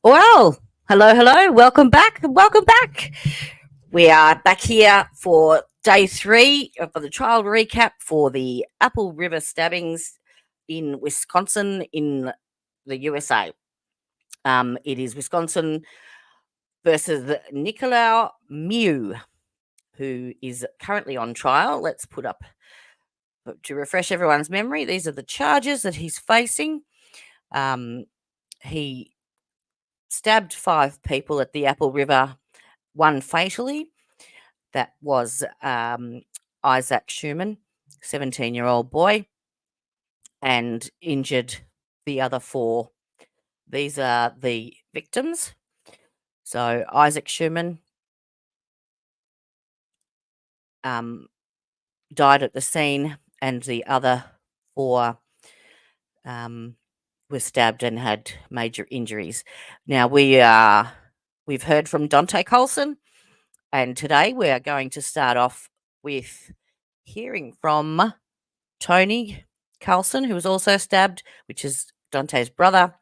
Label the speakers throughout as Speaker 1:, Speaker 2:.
Speaker 1: Well, hello, welcome back. We are back here for day 3 of the trial recap for the Apple River stabbings in Wisconsin in the USA. It is Wisconsin versus Nicolae Miu, who is currently on trial. Let's put up, to refresh everyone's memory, these are the charges that he's facing. He stabbed 5 people at the Apple River, one fatally. That was Isaac Schuman, 17-year-old boy, and injured the other 4. These are the victims. So Isaac Schuman died at the scene, and the other 4 were stabbed and had major injuries. Now we've heard from Dante Colson, and today we are going to start off with hearing from Tony Carlson, who was also stabbed, which is Dante's brother,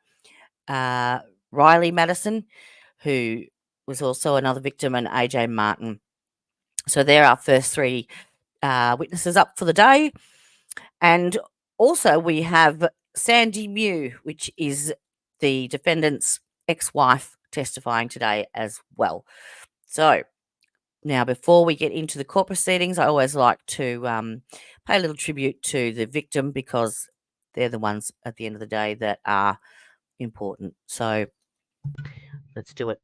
Speaker 1: Riley Madison, who was also another victim, and AJ Martin. So they're our first 3 witnesses up for the day. And also we have Sandy Miu, which is the defendant's ex-wife, testifying today as well. So now, before we get into the court proceedings, I always like to pay a little tribute to the victim, because they're the ones at the end of the day that are important. So let's do it.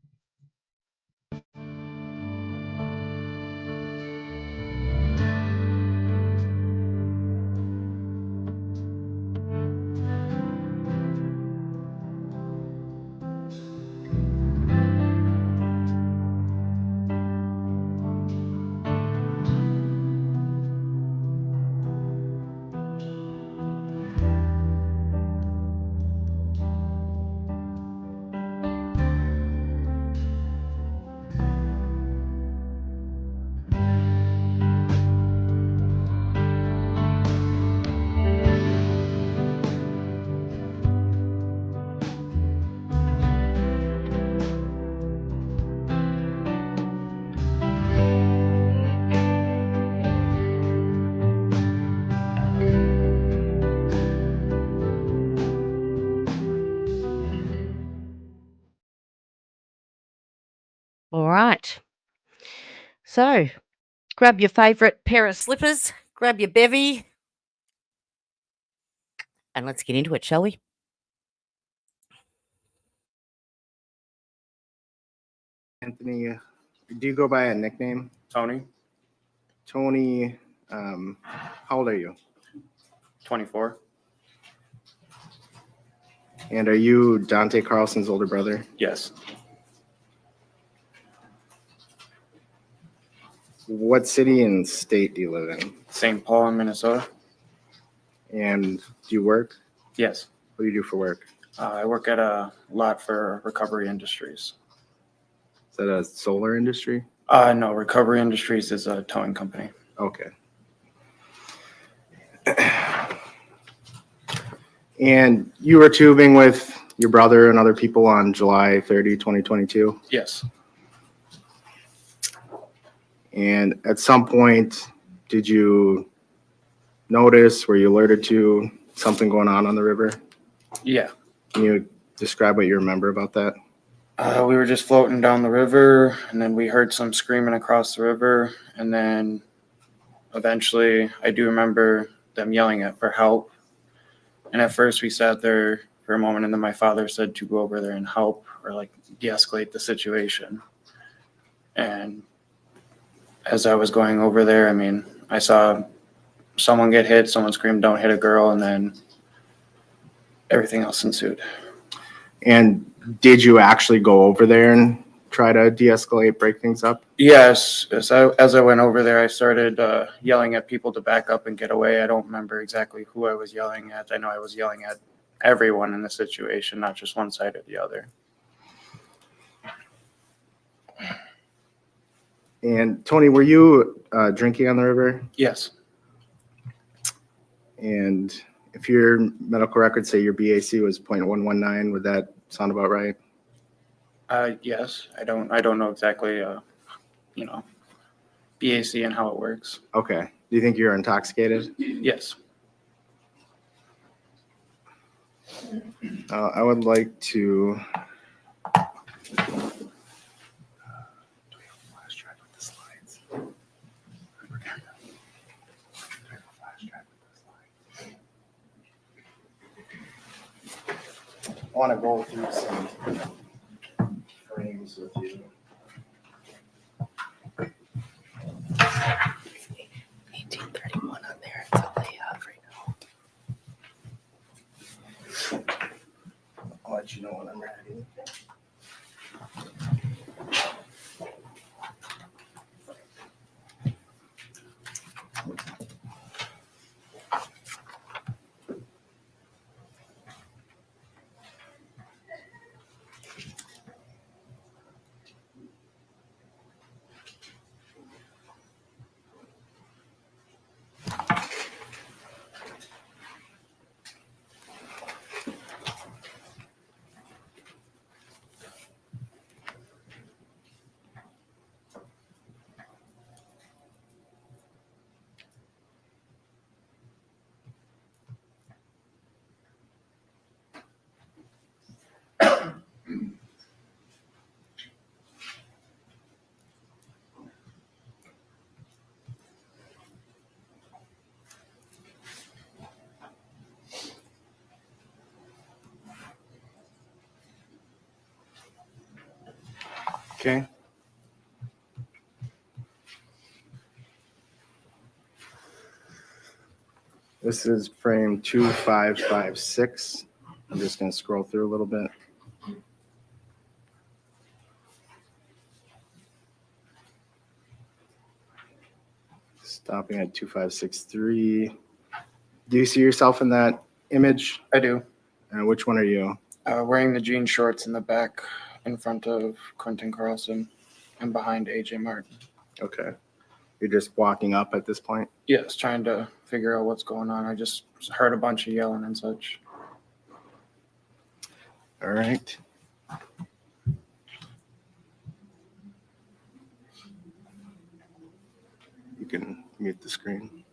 Speaker 1: All right. So grab your favourite pair of slippers, grab your bevy, and let's get into it, shall we?
Speaker 2: Anthony, do you go by a nickname?
Speaker 3: Tony,
Speaker 2: Tony, how old are you?
Speaker 3: 24.
Speaker 2: And are you Dante Carlson's older brother?
Speaker 3: Yes.
Speaker 2: What city and state do you live in?
Speaker 3: St. Paul in Minnesota.
Speaker 2: And do you work?
Speaker 3: Yes.
Speaker 2: What do you do for work?
Speaker 3: I work at a lot for Recovery Industries.
Speaker 2: Is that a solar industry?
Speaker 3: No, Recovery Industries is a towing company.
Speaker 2: Okay. And you were tubing with your brother and other people on July 30, 2022?
Speaker 3: Yes.
Speaker 2: And at some point, did you notice, were you alerted to something going on the river?
Speaker 3: Yeah.
Speaker 2: Can you describe what you remember about that?
Speaker 3: We were just floating down the river, and then we heard some screaming across the river, and then eventually I do remember them yelling for help. And at first we sat there for a moment, and then my father said to go over there and help, or like de-escalate the situation. And as I was going over there, I mean, I saw someone get hit, someone screamed, "Don't hit a girl," and then everything else ensued.
Speaker 2: And did you actually go over there and try to de-escalate, break things up?
Speaker 3: Yes. As I went over there, I started yelling at people to back up and get away. I don't remember exactly who I was yelling at. I know I was yelling at everyone in the situation, not just one side or the other.
Speaker 2: And Tony, were you drinking on the river?
Speaker 3: Yes.
Speaker 2: And if your medical records say your BAC was 0.119, would that sound about right?
Speaker 3: Yes, I don't know exactly, you know, BAC and how it works.
Speaker 2: Okay. Do you think you're intoxicated?
Speaker 3: Yes.
Speaker 2: I would like to. Do we have a flash drive with the slides? Do we have a flash drive with the slides? I want to go through some frames with you.
Speaker 1: 1831 on there. It's all they have right now.
Speaker 2: I'll let you know when I'm ready. Okay. This is frame 2556. I'm just going to scroll through a little bit. Stopping at 2563. Do you see yourself in that image?
Speaker 3: I do.
Speaker 2: And which one are you?
Speaker 3: Wearing the jean shorts in the back in front of Quentin Carlson and behind AJ Martin.
Speaker 2: Okay. You're just walking up at this point?
Speaker 3: Yes, trying to figure out what's going on. I just heard a bunch of yelling and such.
Speaker 2: All right. You can mute the screen.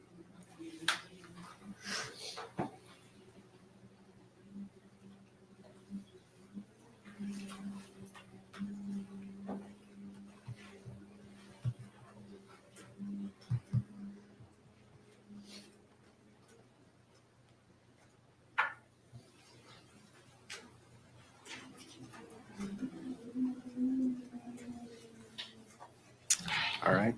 Speaker 2: All right.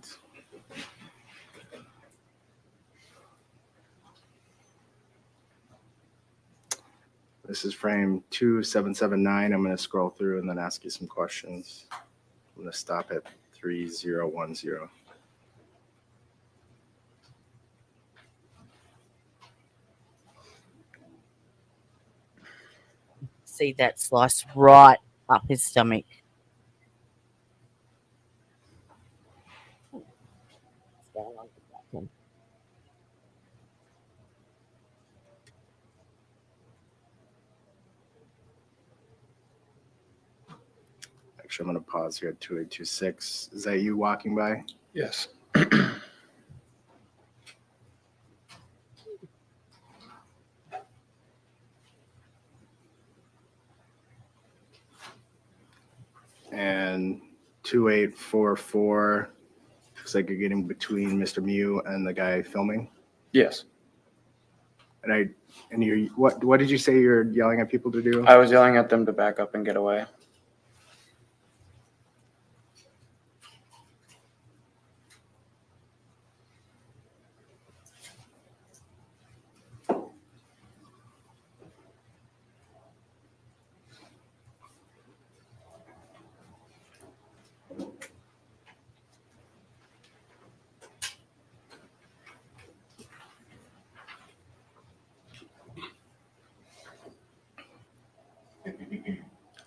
Speaker 2: This is frame 2779. I'm going to scroll through and then ask you some questions. I'm going to stop at 3010.
Speaker 1: See that slice right up his stomach.
Speaker 2: Actually, I'm going to pause here at 2826. Is that you walking by?
Speaker 3: Yes.
Speaker 2: And 2844. Looks like you're getting between Mr. Miu and the guy filming.
Speaker 3: Yes.
Speaker 2: And you what did you say you're yelling at people to do?
Speaker 3: I was yelling at them to back up and get away.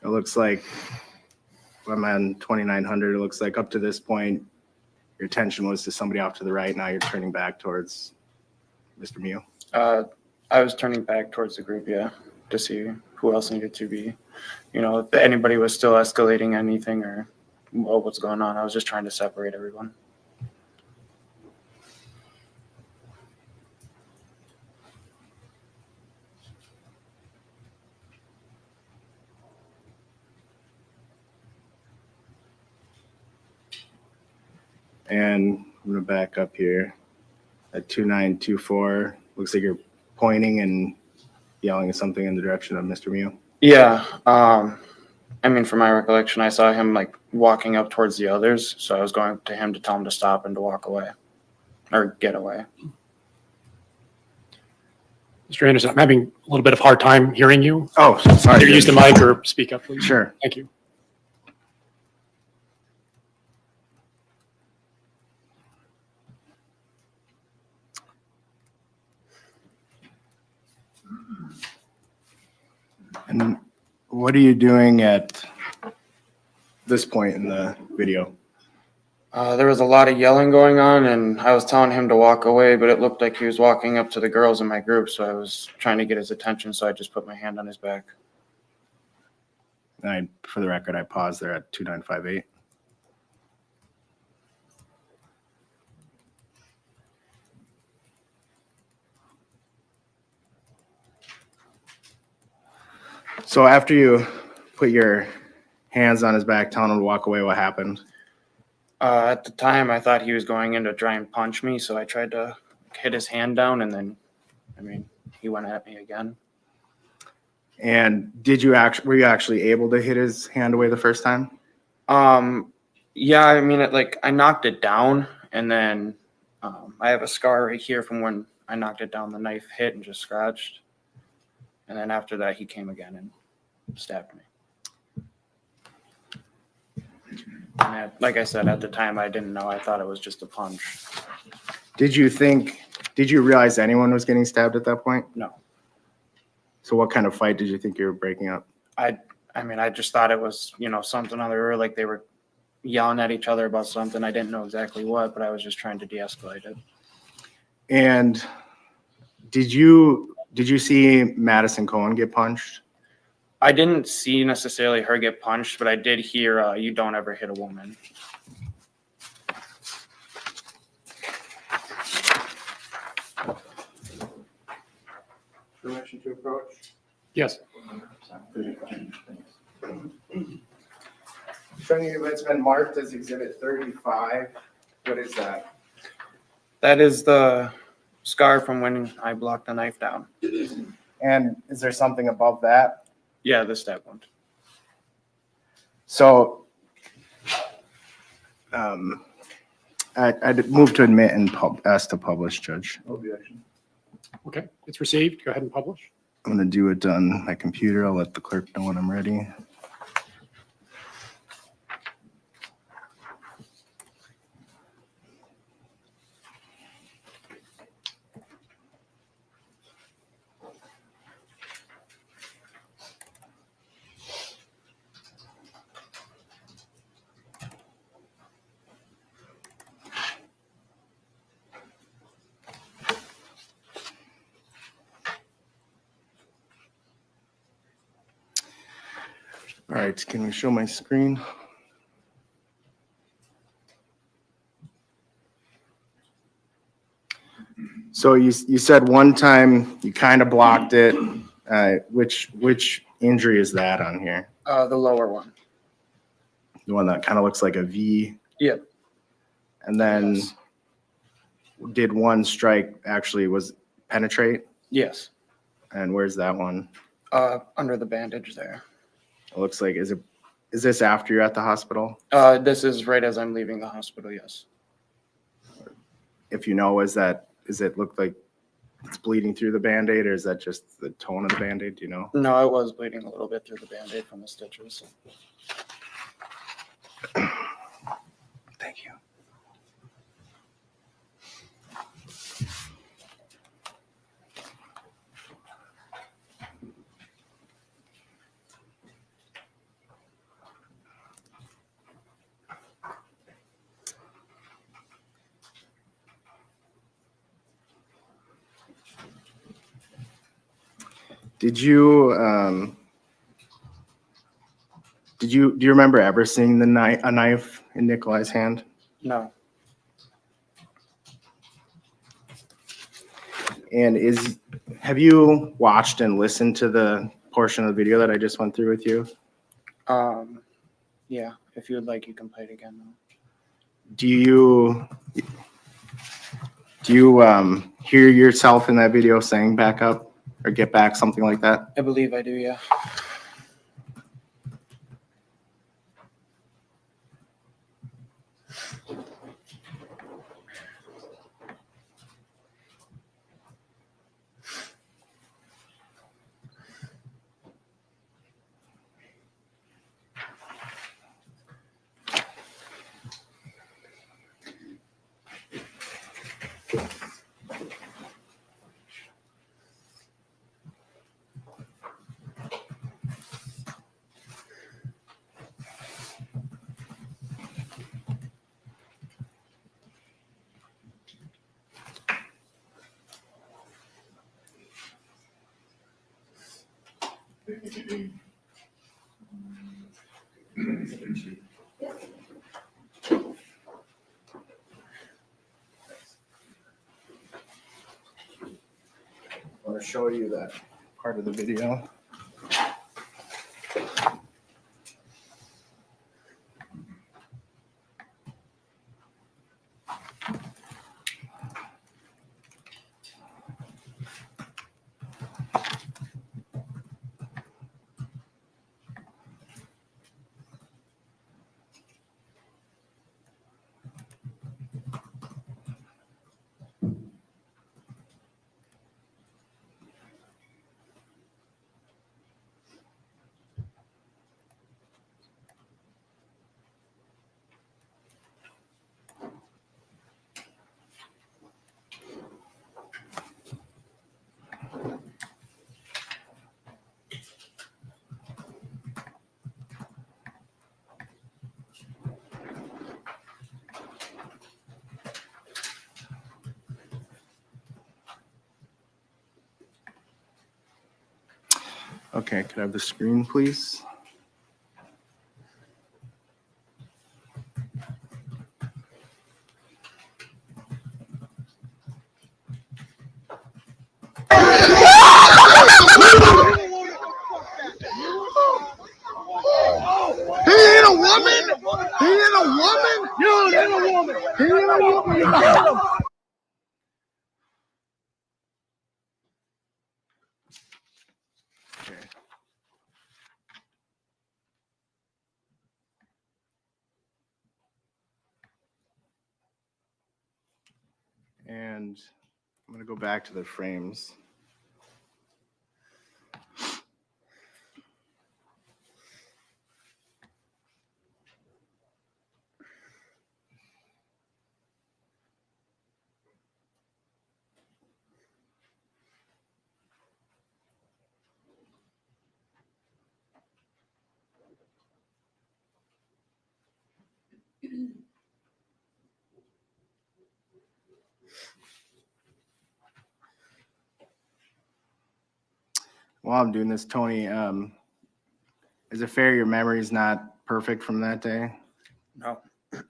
Speaker 2: It looks like I'm on 2900. It looks like up to this point, your attention was to somebody off to the right. Now you're turning back towards Mr. Miu.
Speaker 3: I was turning back towards the group, yeah, to see who else needed to be if anybody was still escalating anything or what's going on. I was just trying to separate everyone.
Speaker 2: And I'm gonna back up here. At 2924, looks like you're pointing and yelling something in the direction of Mr. Miu.
Speaker 3: Yeah. From my recollection, I saw him like walking up towards the others. So I was going to him to tell him to stop and to walk away or get away.
Speaker 4: Mr. Anderson, I'm having a little bit of hard time hearing you.
Speaker 2: Oh, sorry.
Speaker 4: Either use the mic or speak up, please.
Speaker 2: Sure.
Speaker 4: Thank you.
Speaker 2: And what are you doing at this point in the video?
Speaker 3: There was a lot of yelling going on, and I was telling him to walk away, but it looked like he was walking up to the girls in my group, so I was trying to get his attention, so I just put my hand on his back.
Speaker 2: For the record, I paused there at 2958. So after you put your hands on his back, telling him to walk away, what happened?
Speaker 3: At the time, I thought he was going in to try and punch me, so I tried to hit his hand down, and then, he went at me again.
Speaker 2: And were you actually able to hit his hand away the first time?
Speaker 3: Yeah, I knocked it down, and then I have a scar right here from when I knocked it down. The knife hit and just scratched. And then after that, he came again and stabbed me. And like I said, at the time, I didn't know. I thought it was just a punch.
Speaker 2: Did you realize anyone was getting stabbed at that point?
Speaker 3: No.
Speaker 2: So what kind of fight did you think you were breaking up?
Speaker 3: I just thought it was, something other, like they were yelling at each other about something. I didn't know exactly what, but I was just trying to de-escalate it.
Speaker 2: And did you see Madison Cohen get punched?
Speaker 3: I didn't see necessarily her get punched, but I did hear, "You don't ever hit a woman."
Speaker 2: Permission to approach?
Speaker 4: Yes.
Speaker 2: Showing you what's been marked as Exhibit 35. What is that?
Speaker 3: That is the scar from when I blocked the knife down.
Speaker 2: And is there something above that?
Speaker 3: Yeah, the stab wound.
Speaker 2: So I'd move to admit and ask to publish, Judge.
Speaker 4: Okay, it's received. Go ahead and publish.
Speaker 2: I'm going to do it on my computer. I'll let the clerk know when I'm ready. All right, can we show my screen? So you said one time you kind of blocked it. Which injury is that on here?
Speaker 3: The lower one.
Speaker 2: The one that kind of looks like a V?
Speaker 3: Yep.
Speaker 2: And then
Speaker 3: Yes.
Speaker 2: did one strike actually penetrate?
Speaker 3: Yes.
Speaker 2: And where's that one?
Speaker 3: Under the bandage there.
Speaker 2: It looks like, is this after you're at the hospital?
Speaker 3: This is right as I'm leaving the hospital, yes.
Speaker 2: If you know, does it look like it's bleeding through the Band-Aid, or is that just the tone of the Band-Aid? Do you know?
Speaker 3: No, it was bleeding a little bit through the Band-Aid from the stitches.
Speaker 2: Thank you. Did you do you remember ever seeing a knife in Nicolae's hand?
Speaker 3: No.
Speaker 2: And have you watched and listened to the portion of the video that I just went through with you?
Speaker 3: Yeah, if you would like, you can play it again.
Speaker 2: Do you hear yourself in that video saying back up or get back, something like that?
Speaker 3: I believe I do, yeah.
Speaker 2: I want to show you that part of the video. Okay, could I have the screen, please?
Speaker 5: He ain't a woman. He ain't a woman. No, he ain't a woman. He ain't a woman. You got him.
Speaker 2: Okay. And I'm going to go back to the frames. While I'm doing this, Tony, is it fair your memory's not perfect from that day?
Speaker 3: No.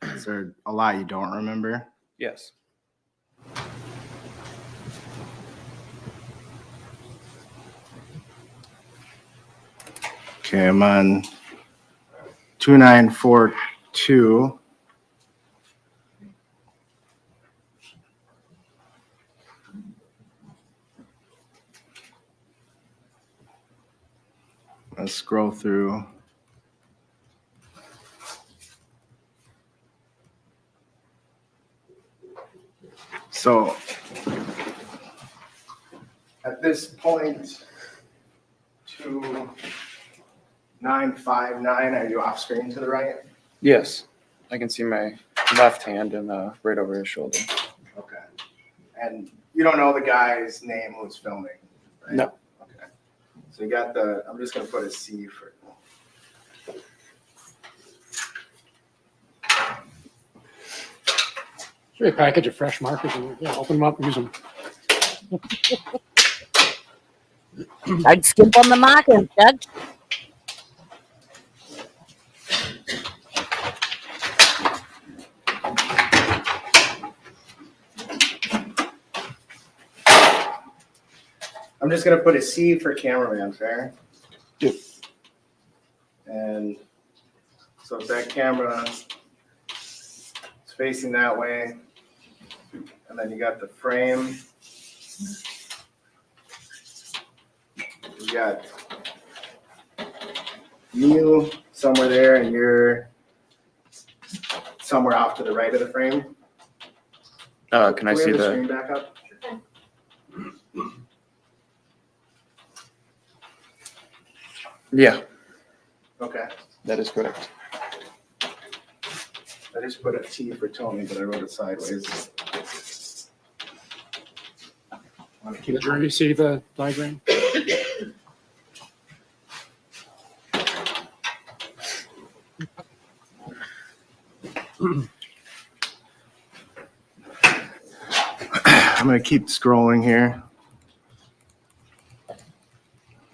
Speaker 2: Is there a lot you don't remember?
Speaker 3: Yes.
Speaker 2: Okay, I'm on 2942. Let's scroll through. So at this point, 2959, are you off screen to the right?
Speaker 3: Yes. I can see my left hand and right over his shoulder.
Speaker 2: Okay. And you don't know the guy's name who's filming, right?
Speaker 3: No.
Speaker 2: Okay. So you got I'm just going to put a C for.
Speaker 4: Sure, a package of fresh markers and open them up and use them.
Speaker 1: Don't skimp on the marker, Judge.
Speaker 2: I'm just gonna put a C for cameraman, fair?
Speaker 4: Yeah.
Speaker 2: And so if that camera is facing that way, and then you got the frame. You got you somewhere there, and you're somewhere off to the right of the frame.
Speaker 3: Can I
Speaker 2: we
Speaker 3: see
Speaker 2: have
Speaker 3: the?
Speaker 2: screen back up?
Speaker 3: Yeah,
Speaker 2: Okay.
Speaker 3: that is correct.
Speaker 2: I just put a T for Tony, but I wrote it sideways. Want to keep
Speaker 4: Did you see the diagram?
Speaker 2: I'm going to keep scrolling here.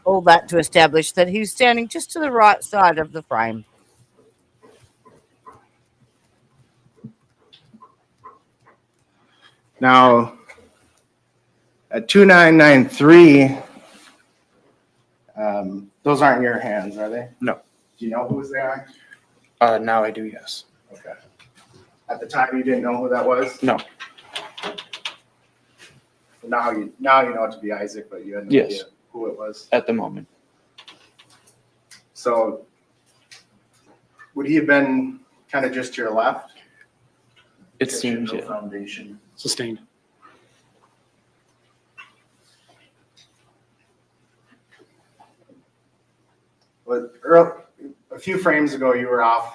Speaker 1: All that to establish that he's standing just to the right side of the frame.
Speaker 2: Now, at 2993, those aren't your hands, are they?
Speaker 3: No.
Speaker 2: Do you know whose they are?
Speaker 3: Now I do, yes.
Speaker 2: Okay. At the time, you didn't know who that was?
Speaker 3: No.
Speaker 2: Now you know it to be Isaac, but you had no
Speaker 3: Yes.
Speaker 2: idea who it was.
Speaker 3: At the moment.
Speaker 2: So, would he have been kind of just to your left?
Speaker 3: It seems, yeah.
Speaker 6: Foundation.
Speaker 4: Sustained.
Speaker 2: A few frames ago,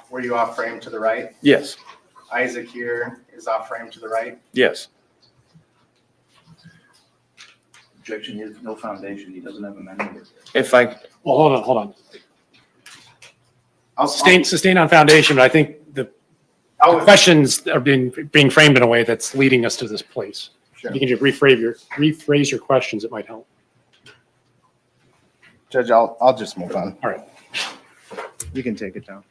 Speaker 2: were you off frame to the right?
Speaker 3: Yes,
Speaker 2: Isaac here is off frame to the right.
Speaker 3: yes.
Speaker 6: Objection, he has no foundation, he doesn't have a memory.
Speaker 3: If I,
Speaker 4: Well, hold on.
Speaker 2: I'll-
Speaker 4: Sustained on foundation, but I think the
Speaker 2: I'll-
Speaker 4: questions are being framed in a way that's leading us to this place.
Speaker 2: Sure.
Speaker 4: You can just rephrase your questions, it might help.
Speaker 2: Judge, I'll just move on.
Speaker 4: All right.
Speaker 2: You can take it down.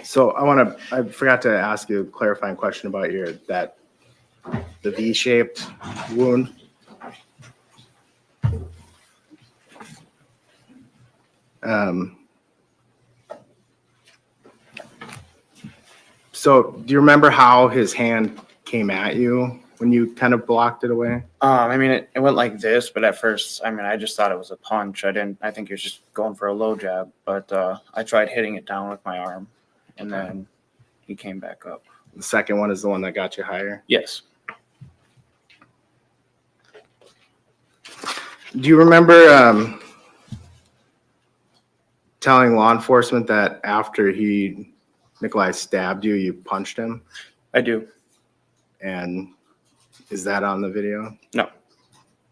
Speaker 2: So I forgot to ask you a clarifying question about the V-shaped wound. So do you remember how his hand came at you when you kind of blocked it away?
Speaker 3: I mean, it went like this, but at first, I mean, I just thought it was a punch. I think he was just going for a low jab, but I tried hitting it down with my arm, and then he came back up.
Speaker 2: The second one is the one that got you higher.
Speaker 3: Yes.
Speaker 2: Do you remember telling law enforcement that after Nicolae stabbed you, you punched him?
Speaker 3: I do.
Speaker 2: And is that on the video?
Speaker 3: No.
Speaker 2: Do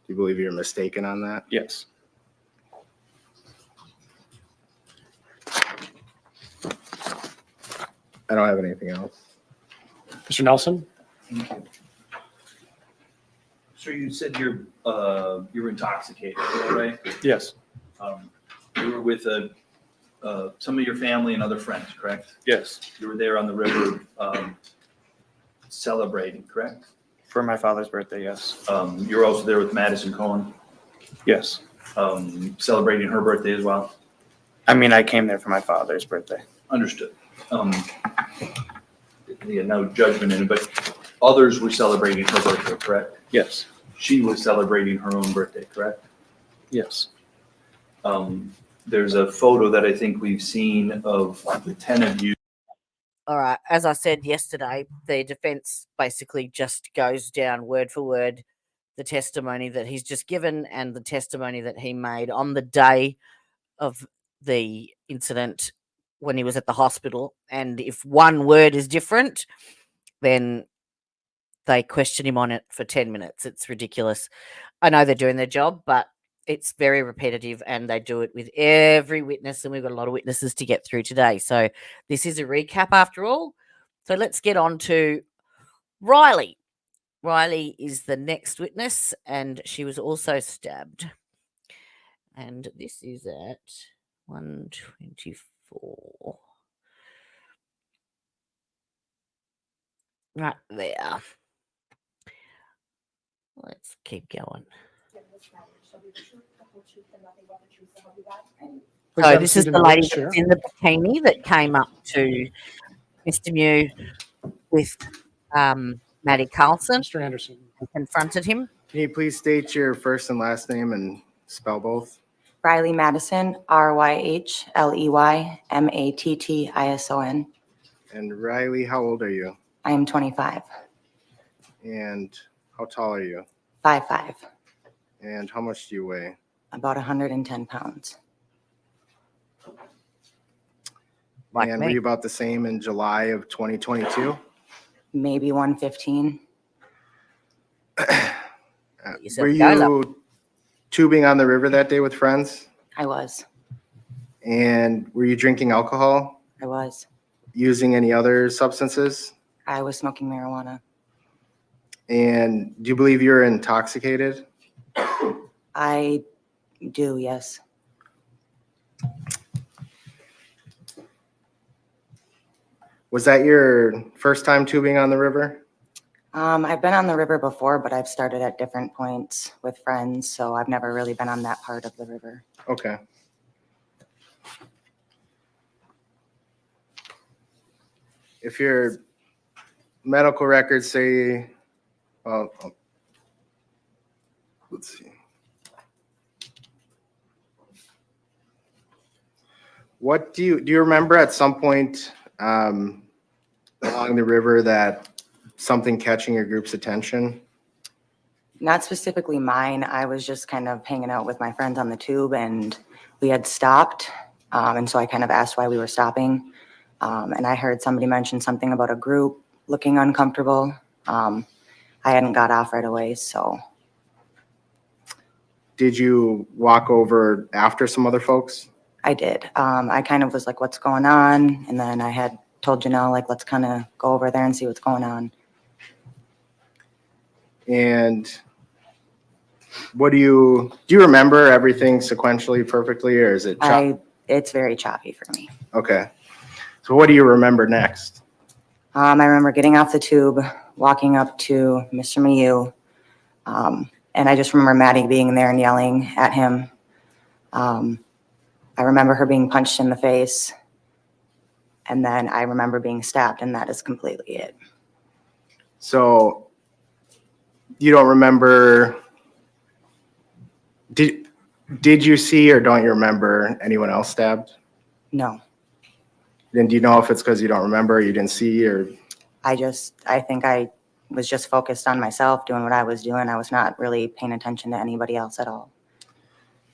Speaker 2: you believe you're mistaken on that?
Speaker 3: Yes.
Speaker 2: I don't have anything else.
Speaker 4: Mr. Nelson?
Speaker 6: So you said you were intoxicated, is that right?
Speaker 3: Yes.
Speaker 6: You were with some of your family and other friends, correct?
Speaker 3: Yes.
Speaker 6: You were there on the river celebrating, correct?
Speaker 3: For my father's birthday, yes.
Speaker 6: You were also there with Madison Cohen,
Speaker 3: Yes.
Speaker 6: celebrating her birthday as well?
Speaker 3: I mean, I came there for my father's birthday.
Speaker 6: Understood. Yeah, no judgment in it, but others were celebrating her birthday, correct?
Speaker 3: Yes.
Speaker 6: She was celebrating her own birthday, correct?
Speaker 3: Yes.
Speaker 6: There's a photo that I think we've seen of the 10 of you.
Speaker 1: All right. As I said yesterday, the defense basically just goes down word for word the testimony that he's just given and the testimony that he made on the day of the incident when he was at the hospital. And if one word is different, then they question him on it for 10 minutes. It's ridiculous. I know they're doing their job, but it's very repetitive and they do it with every witness. And we've got a lot of witnesses to get through today. So this is a recap after all. So let's get on to Riley. Riley is the next witness, and she was also stabbed. And this is at 124. Right there. Let's keep going.
Speaker 4: Please
Speaker 1: So
Speaker 4: have a
Speaker 1: this
Speaker 4: seat
Speaker 1: is
Speaker 4: in
Speaker 1: the
Speaker 4: the
Speaker 1: lady
Speaker 4: witness
Speaker 1: that
Speaker 4: chair.
Speaker 1: was in the bikini that came up to Mr. Miu with Maddie Carlson
Speaker 4: Mr. Anderson.
Speaker 1: and confronted him.
Speaker 2: Can you please state your first and last name and spell both?
Speaker 7: Riley Madison, RYHLEY MATTISON.
Speaker 2: And Riley, how old are you?
Speaker 7: I am 25,
Speaker 2: And how tall are you?
Speaker 7: 5'5",
Speaker 2: And how much do you weigh?
Speaker 7: about 110 pounds.
Speaker 1: Like
Speaker 2: And
Speaker 1: me.
Speaker 2: were you about the same in July of 2022?
Speaker 7: Maybe 115.
Speaker 1: Yourself
Speaker 2: Were
Speaker 1: a go, love.
Speaker 2: you tubing on the river that day with friends?
Speaker 7: I was.
Speaker 2: And were you drinking alcohol?
Speaker 7: I was.
Speaker 2: Using any other substances?
Speaker 7: I was smoking marijuana.
Speaker 2: And do you believe you're intoxicated?
Speaker 7: I do, yes.
Speaker 2: Was that your first time tubing on the river?
Speaker 7: I've been on the river before, but I've started at different points with friends, so I've never really been on that part of the river.
Speaker 2: Okay. If your medical records say, well, let's see. What do you remember at some point along the river that something catching your group's attention?
Speaker 7: Not specifically mine. I was just kind of hanging out with my friends on the tube, and we had stopped. And so I kind of asked why we were stopping. And I heard somebody mention something about a group looking uncomfortable. I hadn't got off right away, so.
Speaker 2: Did you walk over after some other folks?
Speaker 7: I did. I kind of was like, what's going on? And then I had told Janelle, like, let's kind of go over there and see what's going on.
Speaker 2: And what do you remember everything sequentially perfectly, or is it
Speaker 7: It's very choppy for me.
Speaker 2: Okay. So what do you remember next?
Speaker 7: I remember getting off the tube, walking up to Mr. Miu, and I just remember Maddie being there and yelling at him. I remember her being punched in the face, and then I remember being stabbed, and that is completely it.
Speaker 2: So you don't remember, did you see or don't you remember anyone else stabbed?
Speaker 7: No,
Speaker 2: And do you know if it's because you don't remember, or you didn't see, or?
Speaker 7: I think I was just focused on myself, doing what I was doing. I was not really paying attention to anybody else at all.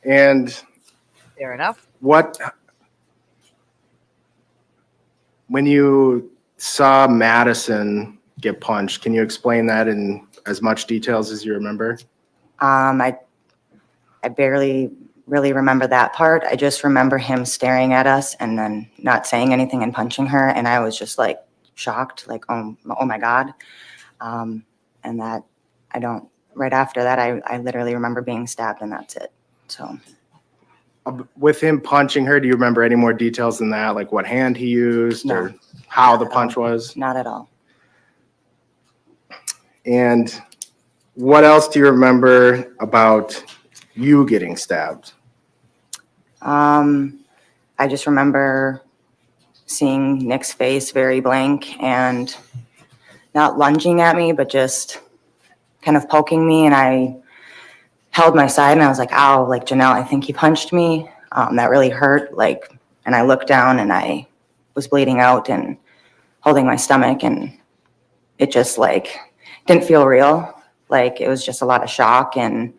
Speaker 2: And
Speaker 1: Fair enough.
Speaker 2: when you saw Madison get punched, can you explain that in as much details as you remember?
Speaker 7: I barely really remember that part. I just remember him staring at us and then not saying anything and punching her. And I was just like shocked, like, oh my God. And that right after that, I literally remember being stabbed, and that's it. So.
Speaker 2: With him punching her, do you remember any more details than that? Like what hand he used
Speaker 7: No.
Speaker 2: or how the
Speaker 7: Not at
Speaker 2: punch
Speaker 7: all.
Speaker 2: was?
Speaker 7: Not at all.
Speaker 2: And what else do you remember about you getting stabbed?
Speaker 7: I just remember seeing Nick's face very blank and not lunging at me, but just kind of poking me. And I held my side and I was like, ow, like, Janelle, I think he punched me. That really hurt. Like, and I looked down and I was bleeding out and holding my stomach, and it just like didn't feel real. Like, it was just a lot of shock. And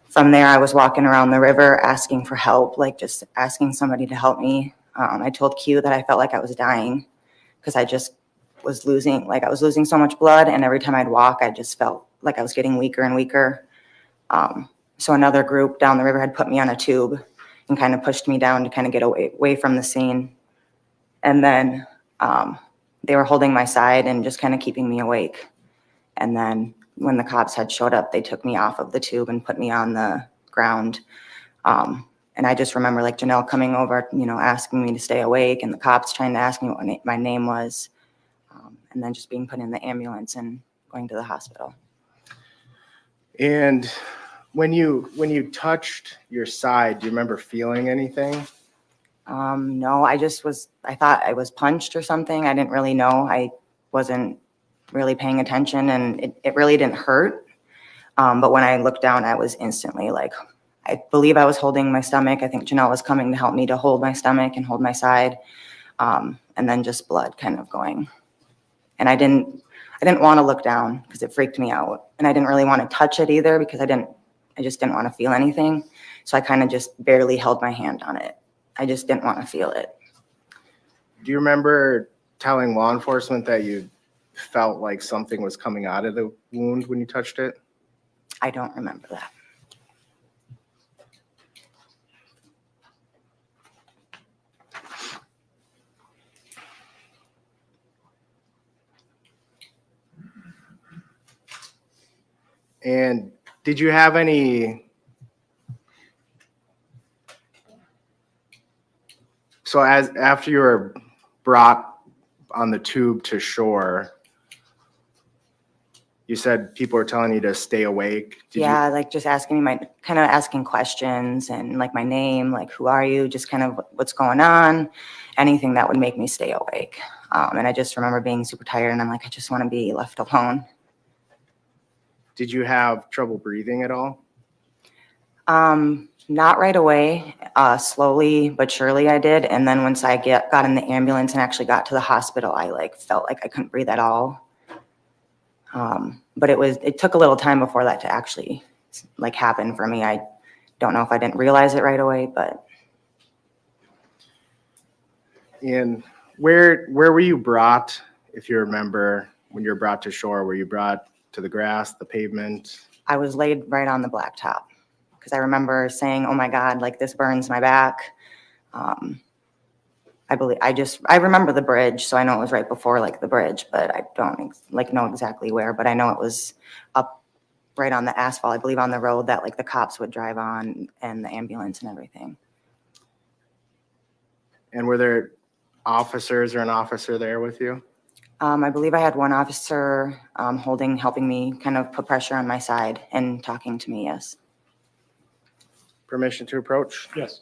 Speaker 7: from there, I was walking around the river asking for help, like just asking somebody to help me. I told Q that I felt like I was dying because I just was losing so much blood. And every time I'd walk, I just felt like I was getting weaker and weaker. So another group down the river had put me on a tube and kind of pushed me down to kind of get away from the scene. And then they were holding my side and just kind of keeping me awake. And then when the cops had showed up, they took me off of the tube and put me on the ground. And I just remember like Janelle coming over, you know, asking me to stay awake, and the cops trying to ask me what my name was, and then just being put in the ambulance and going to the hospital.
Speaker 2: And when you touched your side, do you remember feeling anything?
Speaker 7: No, I thought I was punched or something. I didn't really know. I wasn't really paying attention, and it really didn't hurt. But when I looked down, I was instantly like, I believe I was holding my stomach. I think Janelle was coming to help me to hold my stomach and hold my side. And then just blood kind of going. And I didn't want to look down because it freaked me out. And I didn't really want to touch it either because I just didn't want to feel anything. So I kind of just barely held my hand on it. I just didn't want to feel it.
Speaker 2: Do you remember telling law enforcement that you felt like something was coming out of the wound when you touched it?
Speaker 7: I don't remember that.
Speaker 2: And did you have any, so after you were brought on the tube to shore, you said people were telling you to stay awake?
Speaker 7: Yeah, like just asking me kind of asking questions and like my name, like who are you, just kind of what's going on, anything that would make me stay awake. And I just remember being super tired, and I'm like, I just want to be left alone.
Speaker 2: Did you have trouble breathing at all?
Speaker 7: Not right away, slowly but surely I did. And then once I got in the ambulance and actually got to the hospital, I like felt like I couldn't breathe at all. But it took a little time before that to actually like happen for me. I don't know if I didn't realize it right away, but.
Speaker 2: And where were you brought, if you remember, when you were brought to shore? Were you brought to the grass, the pavement?
Speaker 7: I was laid right on the blacktop because I remember saying, oh my God, like this burns my back. I remember the bridge, so I know it was right before like the bridge, but I don't know exactly where, but I know it was up right on the asphalt, I believe on the road that like the cops would drive on and the ambulance and everything.
Speaker 2: And were there officers or an officer there with you?
Speaker 7: I believe I had one officer helping me kind of put pressure on my side and talking to me, yes.
Speaker 2: Permission to approach?
Speaker 4: Yes.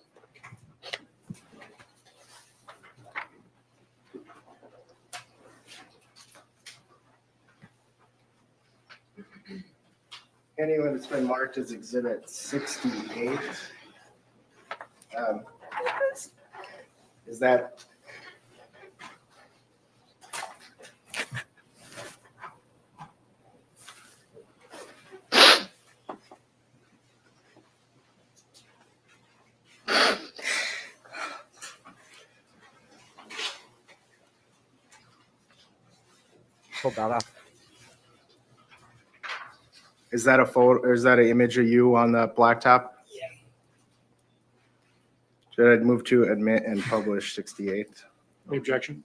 Speaker 2: Anyone that's been marked as Exhibit 68. Is that?
Speaker 1: Hold that up.
Speaker 2: Is that a photo, or is that an image of you on the blacktop?
Speaker 1: Yeah.
Speaker 2: Should I move to admit and publish 68?
Speaker 4: Any objection?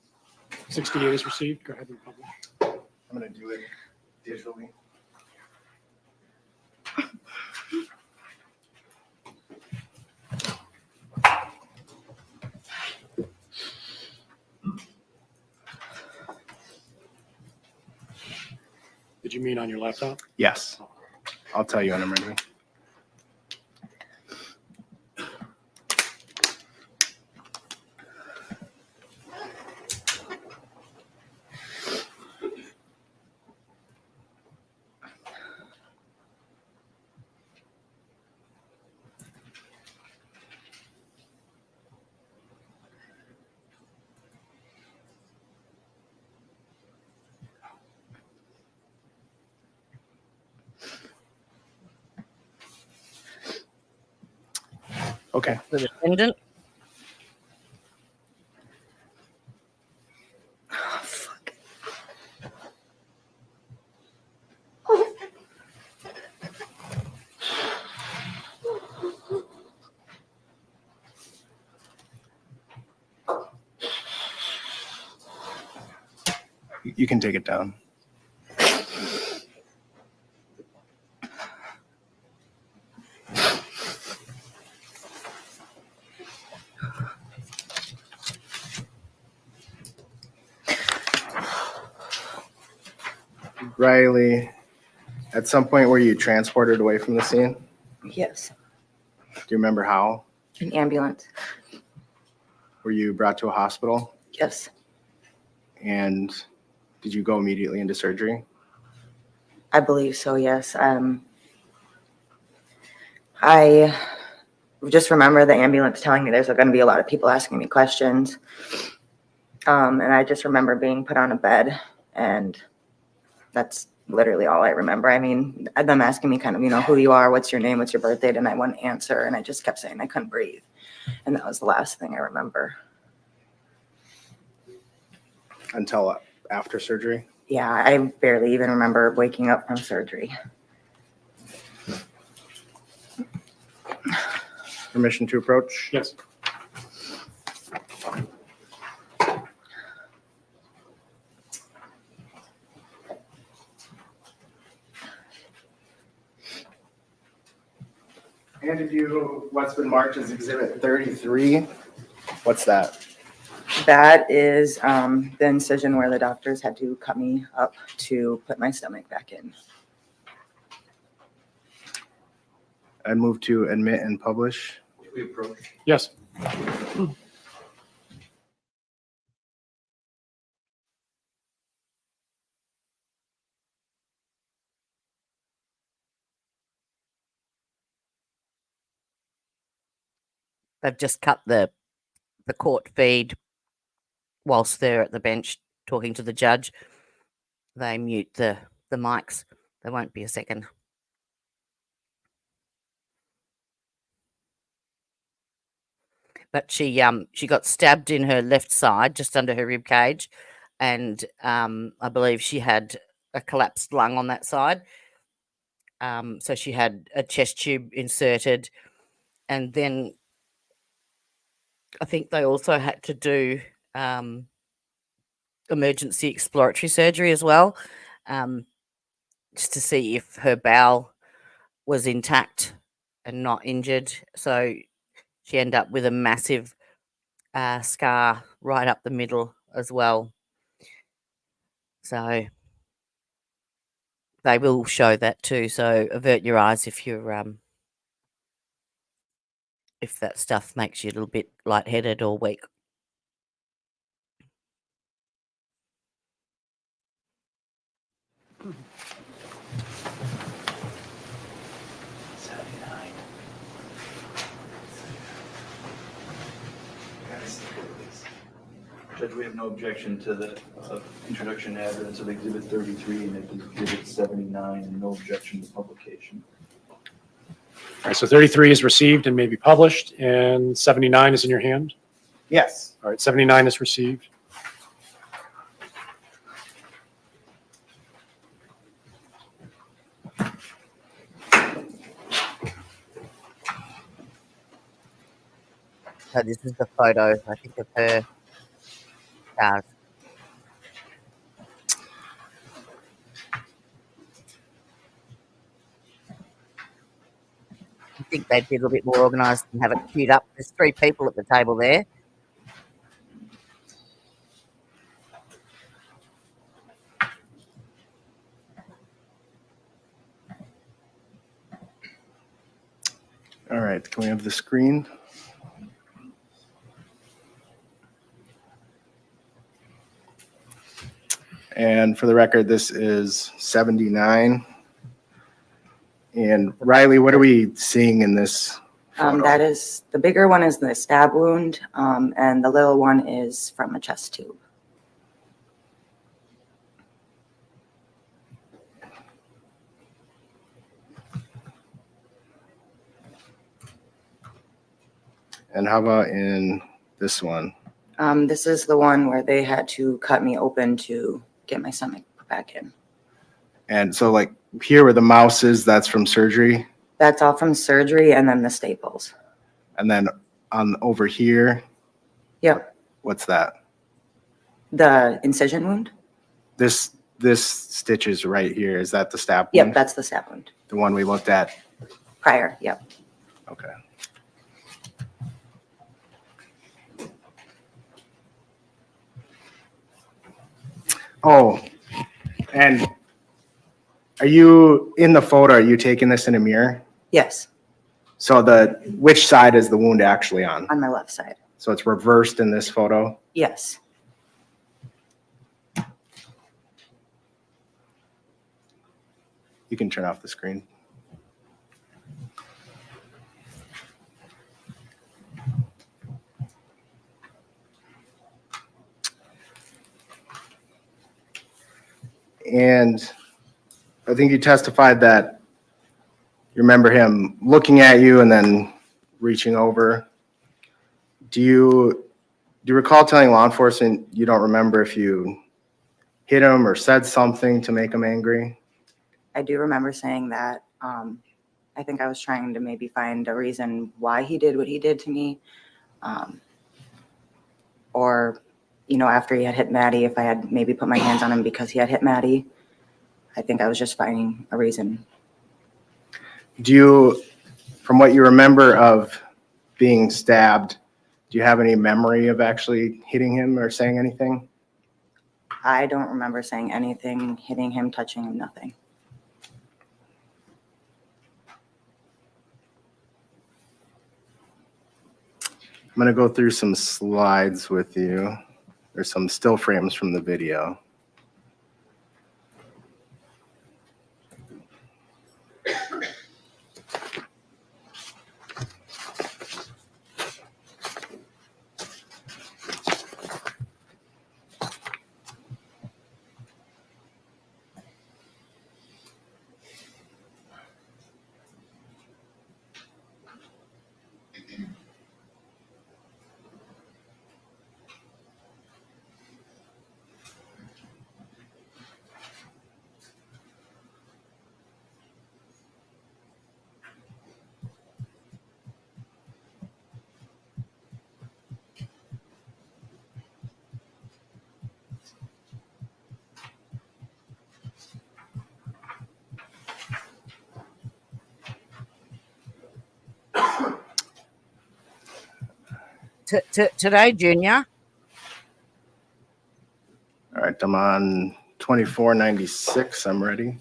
Speaker 4: 68 is received. Go ahead and publish.
Speaker 2: I'm going to do it digitally.
Speaker 4: Did you mean on your laptop?
Speaker 2: Yes. I'll tell you when I'm ready. Okay.
Speaker 1: The defendant.
Speaker 2: You can take it down. Riley, at some point were you transported away from the scene?
Speaker 7: Yes.
Speaker 2: Do you remember how?
Speaker 7: An ambulance.
Speaker 2: Were you brought to a hospital?
Speaker 7: Yes.
Speaker 2: And did you go immediately into surgery?
Speaker 7: I believe so, yes. I just remember the ambulance telling me there's going to be a lot of people asking me questions. And I just remember being put on a bed, and that's literally all I remember. I mean, them asking me kind of, who you are, what's your name, what's your birth date, and I wouldn't answer, and I just kept saying I couldn't breathe. And that was the last thing I remember.
Speaker 2: Until after surgery?
Speaker 7: Yeah, I barely even remember waking up from surgery.
Speaker 2: Permission to approach?
Speaker 4: Yes.
Speaker 2: Handed you what's been marked as Exhibit 33. What's that?
Speaker 7: That is the incision where the doctors had to cut me up to put my stomach back in.
Speaker 2: I move to admit and publish.
Speaker 6: We approach.
Speaker 4: Yes.
Speaker 1: They've just cut the court feed whilst they're at the bench talking to the judge. They mute the mics. There won't be a second. But she got stabbed in her left side, just under her rib cage, and I believe she had a collapsed lung on that side. So she had a chest tube inserted, and then I think they also had to do emergency exploratory surgery as well, just to see if her bowel was intact and not injured. So she ended up with a massive scar right up the middle as well. So they will show that too. So avert your eyes if you're if that stuff makes you a little bit lightheaded or weak.
Speaker 6: Judge, we have no objection to the introduction and evidence of Exhibit 33 and Exhibit 79, and no objection to publication.
Speaker 4: All right, so 33 is received and may be published, and 79 is in your hand.
Speaker 2: Yes.
Speaker 4: All right, 79 is received.
Speaker 1: So this is the photo, I think, of her scars. I think they'd be a little bit more organised and have it queued up. There's 3 people at the table there.
Speaker 2: All right, can we have the screen? And for the record, this is 79. And Riley, what are we seeing in this photo?
Speaker 7: That is, the bigger one is the stab wound, and the little one is from a chest tube.
Speaker 2: And how about in this one?
Speaker 7: This is the one where they had to cut me open to get my stomach put back in.
Speaker 2: And so like here where the mouse is, that's from surgery.
Speaker 7: That's all from surgery, and then the staples.
Speaker 2: And then on over here,
Speaker 7: Yep.
Speaker 2: what's that?
Speaker 7: The incision wound?
Speaker 2: This stitch is right here. Is that the stab
Speaker 7: Yep,
Speaker 2: wound?
Speaker 7: that's the stab wound.
Speaker 2: The one we looked at?
Speaker 7: Prior, yep.
Speaker 2: Okay. Oh, and Are you in the photo? Are you taking this in a mirror?
Speaker 7: Yes,
Speaker 2: So which side is the wound actually on?
Speaker 7: on my left side.
Speaker 2: So it's reversed in this photo.
Speaker 7: Yes.
Speaker 2: You can turn off the screen. And I think you testified that you remember him looking at you and then reaching over. Do you recall telling law enforcement you don't remember if you hit him or said something to make him angry?
Speaker 7: I do remember saying that. I think I was trying to maybe find a reason why he did what he did to me. Or, you know, after he had hit Maddie, if I had maybe put my hands on him because he had hit Maddie. I think I was just finding a reason.
Speaker 2: Do you, from what you remember of being stabbed, do you have any memory of actually hitting him or saying anything?
Speaker 7: I don't remember saying anything, hitting him, touching him, nothing.
Speaker 2: I'm going to go through some slides with you. There's some still frames from the video.
Speaker 1: Today, Junior.
Speaker 2: All right, I'm on 2496. I'm ready.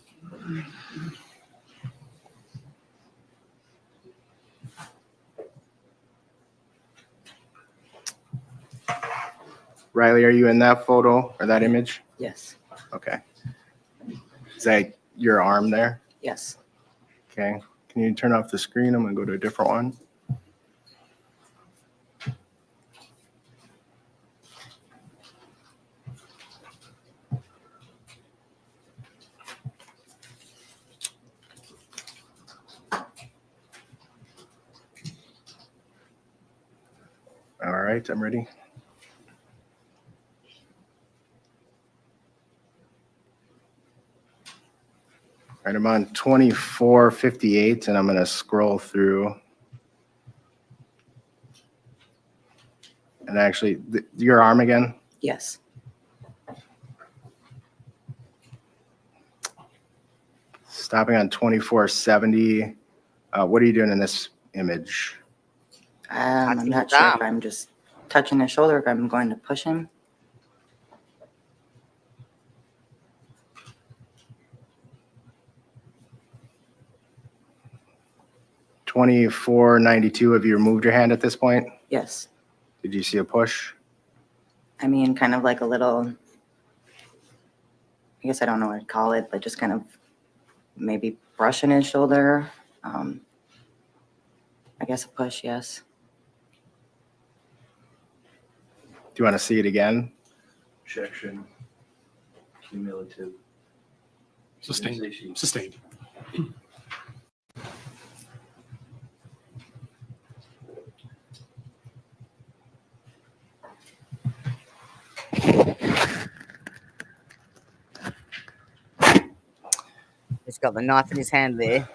Speaker 2: Riley, are you in that photo or that image?
Speaker 7: Yes.
Speaker 2: Okay. Is that your arm there?
Speaker 7: Yes.
Speaker 2: Okay. Can you turn off the screen? I'm going to go to a different one. All right, I'm ready. All right, I'm on 2458, and I'm going to scroll through. And actually, your arm again?
Speaker 7: Yes.
Speaker 2: Stopping on 2470. What are you doing in this image?
Speaker 7: I'm
Speaker 1: Touching
Speaker 7: not
Speaker 1: his
Speaker 7: sure if
Speaker 1: arm.
Speaker 7: I'm just touching his shoulder, if I'm going to push him.
Speaker 2: $24.92. Have you removed your hand at this point?
Speaker 7: Yes.
Speaker 2: Did you see a push?
Speaker 7: I mean, kind of like a little, I guess I don't know what to call it, but just kind of maybe brushing his shoulder. I guess a push, yes.
Speaker 2: Do you want to see it again?
Speaker 6: Objection. Cumulative.
Speaker 4: Sustained. Sustained.
Speaker 1: He's got the knife in his hand there.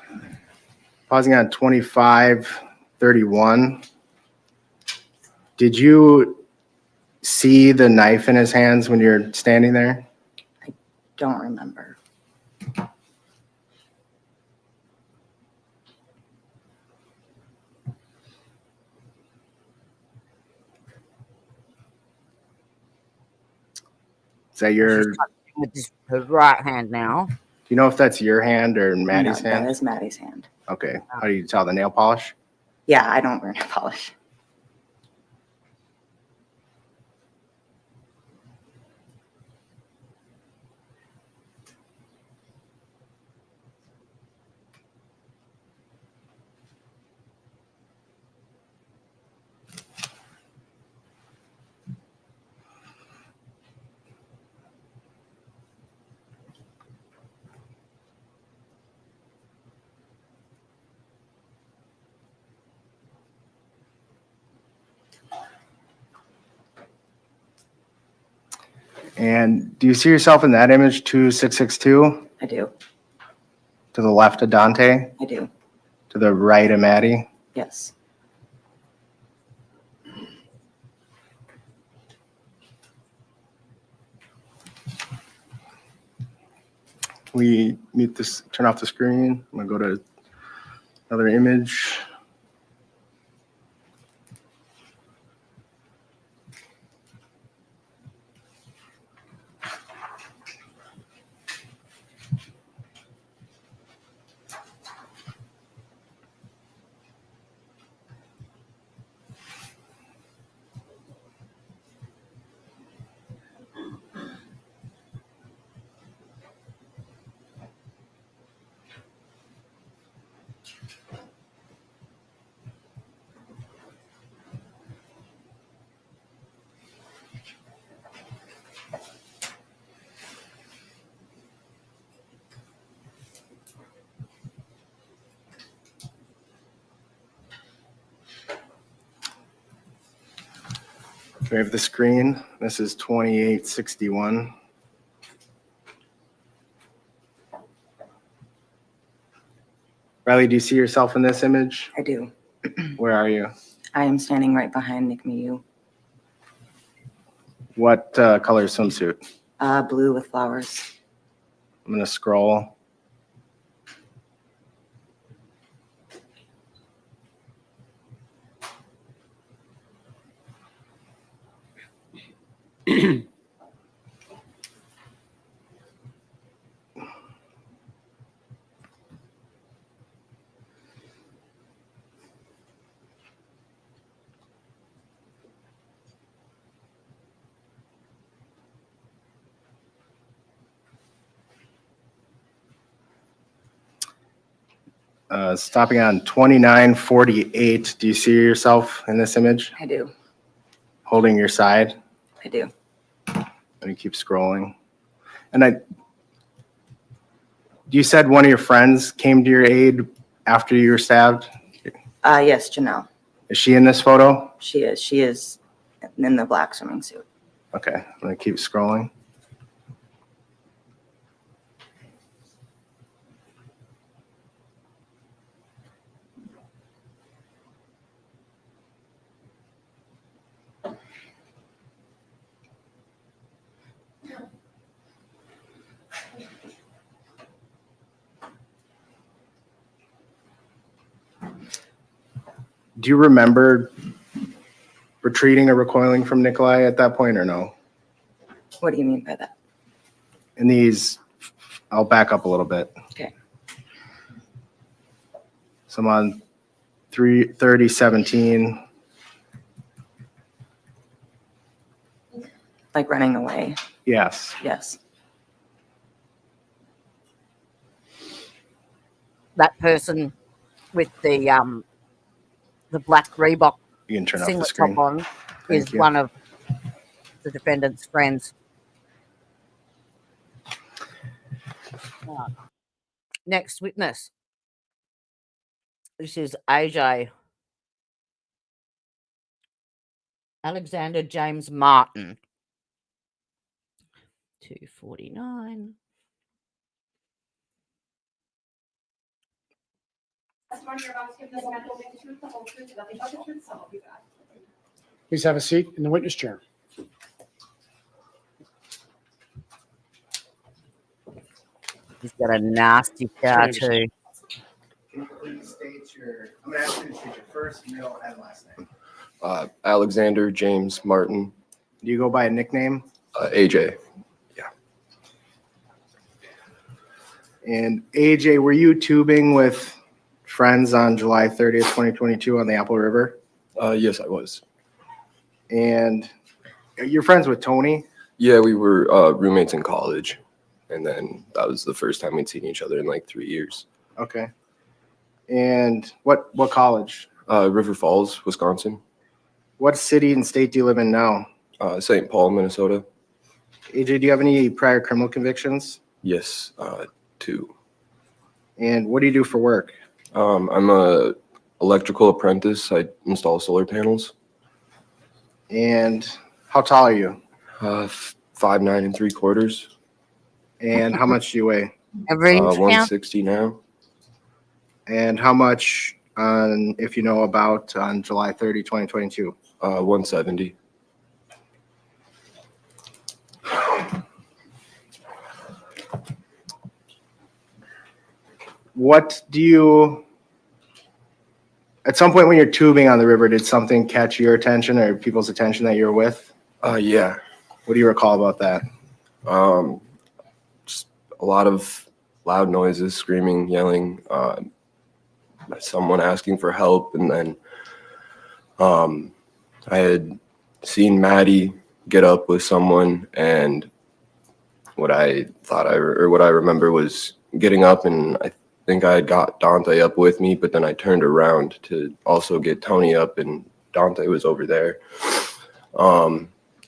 Speaker 2: Pausing on 2531. Did you see the knife in his hands when you're standing there?
Speaker 7: Don't remember.
Speaker 2: Is that your
Speaker 1: She's touching with his right hand now.
Speaker 2: you know if that's your hand or Maddie's
Speaker 7: No,
Speaker 2: hand?
Speaker 7: that is Maddie's hand.
Speaker 2: Okay. How do you tell the nail polish?
Speaker 7: Yeah, I don't wear nail polish.
Speaker 2: And do you see yourself in that image 2662?
Speaker 7: I do.
Speaker 2: To the left of Dante?
Speaker 7: I do.
Speaker 2: To the right of Maddie?
Speaker 7: Yes.
Speaker 2: We mute this, turn off the screen. I'm gonna go to another image. We have the screen. This is 2861. Riley, do you see yourself in this image?
Speaker 7: I do.
Speaker 2: Where are you?
Speaker 7: I am standing right behind Nick Miu.
Speaker 2: What color swimsuit?
Speaker 7: Blue with flowers.
Speaker 2: I'm gonna scroll. Stopping on 2948. Do you see yourself in this image?
Speaker 7: I do.
Speaker 2: Holding your side?
Speaker 7: I do.
Speaker 2: And you keep scrolling. And you said one of your friends came to your aid after you were stabbed?
Speaker 7: Yes, Janelle.
Speaker 2: Is she in this photo?
Speaker 7: She is. She is in the black swimming suit.
Speaker 2: Okay, I'm gonna keep scrolling. Do you remember retreating or recoiling from Nicolae at that point or no?
Speaker 7: What do you mean by that?
Speaker 2: In these, I'll back up a little bit.
Speaker 7: Okay.
Speaker 2: So I'm on 3017.
Speaker 7: Like running away?
Speaker 2: Yes.
Speaker 7: Yes.
Speaker 1: That person with the black Reebok
Speaker 2: You can turn off the
Speaker 1: singlet
Speaker 2: screen.
Speaker 1: top on
Speaker 2: Thank
Speaker 1: is
Speaker 2: you.
Speaker 1: one of the defendant's friends. Next witness. This is AJ Alexander James Martin. 249.
Speaker 4: Please have a seat in the witness chair.
Speaker 1: He's got a nasty car too.
Speaker 2: Please state your, I'm gonna ask you to state your first, middle, and last name.
Speaker 8: Alexander James Martin,
Speaker 2: Do you go by a nickname?
Speaker 8: AJ.
Speaker 2: And AJ, were you tubing with friends on July 30th, 2022 on the Apple River?
Speaker 8: Yes, I was.
Speaker 2: And you're friends with Tony?
Speaker 8: Yeah, we were roommates in college, and then that was the first time we'd seen each other in like 3 years.
Speaker 2: Okay. And what college?
Speaker 8: River Falls, Wisconsin.
Speaker 2: What city and state do you live in now?
Speaker 8: St. Paul, Minnesota.
Speaker 2: AJ, do you have any prior criminal convictions?
Speaker 8: Yes, 2.
Speaker 2: And what do you do for work?
Speaker 8: I'm a electrical apprentice. I install solar panels.
Speaker 2: And how tall are you?
Speaker 8: 5'9" and 3/4.
Speaker 2: And how much do you weigh?
Speaker 1: Every count.
Speaker 8: 160 now.
Speaker 2: And how much on, if you know about, on July 30, 2022?
Speaker 8: 170.
Speaker 2: What do you, at some point when you're tubing on the river, did something catch your attention or people's attention that you're with?
Speaker 8: Yeah.
Speaker 2: What do you recall about that?
Speaker 8: Just a lot of loud noises, screaming, yelling, someone asking for help. And then I had seen Maddie get up with someone, and what I remember was getting up, and I think I had got Dante up with me, but then I turned around to also get Tony up, and Dante was over there.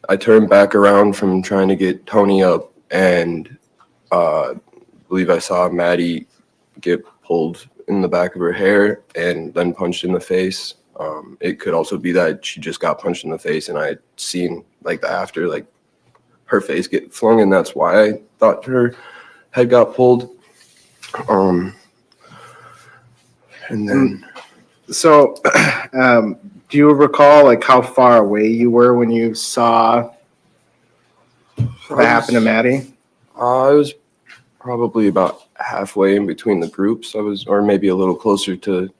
Speaker 8: I turned back around from trying to get Tony up, and I believe I saw Maddie get pulled in the back of her hair and then punched in the face. It could also be that she just got punched in the face, and I had seen like the after, like her face get flung, and that's why I thought her head got pulled. And then,
Speaker 2: so, do you recall like how far away you were when you saw that happen to Maddie?
Speaker 8: I was probably about halfway in between the groups. Or maybe a little closer to,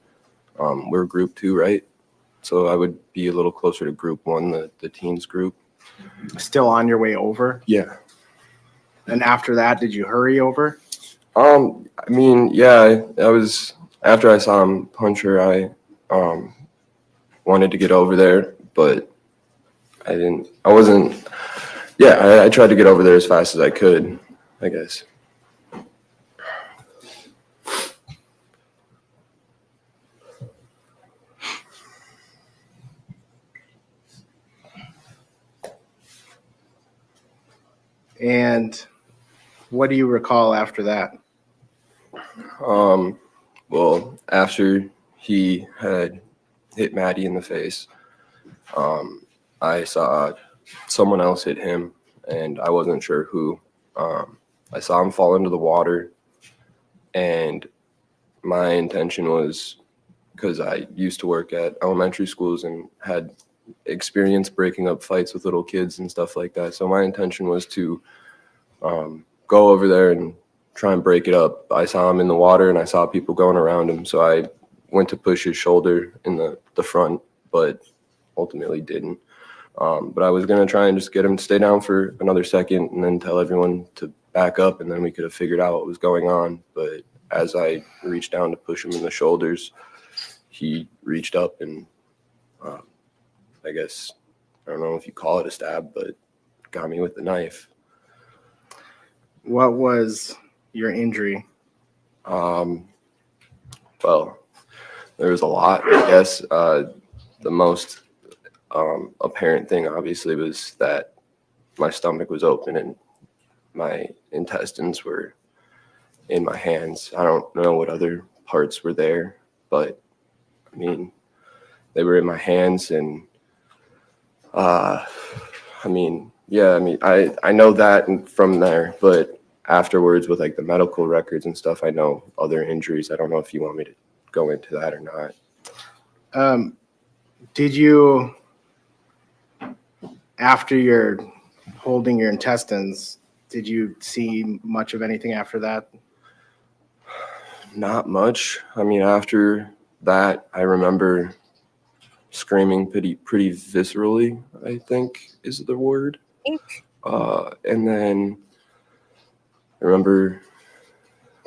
Speaker 8: we're group 2, right? So I would be a little closer to group 1, the teens group.
Speaker 2: Still on your way over?
Speaker 8: Yeah.
Speaker 2: And after that, did you hurry over?
Speaker 8: I mean, yeah, I was, after I saw him punch her, I wanted to get over there, but I tried to get over there as fast as I could, I guess.
Speaker 2: And what do you recall after that?
Speaker 8: Well, after he had hit Maddie in the face, I saw someone else hit him, and I wasn't sure who. I saw him fall into the water, and my intention was, because I used to work at elementary schools and had experience breaking up fights with little kids and stuff like that. So my intention was to go over there and try and break it up. I saw him in the water, and I saw people going around him. So I went to push his shoulder in the front, but ultimately didn't. But I was going to try and just get him to stay down for another second and then tell everyone to back up, and then we could have figured out what was going on. But as I reached down to push him in the shoulders, he reached up and I guess, I don't know if you call it a stab, but got me with the knife.
Speaker 2: What was your injury?
Speaker 8: Well, there was a lot, I guess. The most apparent thing, obviously, was that my stomach was open and my intestines were in my hands. I don't know what other parts were there, but I mean, they were in my hands, and I know that from there, but afterwards with like the medical records and stuff, I know other injuries. I don't know if you want me to go into that or not.
Speaker 2: Did you, after you're holding your intestines, did you see much of anything after that?
Speaker 8: Not much. I mean, after that, I remember screaming pretty viscerally, I think is the word. And then I remember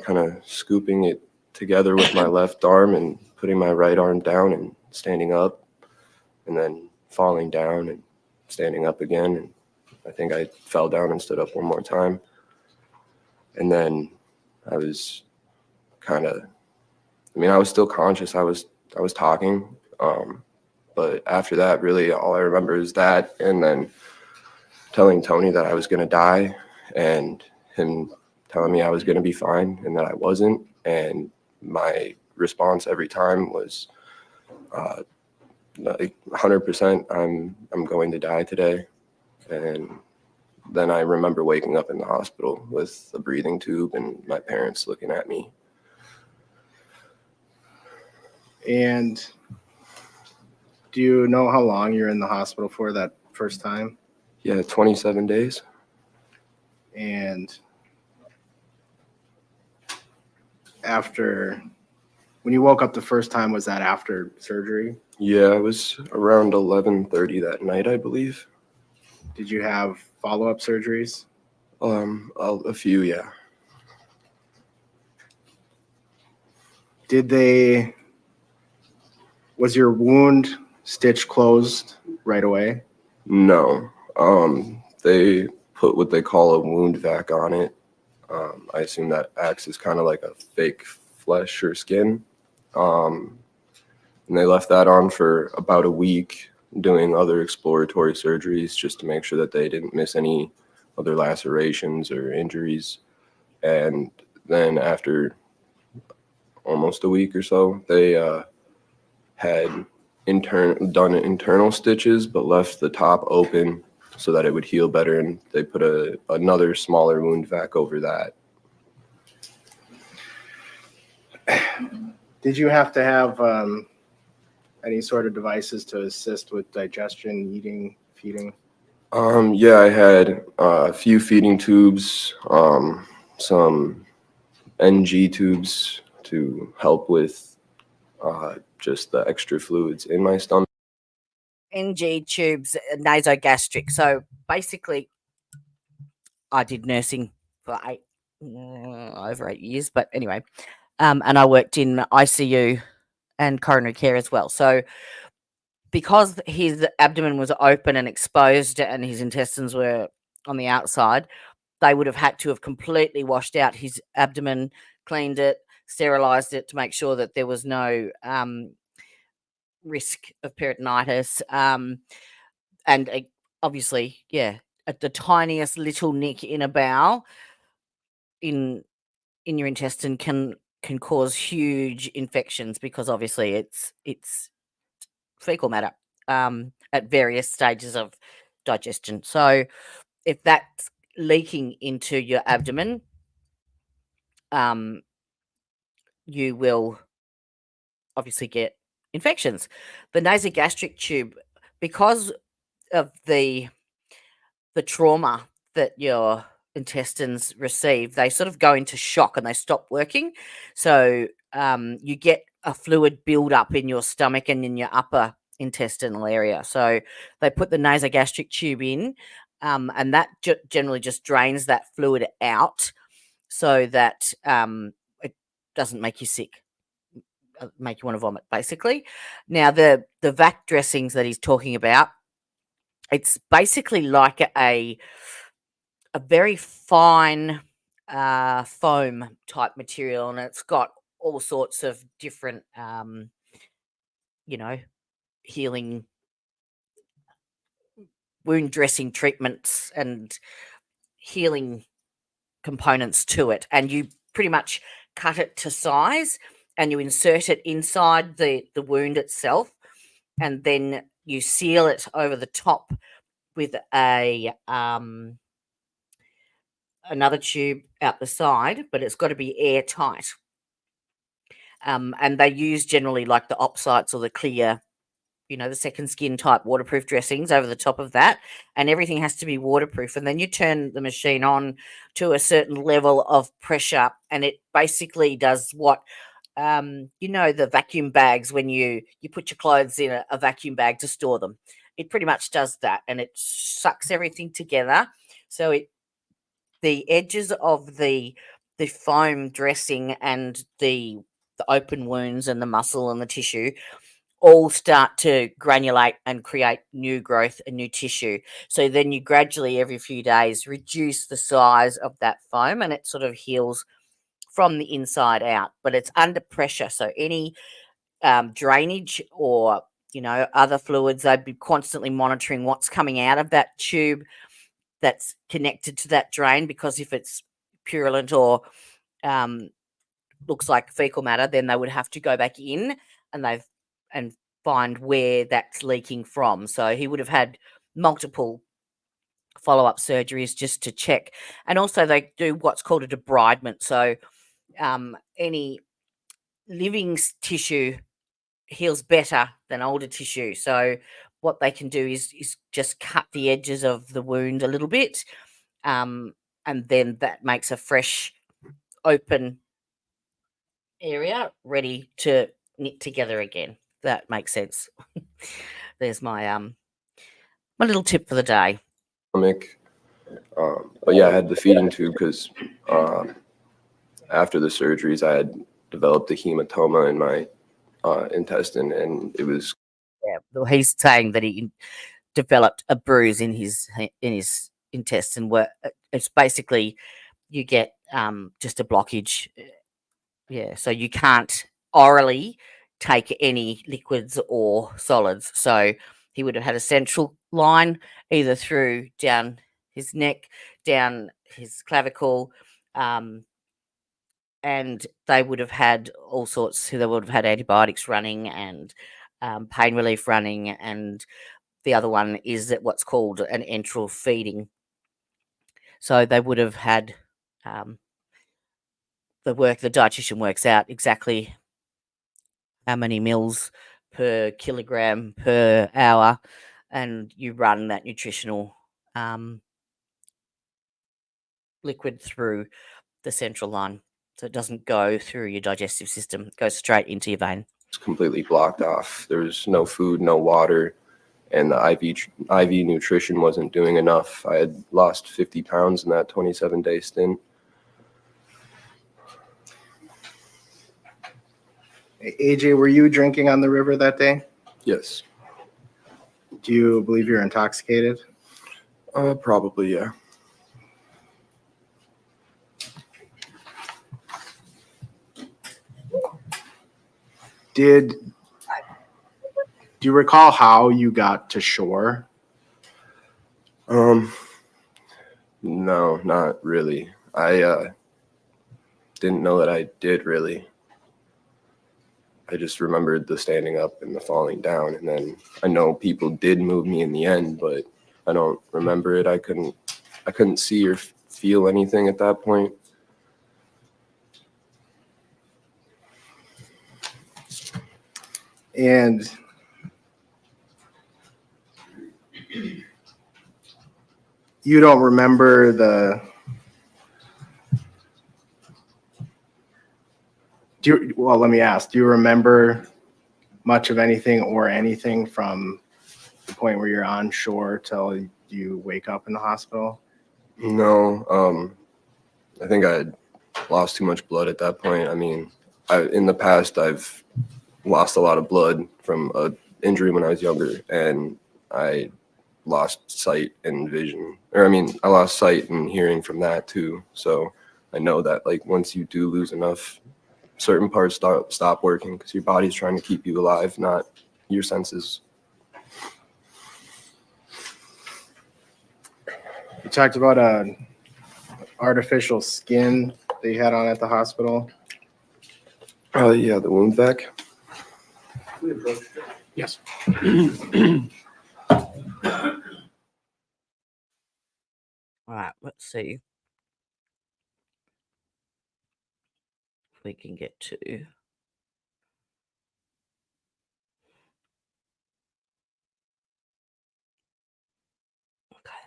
Speaker 8: kind of scooping it together with my left arm and putting my right arm down and standing up, and then falling down and standing up again. And I think I fell down and stood up one more time. And then I was kind of, I mean, I was still conscious. I was talking. But after that, really all I remember is that, and then telling Tony that I was going to die, and him telling me I was going to be fine and that I wasn't. And my response every time was like 100%, I'm going to die today. And then I remember waking up in the hospital with a breathing tube and my parents looking at me.
Speaker 2: And do you know how long you're in the hospital for that first time?
Speaker 8: Yeah, 27 days.
Speaker 2: And after, when you woke up the first time, was that after surgery?
Speaker 8: Yeah, it was around 11:30 that night, I believe.
Speaker 2: Did you have follow-up surgeries?
Speaker 8: A few, yeah.
Speaker 2: Was your wound stitched closed right away?
Speaker 8: No. They put what they call a wound vac on it. I assume that acts as kind of like a fake flesh or skin. And they left that on for about a week, doing other exploratory surgeries just to make sure that they didn't miss any other lacerations or injuries. And then after almost a week or so, they had done internal stitches but left the top open so that it would heal better, and they put another smaller wound vac over that.
Speaker 2: Did you have to have any sort of devices to assist with digestion, eating, feeding?
Speaker 8: Yeah, I had a few feeding tubes, some NG tubes to help with just the extra fluids in my stomach.
Speaker 1: NG tubes, nasogastric. So basically, I did nursing for over 8 years, but anyway, and I worked in ICU and coronary care as well. So because his abdomen was open and exposed and his intestines were on the outside, they would have had to have completely washed out his abdomen, cleaned it, sterilized it to make sure that there was no risk of peritonitis. And obviously, yeah, at the tiniest little nick in a bowel in your intestine can cause huge infections, because obviously it's fecal matter at various stages of digestion. So if that's leaking into your abdomen, you will obviously get infections. The nasogastric tube, because of the trauma that your intestines receive, they sort of go into shock and they stop working. So you get a fluid build-up in your stomach and in your upper intestinal area. So they put the nasogastric tube in, and that generally just drains that fluid out so that it doesn't make you sick, make you want to vomit, basically. Now, the vac dressings that he's talking about, it's basically like a very fine foam type material, and it's got all sorts of different, healing wound dressing treatments and healing components to it. And you pretty much cut it to size and you insert it inside the wound itself, and then you seal it over the top with another tube out the side, but it's got to be airtight. And they use generally like the Opsites or the clear, the second skin type waterproof dressings over the top of that, and everything has to be waterproof. And then you turn the machine on to a certain level of pressure, and it basically does what, the vacuum bags when you put your clothes in a vacuum bag to store them. It pretty much does that, and it sucks everything together. So the edges of the the foam dressing and the open wounds and the muscle and the tissue all start to granulate and create new growth and new tissue. So then you gradually, every few days, reduce the size of that foam and it sort of heals from the inside out. But it's under pressure. So any drainage or, you know, other fluids, they'd be constantly monitoring what's coming out of that tube that's connected to that drain, because if it's purulent or looks like fecal matter, then they would have to go back in and find where that's leaking from. So he would have had multiple follow-up surgeries just to check. And also they do what's called a debridement. So any living tissue heals better than older tissue. So what they can do is just cut the edges of the wound a little bit, and then that makes a fresh, open area ready to knit together again. That makes sense. There's my my little tip for the day.
Speaker 8: But yeah, I had the feeding tube because after the surgeries, I had developed a hematoma in my intestine, and it was.
Speaker 1: Yeah, he's saying that he developed a bruise in his intestine. Where it's basically you get just a blockage. Yeah, so you can't orally take any liquids or solids. So he would have had a central line either through down his neck, down his clavicle, and they would have had all sorts. They would have had antibiotics running and pain relief running, and the other one is that what's called an enteral feeding. So they would have had the dietitian works out exactly how many mils per kilogram per hour, and you run that nutritional liquid through the central line. So it doesn't go through your digestive system, it goes straight into your vein.
Speaker 8: It's completely blocked off. There was no food, no water, and the IV nutrition wasn't doing enough. I had lost 50 pounds in that 27-day stint.
Speaker 2: AJ, were you drinking on the river that day?
Speaker 8: Yes.
Speaker 2: Do you believe you're intoxicated?
Speaker 8: Probably, yeah.
Speaker 2: Do you recall how you got to shore?
Speaker 8: No, not really. I didn't know that I did really. I just remembered the standing up and the falling down, and then I know people did move me in the end, but I don't remember it. I couldn't see or feel anything at that point.
Speaker 2: And you don't remember let me ask, do you remember much of anything or anything from the point where you're on shore till you wake up in the hospital?
Speaker 8: No, I think I had lost too much blood at that point. I mean, in the past, I've lost a lot of blood from an injury when I was younger, and I lost sight and vision. I lost sight and hearing from that too. So I know that like once you do lose enough, certain parts stop working because your body's trying to keep you alive, not your senses.
Speaker 2: You talked about an artificial skin that you had on at the hospital.
Speaker 8: Yeah, the wound vac.
Speaker 4: Yes.
Speaker 1: All right, let's see if we can get to. Okay,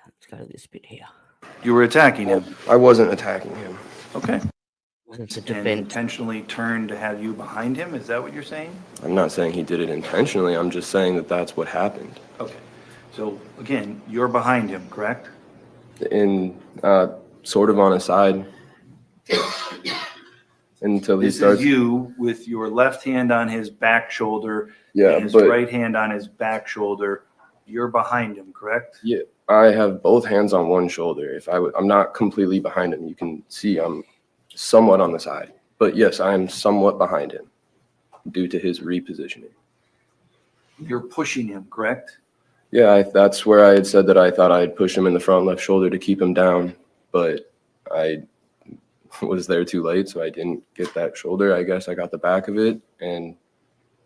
Speaker 1: let's go to this bit here.
Speaker 6: You were attacking him.
Speaker 8: I wasn't attacking him.
Speaker 6: Okay.
Speaker 1: It's a
Speaker 6: And
Speaker 1: defense.
Speaker 6: intentionally turned to have you behind him? Is that what you're saying?
Speaker 8: I'm not saying he did it intentionally. I'm just saying that that's what happened.
Speaker 6: Okay. So again, you're behind him, correct?
Speaker 8: In sort of on a side. until he
Speaker 6: This
Speaker 8: starts.
Speaker 6: is you with your left hand on his back shoulder
Speaker 8: Yeah,
Speaker 6: and his
Speaker 8: but
Speaker 6: right hand on his back shoulder. You're behind him, correct?
Speaker 8: yeah, I have both hands on one shoulder. I'm not completely behind him. You can see I'm somewhat on the side, but yes, I am somewhat behind him due to his repositioning.
Speaker 6: You're pushing him, correct?
Speaker 8: Yeah, that's where I had said that I thought I'd push him in the front left shoulder to keep him down, but I was there too late, so I didn't get that shoulder. I guess I got the back of it, and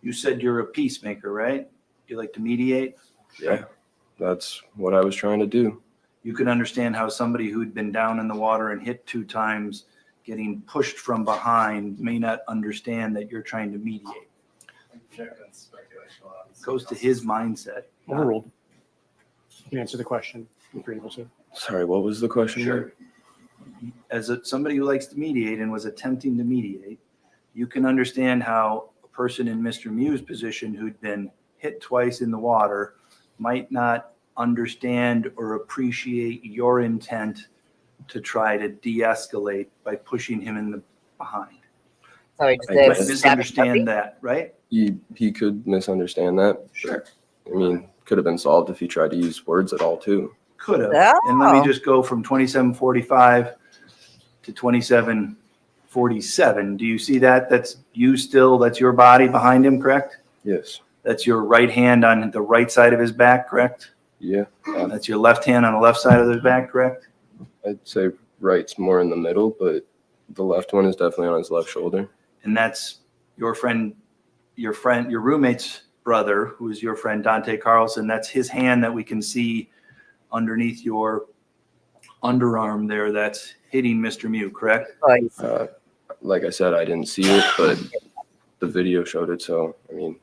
Speaker 6: You said you're a peacemaker, right? You like to mediate?
Speaker 8: yeah, that's what I was trying to do.
Speaker 6: You can understand how somebody who'd been down in the water and hit 2 times, getting pushed from behind, may not understand that you're trying to mediate. Goes to his mindset.
Speaker 4: Overruled. You can answer the question if you're able to.
Speaker 8: Sorry, what was the question?
Speaker 6: Sure. As somebody who likes to mediate and was attempting to mediate, you can understand how a person in Mr. Miu's position who'd been hit twice in the water might not understand or appreciate your intent to try to de-escalate by pushing him in the behind.
Speaker 1: Sorry,
Speaker 8: I
Speaker 6: Might
Speaker 8: guess.
Speaker 6: misunderstand that, right?
Speaker 8: He could misunderstand that.
Speaker 6: Sure.
Speaker 8: I mean, could have been solved if he tried to use words at all too.
Speaker 6: Could have.
Speaker 1: Oh.
Speaker 6: And let me just go from 2745 to 2747. Do you see that? That's you still, that's your body behind him, correct?
Speaker 8: Yes.
Speaker 6: That's your right hand on the right side of his back, correct?
Speaker 8: Yeah.
Speaker 6: That's your left hand on the left side of his back, correct?
Speaker 8: I'd say right's more in the middle, but the left one is definitely on his left shoulder.
Speaker 6: And that's your roommate's brother, who is your friend Dante Carlson. That's his hand that we can see underneath your underarm there. That's hitting Mr. Miu, correct?
Speaker 8: Like I said, I didn't see it, but the video showed it. So I mean,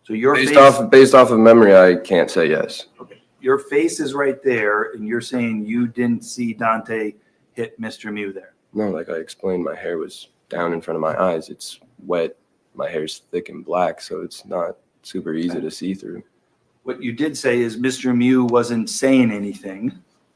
Speaker 6: So your
Speaker 8: based
Speaker 6: face,
Speaker 8: off of memory, I can't say yes.
Speaker 6: okay, your face is right there, and you're saying you didn't see Dante hit Mr. Miu there.
Speaker 8: No, like I explained, my hair was down in front of my eyes. It's wet. My hair's thick and black, so it's not super easy to see through.
Speaker 6: What you did say is Mr. Miu wasn't saying anything.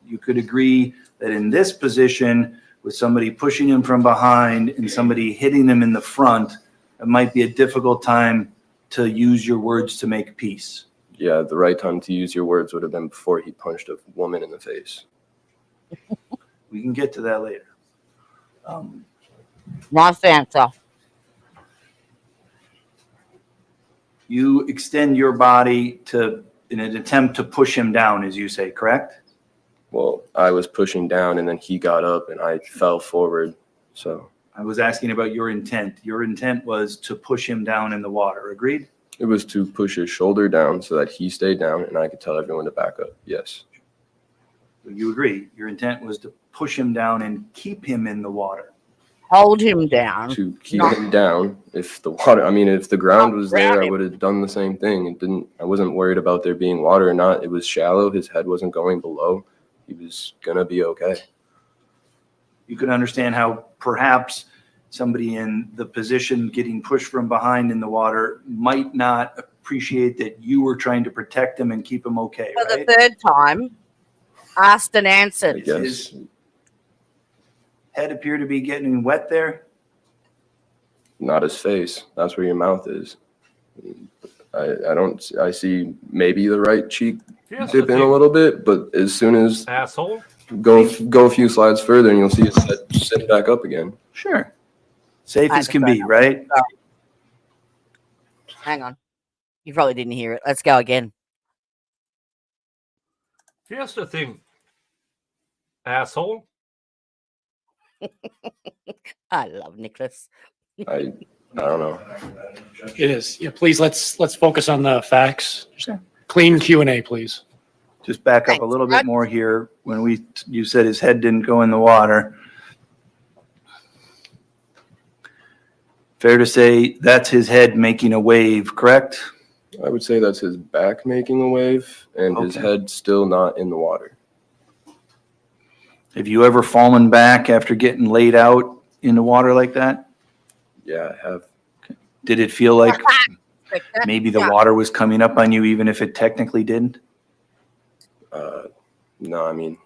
Speaker 6: You could agree that in this position, with somebody pushing him from behind and somebody hitting him in the front, it might be a difficult time to use your words to make peace.
Speaker 8: Yeah, the right time to use your words would have been before he punched a woman in the face.
Speaker 6: We can get to that later.
Speaker 1: Nice answer.
Speaker 6: You extend your body in an attempt to push him down, as you say, correct?
Speaker 8: Well, I was pushing down and then he got up and I fell forward. So
Speaker 6: I was asking about your intent. Your intent was to push him down in the water, agreed?
Speaker 8: it was to push his shoulder down so that he stayed down and I could tell everyone to back up. Yes.
Speaker 6: You agree. Your intent was to push him down and keep him in the water.
Speaker 1: Hold him down.
Speaker 8: To keep him down. If the water, I mean, if the ground was there,
Speaker 1: Grab
Speaker 8: I
Speaker 1: him.
Speaker 8: would have done the same thing. I wasn't worried about there being water or not. It was shallow. His head wasn't going below. He was going to be okay.
Speaker 6: You can understand how perhaps somebody in the position getting pushed from behind in the water might not appreciate that you were trying to protect him and keep him okay,
Speaker 1: For
Speaker 6: right?
Speaker 1: the third time, asked and answered.
Speaker 8: I guess.
Speaker 6: His head appear to be getting wet there.
Speaker 8: Not his face. That's where your mouth is. I see maybe the right cheek dip in a little bit, but as soon as
Speaker 9: Asshole.
Speaker 8: go a few slides further and you'll see his head sit back up again.
Speaker 6: Sure. Safe
Speaker 1: I
Speaker 6: as can be, right?
Speaker 1: Hang on. You probably didn't hear it. Let's go again.
Speaker 9: Here's the thing. Asshole.
Speaker 1: I love Nicholas.
Speaker 8: I don't know.
Speaker 4: It is. Yeah, please let's focus on the facts.
Speaker 6: Sure.
Speaker 4: Clean Q&A, please.
Speaker 6: Just back up a little bit more here. When you said his head didn't go in the water. Fair to say that's his head making a wave, correct?
Speaker 8: I would say that's his back making a wave and his
Speaker 6: Okay.
Speaker 8: head still not in the water.
Speaker 6: Have you ever fallen back after getting laid out in the water like that?
Speaker 8: Yeah, I have.
Speaker 6: Did it feel like maybe the water was coming up on you even if it technically didn't?
Speaker 8: No, I mean,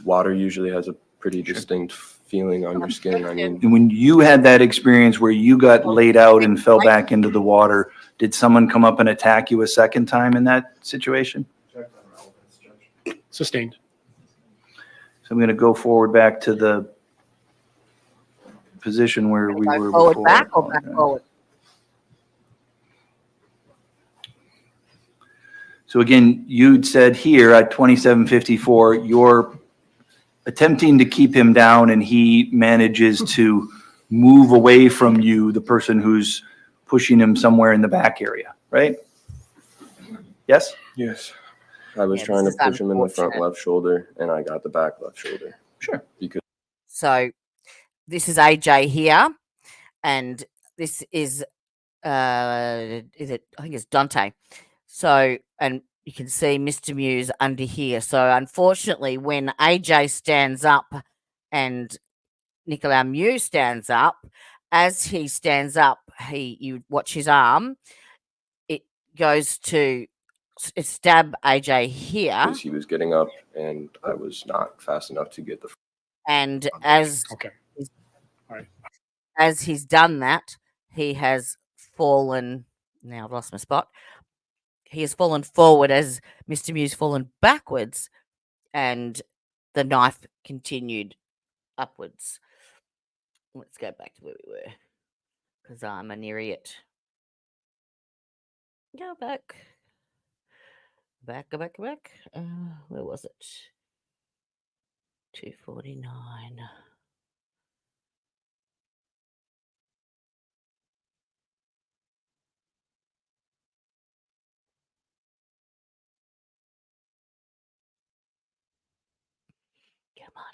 Speaker 8: water usually has a pretty distinct feeling on your skin. I mean,
Speaker 6: And when you had that experience where you got laid out and fell back into the water, did someone come up and attack you a second time in that situation?
Speaker 4: Sustained.
Speaker 6: So I'm going to go forward back to the position where we
Speaker 1: Go
Speaker 6: were
Speaker 1: forward,
Speaker 6: before.
Speaker 1: back, or back forward?
Speaker 6: So again, you'd said here at 2754, you're attempting to keep him down and he manages to move away from you, the person who's pushing him somewhere in the back area, right? Yes?
Speaker 8: yes, I was
Speaker 1: Yeah,
Speaker 8: trying to
Speaker 1: this is
Speaker 8: push him in the front
Speaker 1: unfortunate.
Speaker 8: left shoulder, and I got the back left shoulder.
Speaker 6: Sure.
Speaker 8: Because
Speaker 1: So this is AJ here, and this is it? I think it's Dante. So, and you can see Mr. Miu's under here. So unfortunately, when AJ stands up and Nicolae Miu stands up, as he stands up, you watch his arm. It goes to stab AJ here,
Speaker 8: he was getting up, and I was not fast enough to get the.
Speaker 1: and as
Speaker 4: Okay. All right.
Speaker 1: as he's done that, he has fallen. Now I've lost my spot. He has fallen forward as Mr. Miu's fallen backwards, and the knife continued upwards. Let's go back to where we were, because I'm an idiot. Go back. Go back. Where was it? 249. Come on.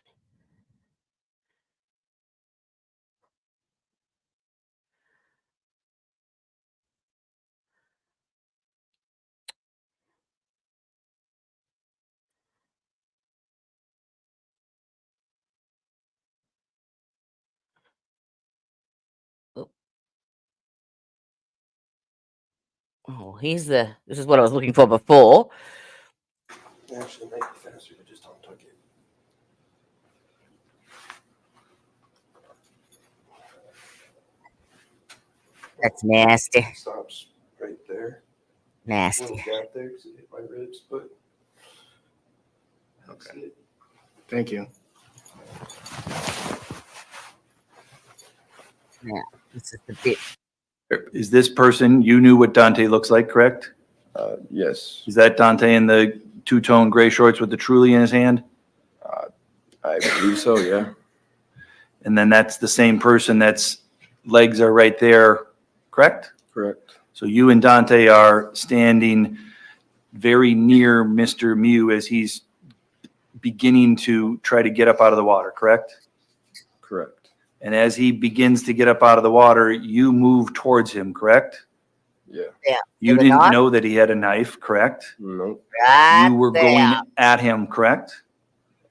Speaker 1: Oh, this is what I was looking for before.
Speaker 8: Actually, make it faster, but just don't tuck it.
Speaker 1: That's nasty.
Speaker 8: Stops right there.
Speaker 1: Nasty.
Speaker 8: Little gap there because it hit my ribs, but.
Speaker 2: Okay. Thank you.
Speaker 1: Now, this is the bit.
Speaker 6: Is this person, you knew what Dante looks like, correct?
Speaker 8: Yes,
Speaker 6: Is that Dante in the two-tone gray shorts with the Truly in his hand?
Speaker 8: I believe so. Yeah.
Speaker 6: And then that's the same person that's legs are right there, correct?
Speaker 8: Correct.
Speaker 6: So you and Dante are standing very near Mr. Miu as he's beginning to try to get up out of the water, correct?
Speaker 8: Correct.
Speaker 6: And as he begins to get up out of the water, you move towards him, correct?
Speaker 8: Yeah.
Speaker 1: Yeah.
Speaker 6: You
Speaker 1: With a
Speaker 6: didn't
Speaker 1: knife?
Speaker 6: know that he had a knife, correct?
Speaker 8: No,
Speaker 1: Right
Speaker 6: You were
Speaker 1: there.
Speaker 6: going at him, correct?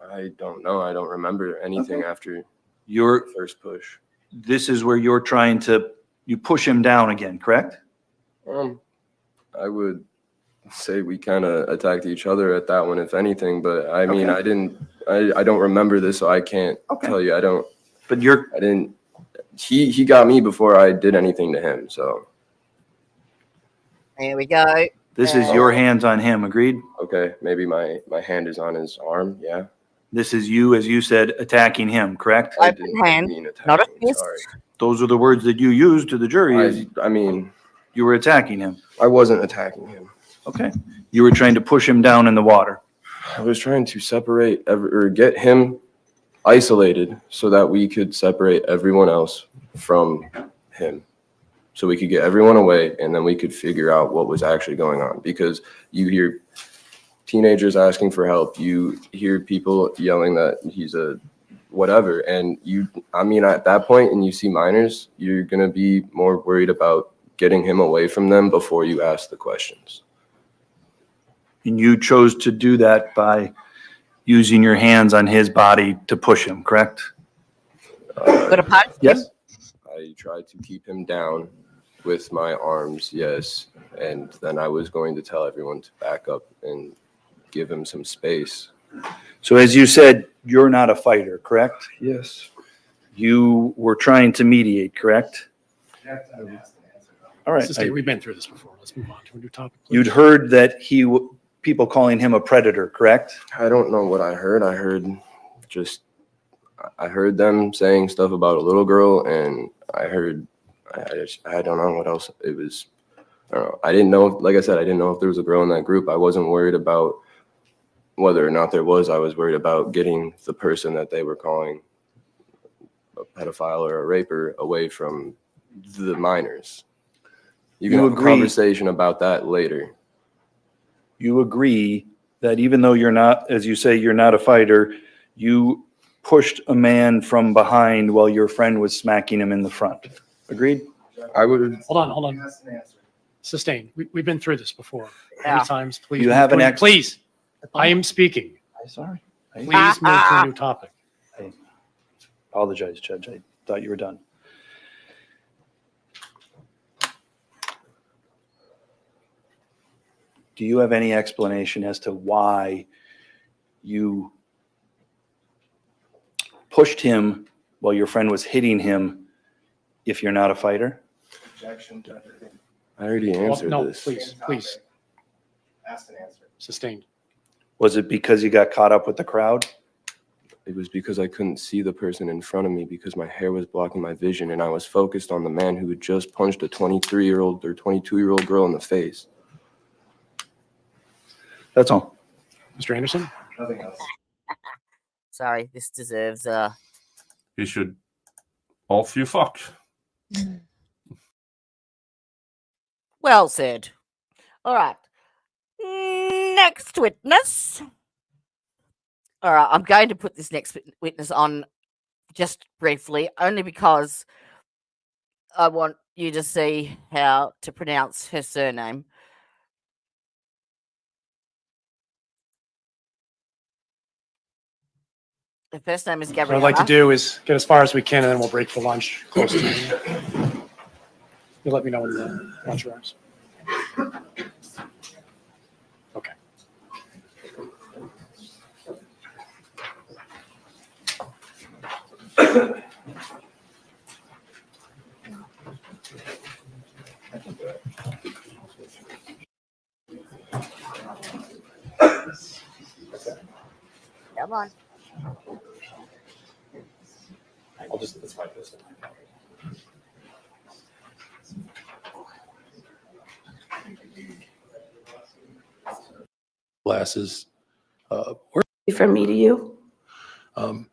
Speaker 8: I don't know. I don't remember anything after
Speaker 6: You're,
Speaker 8: the first push.
Speaker 6: this is where you're trying to, you push him down again, correct?
Speaker 8: I would say we kind of attacked each other at that one, if anything. But I mean,
Speaker 6: Okay.
Speaker 8: I don't remember this, so I can't
Speaker 6: Okay.
Speaker 8: tell you.
Speaker 6: But you're,
Speaker 8: I didn't. He got me before I did anything to him. So
Speaker 1: There we go.
Speaker 6: this is your hands on him, agreed?
Speaker 8: okay, maybe my hand is on his arm. Yeah.
Speaker 6: This is you, as you said, attacking him, correct?
Speaker 8: I
Speaker 1: Open
Speaker 8: didn't
Speaker 1: hand,
Speaker 8: mean
Speaker 1: not a
Speaker 8: attacking,
Speaker 1: fist.
Speaker 8: sorry.
Speaker 6: Those are the words that you used to the jury, is
Speaker 8: I mean,
Speaker 6: you were attacking him.
Speaker 8: I wasn't attacking him.
Speaker 6: Okay. You were trying to push him down in the water.
Speaker 8: I was trying to separate or get him isolated so that we could separate everyone else from him. So we could get everyone away and then we could figure out what was actually going on. Because you hear teenagers asking for help, you hear people yelling that he's a whatever. And at that point, and you see minors, you're going to be more worried about getting him away from them before you ask the questions.
Speaker 6: And you chose to do that by using your hands on his body to push him, correct?
Speaker 1: Got a punch?
Speaker 6: Yes.
Speaker 8: I tried to keep him down with my arms, yes. And then I was going to tell everyone to back up and give him some space.
Speaker 6: So as you said, you're not a fighter, correct?
Speaker 8: Yes.
Speaker 6: You were trying to mediate, correct? All right.
Speaker 4: Sustained. We've been through this before. Let's move on to a new topic. Please.
Speaker 6: You'd heard that people calling him a predator, correct?
Speaker 8: I don't know what I heard. I heard them saying stuff about a little girl, and I don't know what else it was. I don't know. I didn't know, like I said, I didn't know if there was a girl in that group. I wasn't worried about whether or not there was. I was worried about getting the person that they were calling a pedophile or a raper away from the minors. You can have a conversation about that later.
Speaker 6: You agree that even though you're not, as you say, you're not a fighter, you pushed a man from behind while your friend was smacking him in the front. Agreed?
Speaker 8: I would.
Speaker 4: Hold on. Sustained. We've been through this before.
Speaker 1: Yeah.
Speaker 4: Many times. Please.
Speaker 6: You have an
Speaker 4: Please. I am speaking.
Speaker 6: I'm sorry.
Speaker 4: Please move to a new topic.
Speaker 6: I apologize, Judge. I thought you were done. Do you have any explanation as to why you pushed him while your friend was hitting him if you're not a fighter?
Speaker 2: Objection, Judge.
Speaker 8: I already answered
Speaker 4: No,
Speaker 8: this.
Speaker 4: please.
Speaker 2: Asked and answered.
Speaker 4: Sustained.
Speaker 6: Was it because you got caught up with the crowd?
Speaker 8: It was because I couldn't see the person in front of me because my hair was blocking my vision, and I was focused on the man who had just punched a 23-year-old or 22-year-old girl in the face.
Speaker 6: That's all.
Speaker 4: Mr. Anderson?
Speaker 2: Nothing else.
Speaker 1: Sorry, this deserves
Speaker 9: You should off you fuck.
Speaker 1: well said. All right. Next witness. All right, I'm going to put this next witness on just briefly, only because I want you to see how to pronounce her surname. The first name is
Speaker 4: What
Speaker 1: Gabriella.
Speaker 4: I'd like to do is get as far as we can, and then we'll break for lunch close to you. You let me know when the lunch arrives. Okay.
Speaker 1: Come on.
Speaker 4: Let's fight this.
Speaker 10: Glasses.
Speaker 11: From me to you.
Speaker 1: Now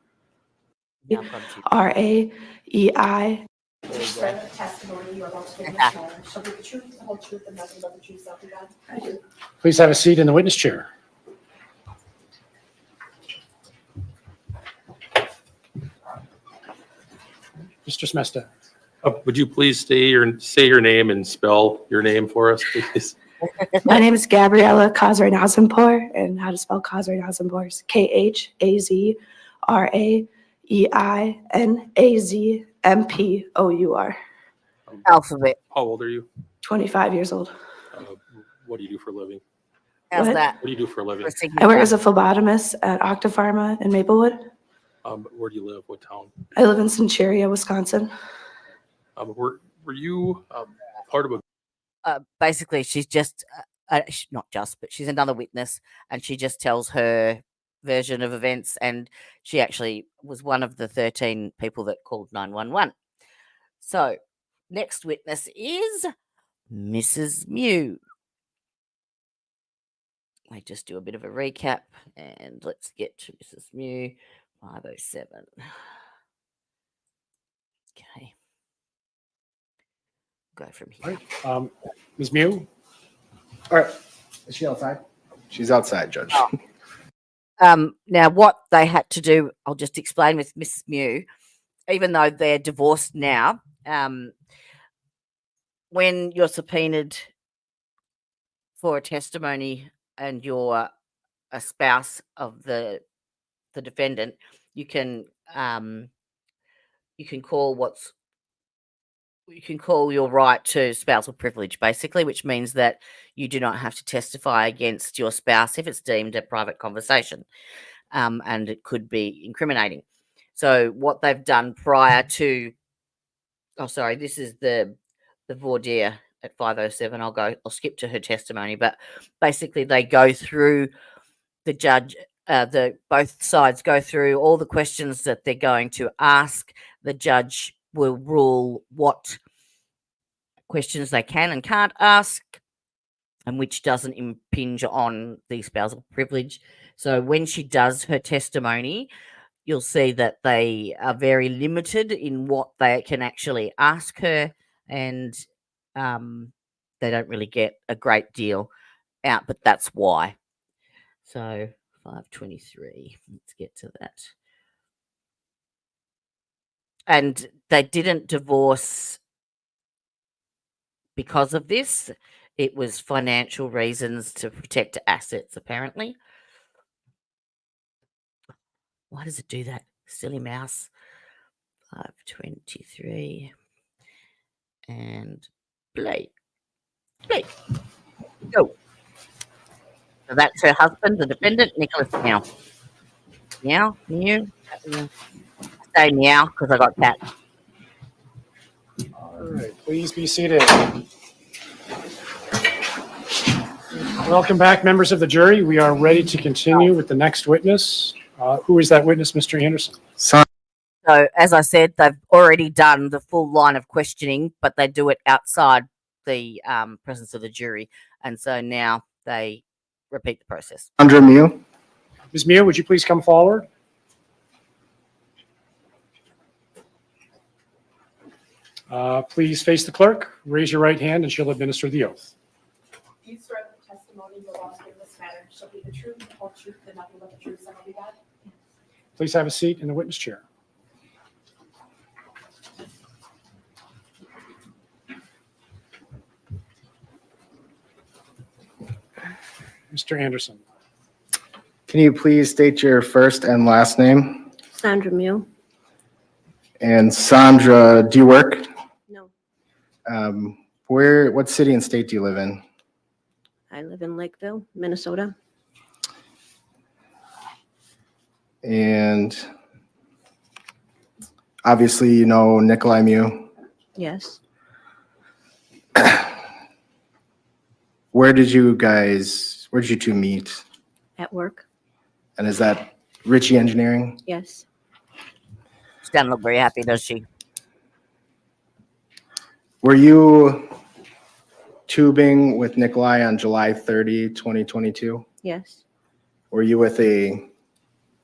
Speaker 1: come to-
Speaker 11: RAEI.
Speaker 4: Please have a seat in the witness chair. Mr. Smesta.
Speaker 10: Would you please say your name and spell your name for us, please?
Speaker 11: My name is Gabriella Khazar-Nazempour, and how to spell Khazar-Nazempour is KHAZRAEINAZMPOUR.
Speaker 1: Alphabet.
Speaker 10: How old are you?
Speaker 11: 25 years old.
Speaker 10: What do you do for a living?
Speaker 1: How's
Speaker 11: What?
Speaker 1: that?
Speaker 10: What do you do for a living?
Speaker 1: For
Speaker 11: I work
Speaker 1: signature?
Speaker 11: as a phlebotomist at Octapharma in Maplewood.
Speaker 10: Where do you live? What town?
Speaker 11: I live in Centuria, Wisconsin.
Speaker 10: Were you part of a
Speaker 1: Basically, she's just not just, but she's another witness, and she just tells her version of events. And she actually was one of the 13 people that called 911. So, next witness is Mrs. Miu. I just do a bit of a recap, and let's get to Mrs. Miu. 507. Okay. Go from here.
Speaker 4: All right. Ms. Miu?
Speaker 2: All right. Is she outside? She's outside, Judge.
Speaker 1: Now, what they had to do, I'll just explain with Mrs. Miu. Even though they're divorced now, when you're subpoenaed for a testimony and you're a spouse of the defendant, you can call your right to spousal privilege, basically, which means that you do not have to testify against your spouse if it's deemed a private conversation, and it could be incriminating. So what they've done prior to, oh, sorry, this is the voir dire at 5:07. I'll skip to her testimony, but basically they go through the judge, both sides go through all the questions that they're going to ask. The judge will rule what questions they can and can't ask, and which doesn't impinge on the spousal privilege. So when she does her testimony, you'll see that they are very limited in what they can actually ask her, and they don't really get a great deal out, but that's why. So 5:23, let's get to that. And they didn't divorce because of this. It was financial reasons to protect assets, apparently. Why does it do that? Silly mouse. 5:23. And play. Play. Go. So that's her husband, the defendant, Nicolae Miu. Miu? Miu? I say meow because I got cat.
Speaker 4: All right, please be seated. Welcome back, members of the jury. We are ready to continue with the next witness. Who is that witness, Mr. Anderson?
Speaker 1: So, as I said, they've already done the full line of questioning, but they do it outside the presence of the jury. And so now they repeat the process.
Speaker 2: Mr Miu.
Speaker 4: Ms. Miu, would you please come forward? Please face the clerk, raise your right hand, and she'll administer the oath.
Speaker 11: Do you swear that the testimony you're about to give in this matter shall be the truth, the whole truth, and nothing but the truth, so help you God?
Speaker 4: Please have a seat in the witness chair. Mr. Anderson.
Speaker 2: Can you please state your first and last name?
Speaker 11: Sandra Miu.
Speaker 2: And Sandra, do you work?
Speaker 11: No,
Speaker 2: What city and state do you live in?
Speaker 11: I live in Lakeville, Minnesota.
Speaker 2: And obviously you know Nicolae Miu.
Speaker 11: Yes,
Speaker 2: Where did you two meet?
Speaker 11: at work.
Speaker 2: And is that Ritchie Engineering?
Speaker 11: Yes,
Speaker 1: She doesn't look very happy, does she?
Speaker 2: Were you tubing with Nicolae on July 30, 2022?
Speaker 11: yes.
Speaker 2: Were you with a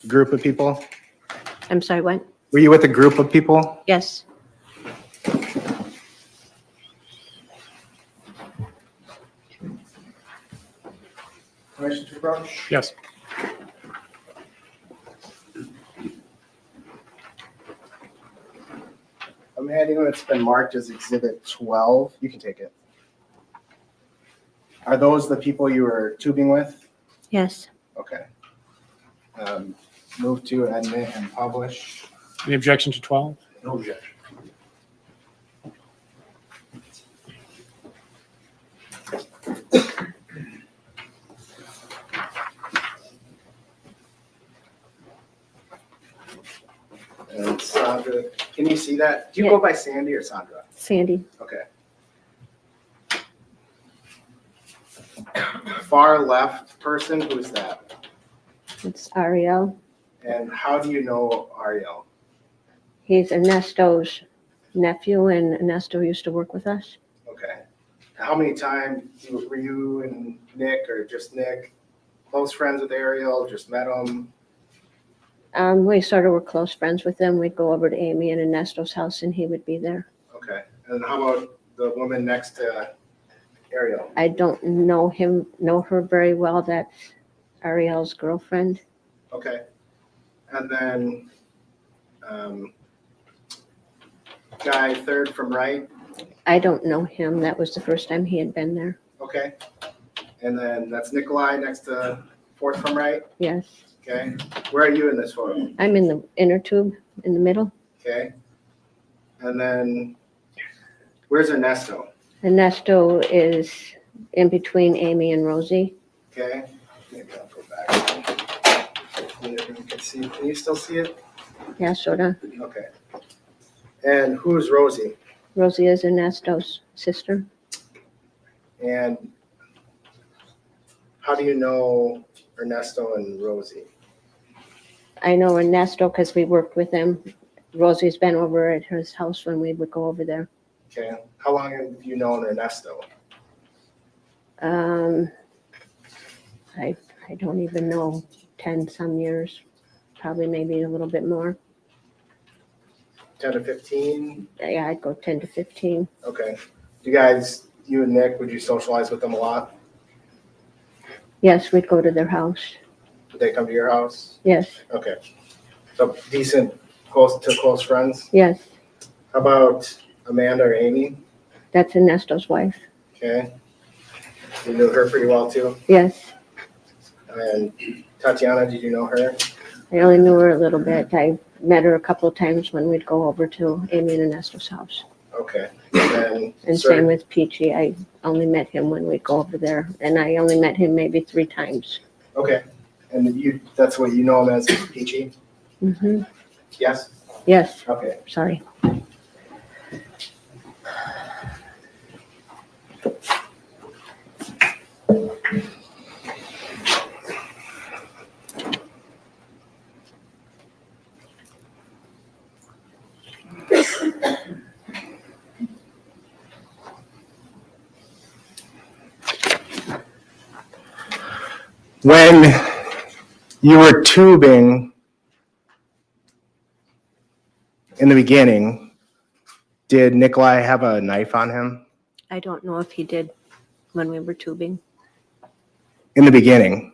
Speaker 2: group of people?
Speaker 11: I'm sorry, what?
Speaker 2: Were you with a group of people?
Speaker 11: Yes,
Speaker 2: Permission to approach?
Speaker 4: Yes.
Speaker 2: I'm handing what's been marked as Exhibit 12. You can take it. Are those the people you were tubing with?
Speaker 11: yes.
Speaker 2: Okay. Move to admit and publish.
Speaker 4: Any objection to 12?
Speaker 2: No objection. And Sandra, can you see that? Do you go by Sandy or Sandra?
Speaker 11: Sandy.
Speaker 2: Okay. Far left person, who's that?
Speaker 11: It's Ariel.
Speaker 2: And how do you know Ariel?
Speaker 11: He's Ernesto's nephew, and Ernesto used to work with us.
Speaker 2: Okay. How many times were you and Nick, or just Nick, close friends with Ariel, just met him?
Speaker 11: We sort of were close friends with him. We'd go over to Amy and Ernesto's house, and he would be there.
Speaker 2: Okay. And how about the woman next to Ariel?
Speaker 11: I don't know her very well. That's Ariel's girlfriend.
Speaker 2: Okay. And then guy third from right.
Speaker 11: I don't know him. That was the first time he had been there.
Speaker 2: Okay. And then that's Nicolae next to fourth from right.
Speaker 11: Yes.
Speaker 2: Okay. Where are you in this photo?
Speaker 11: I'm in the inner tube in the middle.
Speaker 2: Okay. And then where's Ernesto?
Speaker 11: Ernesto is in between Amy and Rosie.
Speaker 2: Okay. Maybe I'll go back. Hopefully everyone can see. Can you still see it?
Speaker 12: Yeah, sorta.
Speaker 2: Okay. And who's Rosie?
Speaker 12: Rosie is Ernesto's sister.
Speaker 2: And how do you know Ernesto and Rosie?
Speaker 12: I know Ernesto because we worked with him. Rosie's been over at his house when we would go over there.
Speaker 2: Okay. How long have you known Ernesto?
Speaker 12: I don't even know, 10 some years, probably maybe a little bit more.
Speaker 2: 10 to 15?
Speaker 12: Yeah, I'd go 10 to 15.
Speaker 2: Okay. You and Nick, would you socialize with them a lot?
Speaker 12: Yes, we'd go to their house.
Speaker 2: Would they come to your house?
Speaker 12: Yes,
Speaker 2: Okay. So decent, close friends?
Speaker 12: yes.
Speaker 2: How about Amanda or Amy?
Speaker 12: That's Ernesto's wife.
Speaker 2: Okay. You knew her pretty well too?
Speaker 12: Yes,
Speaker 2: And Tatiana, did you know her?
Speaker 12: I only knew her a little bit. I met her a couple of times when we'd go over to Amy and Ernesto's house.
Speaker 2: Okay. And
Speaker 12: And same with Peachy. I only met him when we'd go over there. And I only met him maybe 3 times.
Speaker 2: Okay. And that's what you know him as, Peachy?
Speaker 12: Mm-hmm.
Speaker 2: Yes?
Speaker 12: Yes,
Speaker 2: Okay.
Speaker 12: sorry.
Speaker 2: When you were tubing in the beginning, did Nicolae have a knife on him?
Speaker 12: I don't know if he did when we were tubing.
Speaker 2: In the beginning,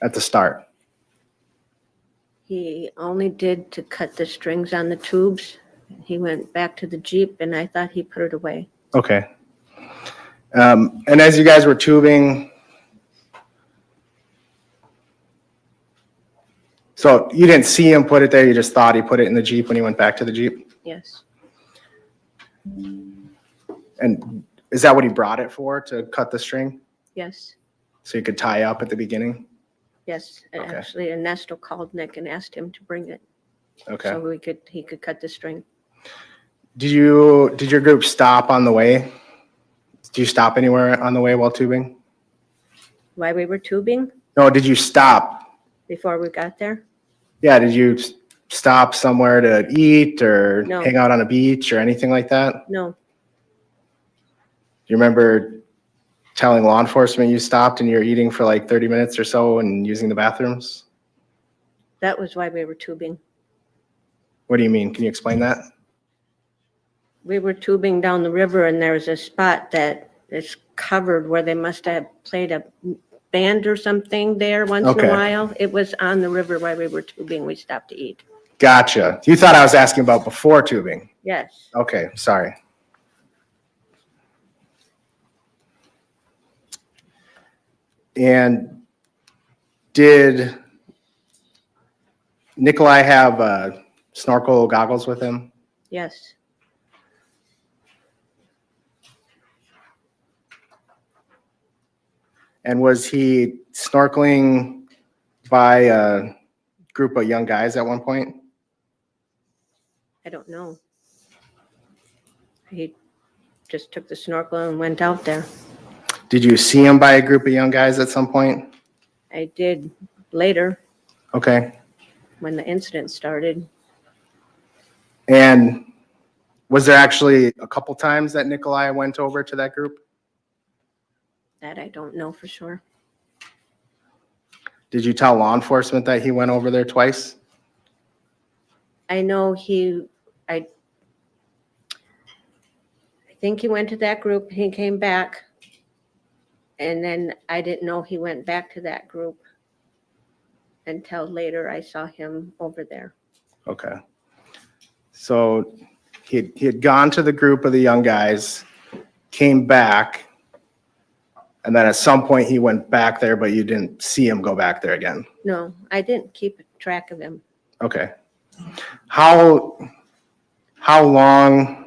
Speaker 2: at the start?
Speaker 12: He only did to cut the strings on the tubes. He went back to the Jeep and I thought he put it away.
Speaker 2: Okay. And as you guys were tubing, so you didn't see him put it there, you just thought he put it in the Jeep when he went back to the Jeep?
Speaker 12: Yes,
Speaker 2: And is that what he brought it for, to cut the string?
Speaker 12: yes,
Speaker 2: So you could tie up at the beginning?
Speaker 12: yes. And
Speaker 2: Okay.
Speaker 12: actually, Ernesto called Nick and asked him to bring it
Speaker 2: Okay.
Speaker 12: so he could cut the string.
Speaker 2: Did your group stop on the way? Did you stop anywhere on the way while tubing?
Speaker 12: While we were tubing
Speaker 2: No, did you stop?
Speaker 12: before we got there?
Speaker 2: Yeah, did you stop somewhere to eat or
Speaker 12: No.
Speaker 2: hang out on a beach or anything like that?
Speaker 12: No,
Speaker 2: Do you remember telling law enforcement you stopped and you were eating for like 30 minutes or so and using the bathrooms?
Speaker 12: that was why we were tubing.
Speaker 2: What do you mean? Can you explain that?
Speaker 12: We were tubing down the river and there was a spot that is covered where they must have played a band or something there once in
Speaker 2: Okay.
Speaker 12: a while. It was on the river while we were tubing. We stopped to eat.
Speaker 2: Gotcha. You thought I was asking about before tubing.
Speaker 12: Yes,
Speaker 2: Okay, sorry. And did Nicolae have snorkel goggles with him?
Speaker 12: yes,
Speaker 2: And was he snorkeling by a group of young guys at one point?
Speaker 12: I don't know. He just took the snorkel and went out there.
Speaker 2: Did you see him by a group of young guys at some point?
Speaker 12: I did later
Speaker 2: Okay.
Speaker 12: when the incident started.
Speaker 2: And was there actually a couple times that Nicolae went over to that group?
Speaker 12: That I don't know for sure.
Speaker 2: Did you tell law enforcement that he went over there twice?
Speaker 12: I know I think he went to that group, he came back. And then I didn't know he went back to that group until later I saw him over there.
Speaker 2: Okay. So he had gone to the group of the young guys, came back, and then at some point he went back there, but you didn't see him go back there again.
Speaker 12: No, I didn't keep track of him.
Speaker 2: Okay. How long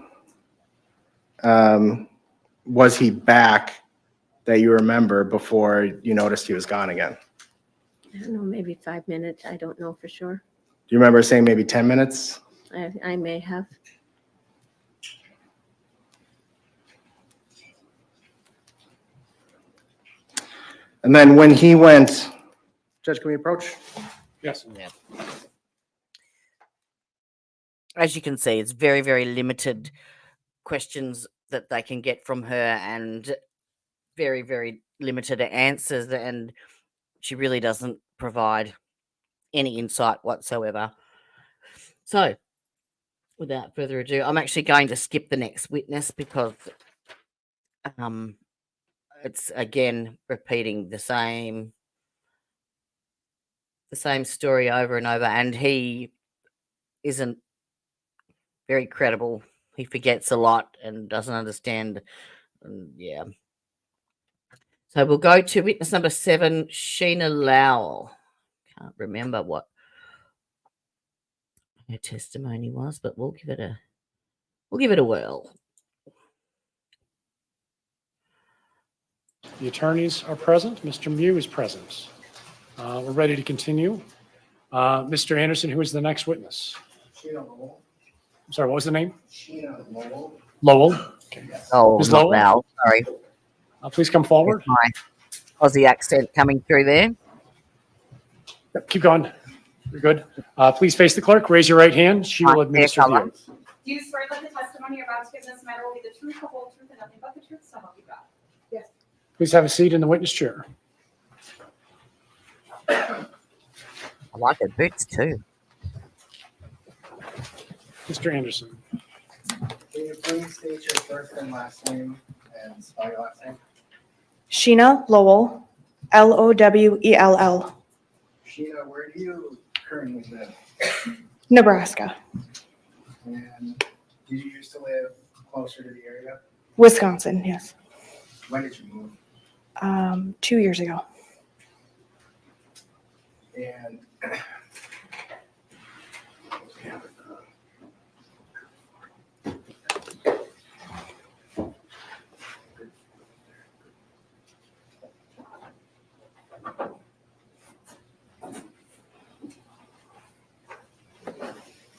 Speaker 2: was he back that you remember before you noticed he was gone again?
Speaker 12: I don't know, maybe 5 minutes. I don't know for sure.
Speaker 2: you remember saying maybe 10 minutes?
Speaker 12: I may have.
Speaker 2: And then when he went, Judge, can we approach?
Speaker 4: Yes.
Speaker 1: Yeah. As you can see, it's very, very limited questions that they can get from her and very, very limited answers. And she really doesn't provide any insight whatsoever. So, without further ado, I'm actually going to skip the next witness because it's again repeating the same story over and over, and he isn't very credible. He forgets a lot and doesn't understand. And yeah. So we'll go to witness number 7, Sheena Lowell. Can't remember what her testimony was, but we'll give it a whirl.
Speaker 4: The attorneys are present. Mr. Miu is present. We're ready to continue. Mr. Anderson, who is the next witness?
Speaker 2: Sheena Lowell.
Speaker 4: I'm sorry, what was the name?
Speaker 2: Sheena Lowell.
Speaker 4: Lowell. Okay.
Speaker 1: Oh,
Speaker 4: Ms.
Speaker 1: not
Speaker 4: Lowell?
Speaker 1: Lowell. Sorry.
Speaker 4: Please come forward.
Speaker 1: My Aussie accent coming through there.
Speaker 4: Yep, keep going. You're good. Please face the clerk. Raise your right hand. She will administer the oath.
Speaker 11: Do you swear that the testimony you're about to give in this matter will be the truth, the whole truth, and nothing but the truth, so help you God? Yes.
Speaker 4: Please have a seat in the witness chair.
Speaker 1: I like her boots too.
Speaker 4: Mr. Anderson.
Speaker 2: Can you please state your first and last name and spell your last name?
Speaker 13: Sheena Lowell, Lowell,
Speaker 2: Sheena, where do you currently live?
Speaker 13: Nebraska,
Speaker 2: And did you used to live closer to the area?
Speaker 13: Wisconsin, yes.
Speaker 2: When did you move?
Speaker 13: 2 years ago.
Speaker 2: And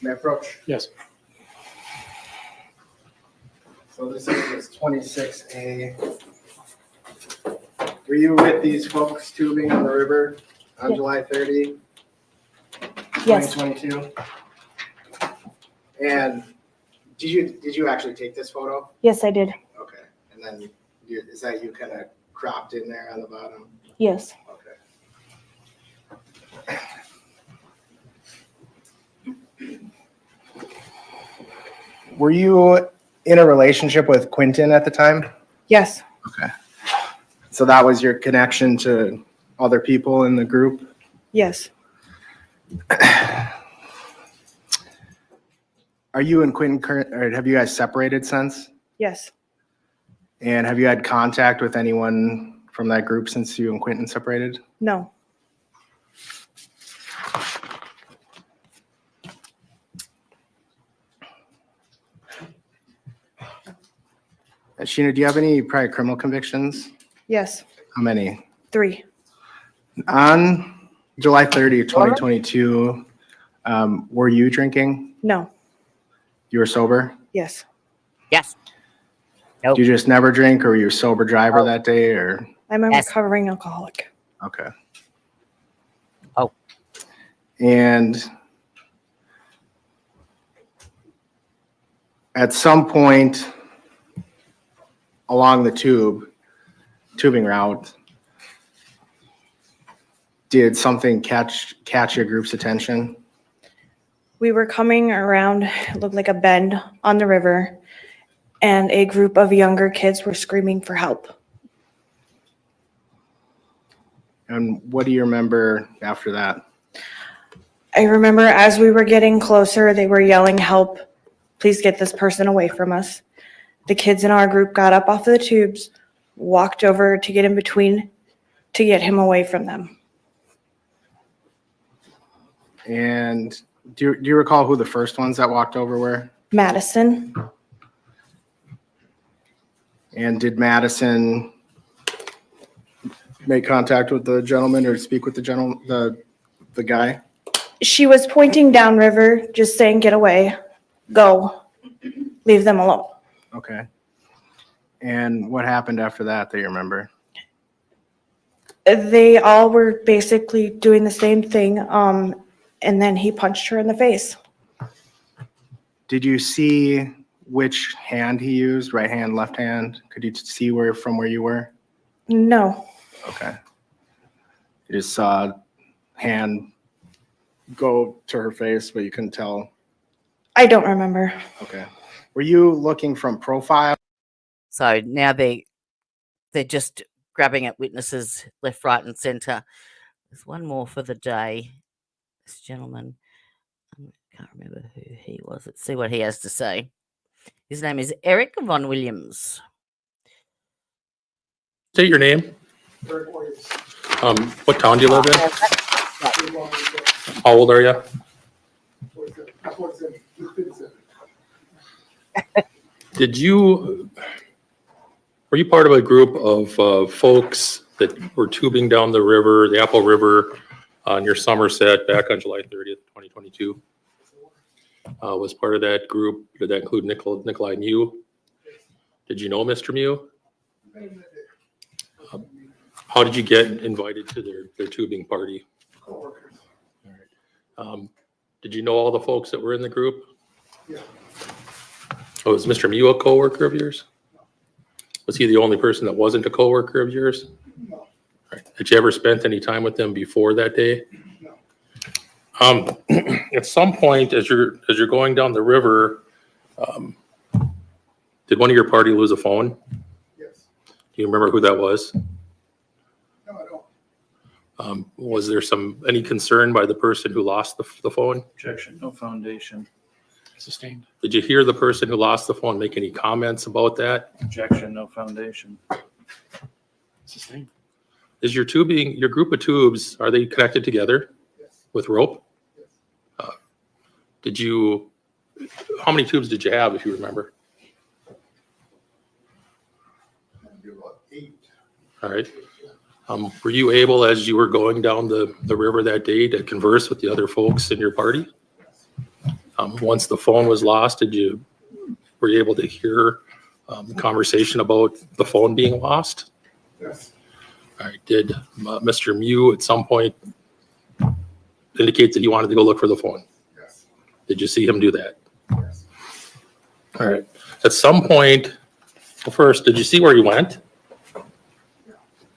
Speaker 2: may I approach?
Speaker 4: Yes.
Speaker 2: So this is 26A. Were you with these folks tubing on the river on
Speaker 13: Yes.
Speaker 2: July 30,
Speaker 13: Yes.
Speaker 2: 2022? And did you actually take this photo?
Speaker 13: Yes, I did.
Speaker 2: Okay. And then is that you kind of cropped in there on the bottom?
Speaker 13: Yes.
Speaker 2: Okay. Were you in a relationship with Quentin at the time?
Speaker 13: Yes.
Speaker 2: Okay. So that was your connection to other people in the group?
Speaker 13: Yes.
Speaker 2: Are you and Quentin current, or have you guys separated since?
Speaker 13: Yes.
Speaker 2: And have you had contact with anyone from that group since you and Quentin separated?
Speaker 13: No.
Speaker 2: Sheena, do you have any prior criminal convictions?
Speaker 13: Yes.
Speaker 2: How many?
Speaker 13: 3.
Speaker 2: On July 30, 2022, were you drinking?
Speaker 13: No.
Speaker 2: You were sober?
Speaker 13: Yes.
Speaker 1: Yes.
Speaker 2: Did you just never drink, or were you a sober driver that day, or?
Speaker 13: I'm a
Speaker 1: Yes.
Speaker 13: recovering alcoholic.
Speaker 2: Okay.
Speaker 1: Oh.
Speaker 2: And at some point along the tubing route, did something catch your group's attention?
Speaker 13: We were coming around, it looked like a bend on the river, and a group of younger kids were screaming for help.
Speaker 2: And what do you remember after that?
Speaker 13: I remember as we were getting closer, they were yelling, "Help, please get this person away from us." The kids in our group got up off of the tubes, walked over to get in between to get him away from them.
Speaker 2: And do you recall who the first ones that walked over were?
Speaker 13: Madison,
Speaker 2: And did Madison make contact with the gentleman or speak with the guy?
Speaker 13: She was pointing downriver, just saying, get away, go, leave them alone.
Speaker 2: Okay. And what happened after that you remember?
Speaker 13: They all were basically doing the same thing, and then he punched her in the face.
Speaker 2: Did you see which hand he used, right hand, left hand? Could you see from where you were?
Speaker 13: No.
Speaker 2: Okay. You just saw hand go to her face, but you couldn't tell.
Speaker 13: I don't remember.
Speaker 2: Okay. Were you looking from profile?
Speaker 1: So now they're just grabbing at witnesses left, right, and centre. There's one more for the day. This gentleman, I can't remember who he was. Let's see what he has to say. His name is Eric Von Williams.
Speaker 10: Say your name. What town do you live in? How old are you? Were you part of a group of folks that were tubing down the river, the Apple River, near Somerset back on July 30th, 2022? Was part of that group, did that include Nicolae Miu? Did you know Mr. Miu? How did you get invited to their tubing party?
Speaker 5: Coworkers.
Speaker 10: All right. Did you know all the folks that were in the group?
Speaker 5: Yeah.
Speaker 10: Oh, was Mr. Miu a coworker of yours? Was he the only person that wasn't a coworker of yours?
Speaker 5: No.
Speaker 10: All right. Had you ever spent any time with them before that day?
Speaker 5: No.
Speaker 10: At some point, as you're going down the river, did one of your party lose a phone?
Speaker 5: Yes.
Speaker 10: Do you remember who that was?
Speaker 5: No, I don't.
Speaker 10: Was there any concern by the person who lost the phone?
Speaker 6: Objection, no foundation.
Speaker 4: Sustained.
Speaker 10: Did you hear the person who lost the phone make any comments about that?
Speaker 6: Objection, no foundation.
Speaker 4: Sustained.
Speaker 10: Is your group of tubes, are they connected together
Speaker 5: Yes.
Speaker 10: with rope?
Speaker 5: Yes.
Speaker 10: How many tubes did you have, if you remember?
Speaker 5: Maybe about 8.
Speaker 10: All right. Were you able, as you were going down the river that day, to converse with the other folks in your party? Once the phone was lost, were you able to hear the conversation about the phone being lost?
Speaker 5: Yes.
Speaker 10: All right. Did Mr. Miu at some point indicate that he wanted to go look for the phone?
Speaker 5: Yes.
Speaker 10: Did you see him do that?
Speaker 5: Yes.
Speaker 10: All right. At some point, well, first, did you see where he went?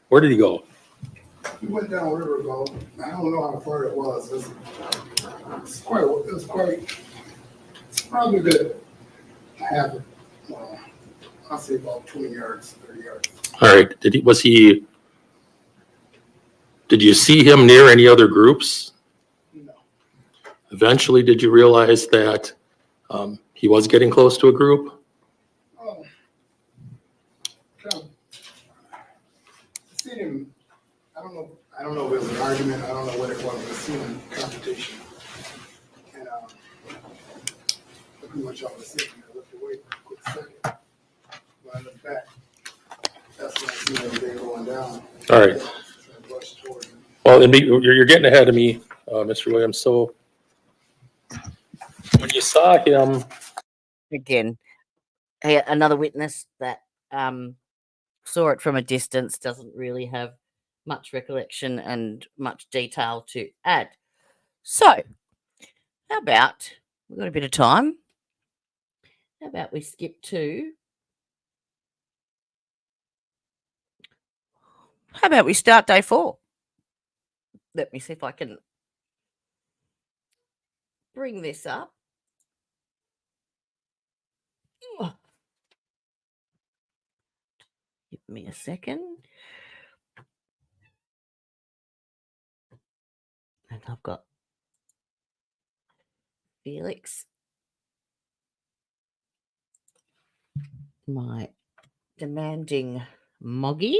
Speaker 10: Where did he go?
Speaker 5: We went down river ago. I don't know how far it was. It's probably a good half, I'll say about 20 yards, 30 yards.
Speaker 10: All right. Did you see him near any other groups?
Speaker 5: No.
Speaker 10: Eventually, did you realize that he was getting close to a group?
Speaker 5: Kind of, seen him, I don't know if it was an argument, I don't know what it was, but seen him confrontation. And pretty much all the same, I looked away for a quick second. When I looked back, that's when I seen everything going down.
Speaker 10: All right.
Speaker 5: So I rushed towards him.
Speaker 10: Well, you're getting ahead of me, Mr. Williams. So when you saw him,
Speaker 1: Again, another witness that saw it from a distance, doesn't really have much recollection and much detail to add. So, how about, we've got a bit of time, how about we skip to, how about we start day 4? Let me see if I can bring this up. Give me a second. And I've got Felix, my demanding Moggy.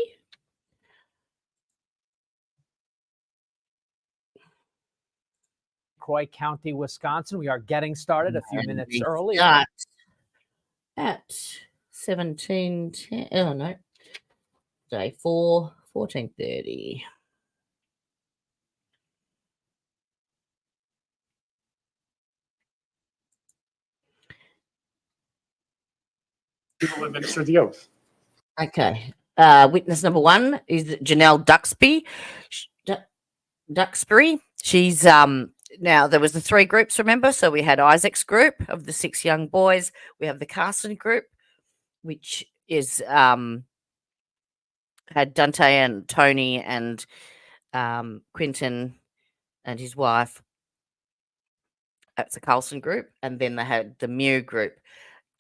Speaker 14: Croix County, Wisconsin. We are getting started a few minutes early.
Speaker 1: Start at 17:10. Oh no, day 4, 14:30.
Speaker 4: We will administer the oath.
Speaker 1: Okay. Witness number one is Janelle Duxbury. She's now there was the three groups, remember? So we had Isaac's group of the 6 young boys. We have the Carson group, which is had Dante and Tony and Quinton and his wife. That's the Carlson group, and then they had the Miu group.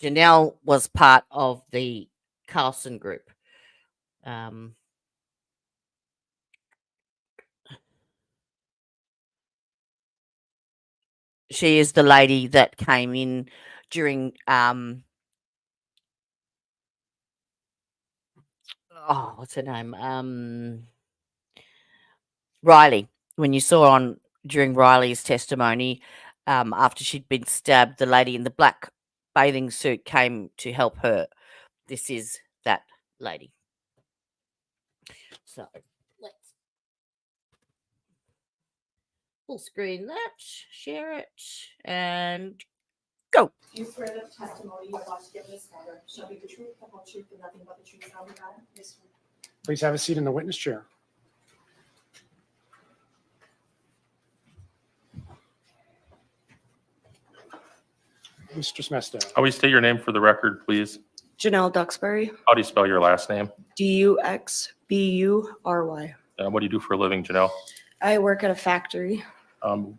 Speaker 1: Janelle was part of the Carlson group. She is the lady that came in during what's her name? Riley. When you saw on during Riley's testimony, after she'd been stabbed, the lady in the black bathing suit came to help her. This is that lady. So let's full screen that, share it, and go.
Speaker 11: Do you swear that the testimony you're about to give in this matter shall be the truth, the whole truth, and nothing but the truth, so help you God? Yes, sir.
Speaker 4: Please have a seat in the witness chair. Mr. Smestad.
Speaker 10: How will you state your name for the record, please?
Speaker 13: Janelle Duxbury,
Speaker 10: How do you spell your last name?
Speaker 13: Duxbury.
Speaker 10: What do you do for a living, Janelle?
Speaker 13: I work at a factory,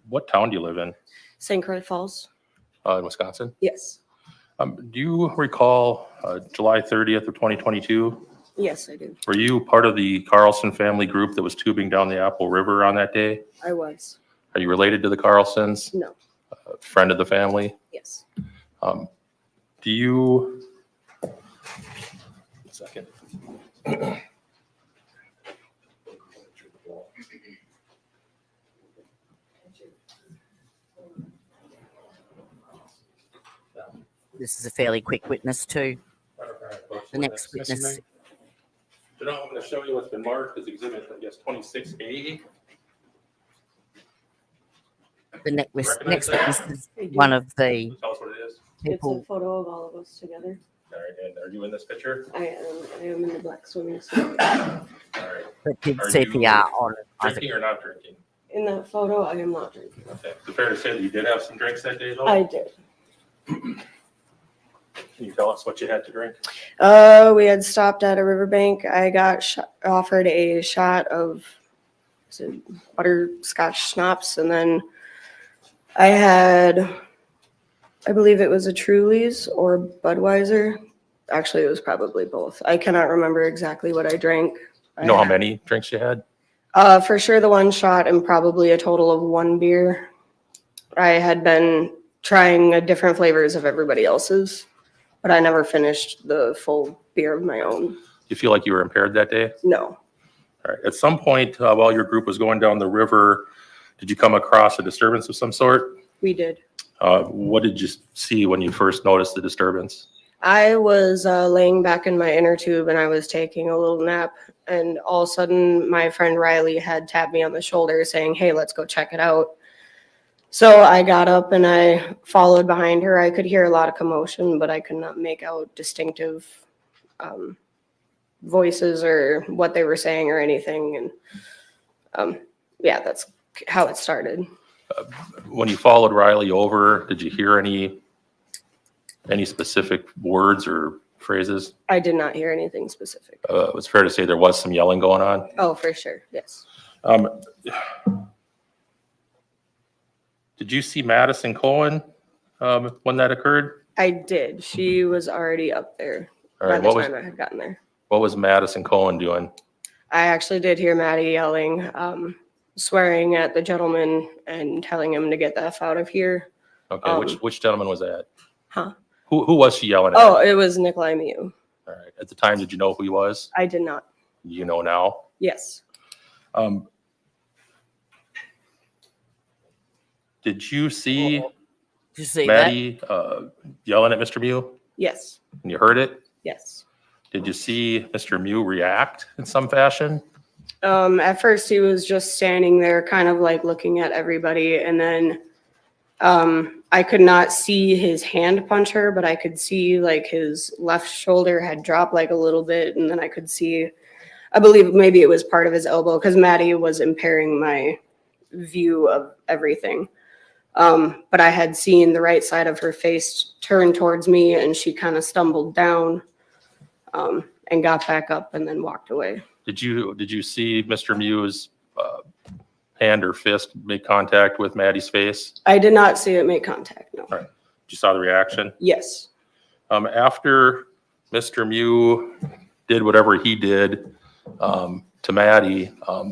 Speaker 10: What town do you live in?
Speaker 13: St. Croix Falls.
Speaker 10: In Wisconsin?
Speaker 13: Yes.
Speaker 10: Do you recall July 30th of 2022?
Speaker 13: Yes, I do.
Speaker 10: Were you part of the Carlson family group that was tubing down the Apple River on that day?
Speaker 13: I was.
Speaker 10: Are you related to the Carlsons?
Speaker 13: No.
Speaker 10: Friend of the family?
Speaker 13: Yes.
Speaker 10: Do you? A second.
Speaker 1: This is a fairly quick witness too. The next
Speaker 4: Yes, you
Speaker 1: witness.
Speaker 10: Janelle, I'm going to show you what's been marked as exhibit, I guess, 26A.
Speaker 1: The next
Speaker 10: Recognize
Speaker 1: witness
Speaker 10: that?
Speaker 1: is one of the
Speaker 10: Tell us what it is.
Speaker 1: people.
Speaker 13: photo of all of us together.
Speaker 10: All right, and are you in this picture?
Speaker 13: I am in the black swimming suit.
Speaker 10: All right.
Speaker 1: that did
Speaker 10: Are
Speaker 1: CPR
Speaker 10: you
Speaker 1: on Isaac.
Speaker 10: Drinking or not drinking?
Speaker 13: In that photo, I am not drinking.
Speaker 10: Okay. Is it fair to say that you did have some drinks that day, though?
Speaker 13: I did.
Speaker 10: Can you tell us what you had to drink?
Speaker 13: We had stopped at a riverbank. I got offered a shot of butterscotch schnapps, and then I had, I believe it was a Truly's or Budweiser. Actually, it was probably both. I cannot remember exactly what I drank.
Speaker 10: You know how many drinks you had?
Speaker 13: For sure, the one shot and probably a total of 1 beer. I had been trying different flavors of everybody else's, but I never finished the full beer of my own.
Speaker 10: Do you feel like you were impaired that day?
Speaker 13: No.
Speaker 10: All right. At some point while your group was going down the river, did you come across a disturbance of some sort?
Speaker 13: We did.
Speaker 10: What did you see when you first noticed the disturbance?
Speaker 13: I was laying back in my inner tube and I was taking a little nap, and all of a sudden my friend Riley had tapped me on the shoulder saying, "Hey, let's go check it out." So I got up and I followed behind her. I could hear a lot of commotion, but I could not make out distinctive voices or what they were saying or anything. And yeah, that's how it started.
Speaker 10: When you followed Riley over, did you hear any specific words or phrases?
Speaker 13: I did not hear anything specific.
Speaker 10: It was fair to say there was some yelling going on.
Speaker 13: Oh, for sure. Yes.
Speaker 10: Did you see Madison Cohen when that occurred?
Speaker 13: I did. She was already up there
Speaker 10: All
Speaker 13: by
Speaker 10: right.
Speaker 13: the
Speaker 10: What was
Speaker 13: time I had gotten there.
Speaker 10: what was Madison Cohen doing?
Speaker 13: I actually did hear Maddie yelling, swearing at the gentleman and telling him to get the F out of here.
Speaker 10: Okay. Which gentleman was that?
Speaker 13: Huh?
Speaker 10: Who was she yelling at?
Speaker 13: Oh, it was Nicolae Miu.
Speaker 10: All right. At the time, did you know who he was?
Speaker 13: I did not.
Speaker 10: You know now.
Speaker 13: Yes.
Speaker 10: Did you see
Speaker 1: Did you see
Speaker 10: Maddie yelling at Mr. Miu?
Speaker 13: Yes.
Speaker 10: And you heard it?
Speaker 13: Yes.
Speaker 10: Did you see Mr. Miu react in some fashion?
Speaker 13: At first he was just standing there kind of like looking at everybody, and then
Speaker 15: I could not see his hand punch her, but I could see like his left shoulder had dropped like a little bit, and then I could see, I believe maybe it was part of his elbow because Maddie was impairing my view of everything. But I had seen the right side of her face turn towards me, and she kind of stumbled down and got back up and then walked away.
Speaker 10: Did you see Mr. Miu's hand or fist make contact with Maddie's face?
Speaker 15: I did not see it make contact, no.
Speaker 10: All right. You saw the reaction?
Speaker 15: Yes.
Speaker 10: After Mr. Miu did whatever he did to Maddie,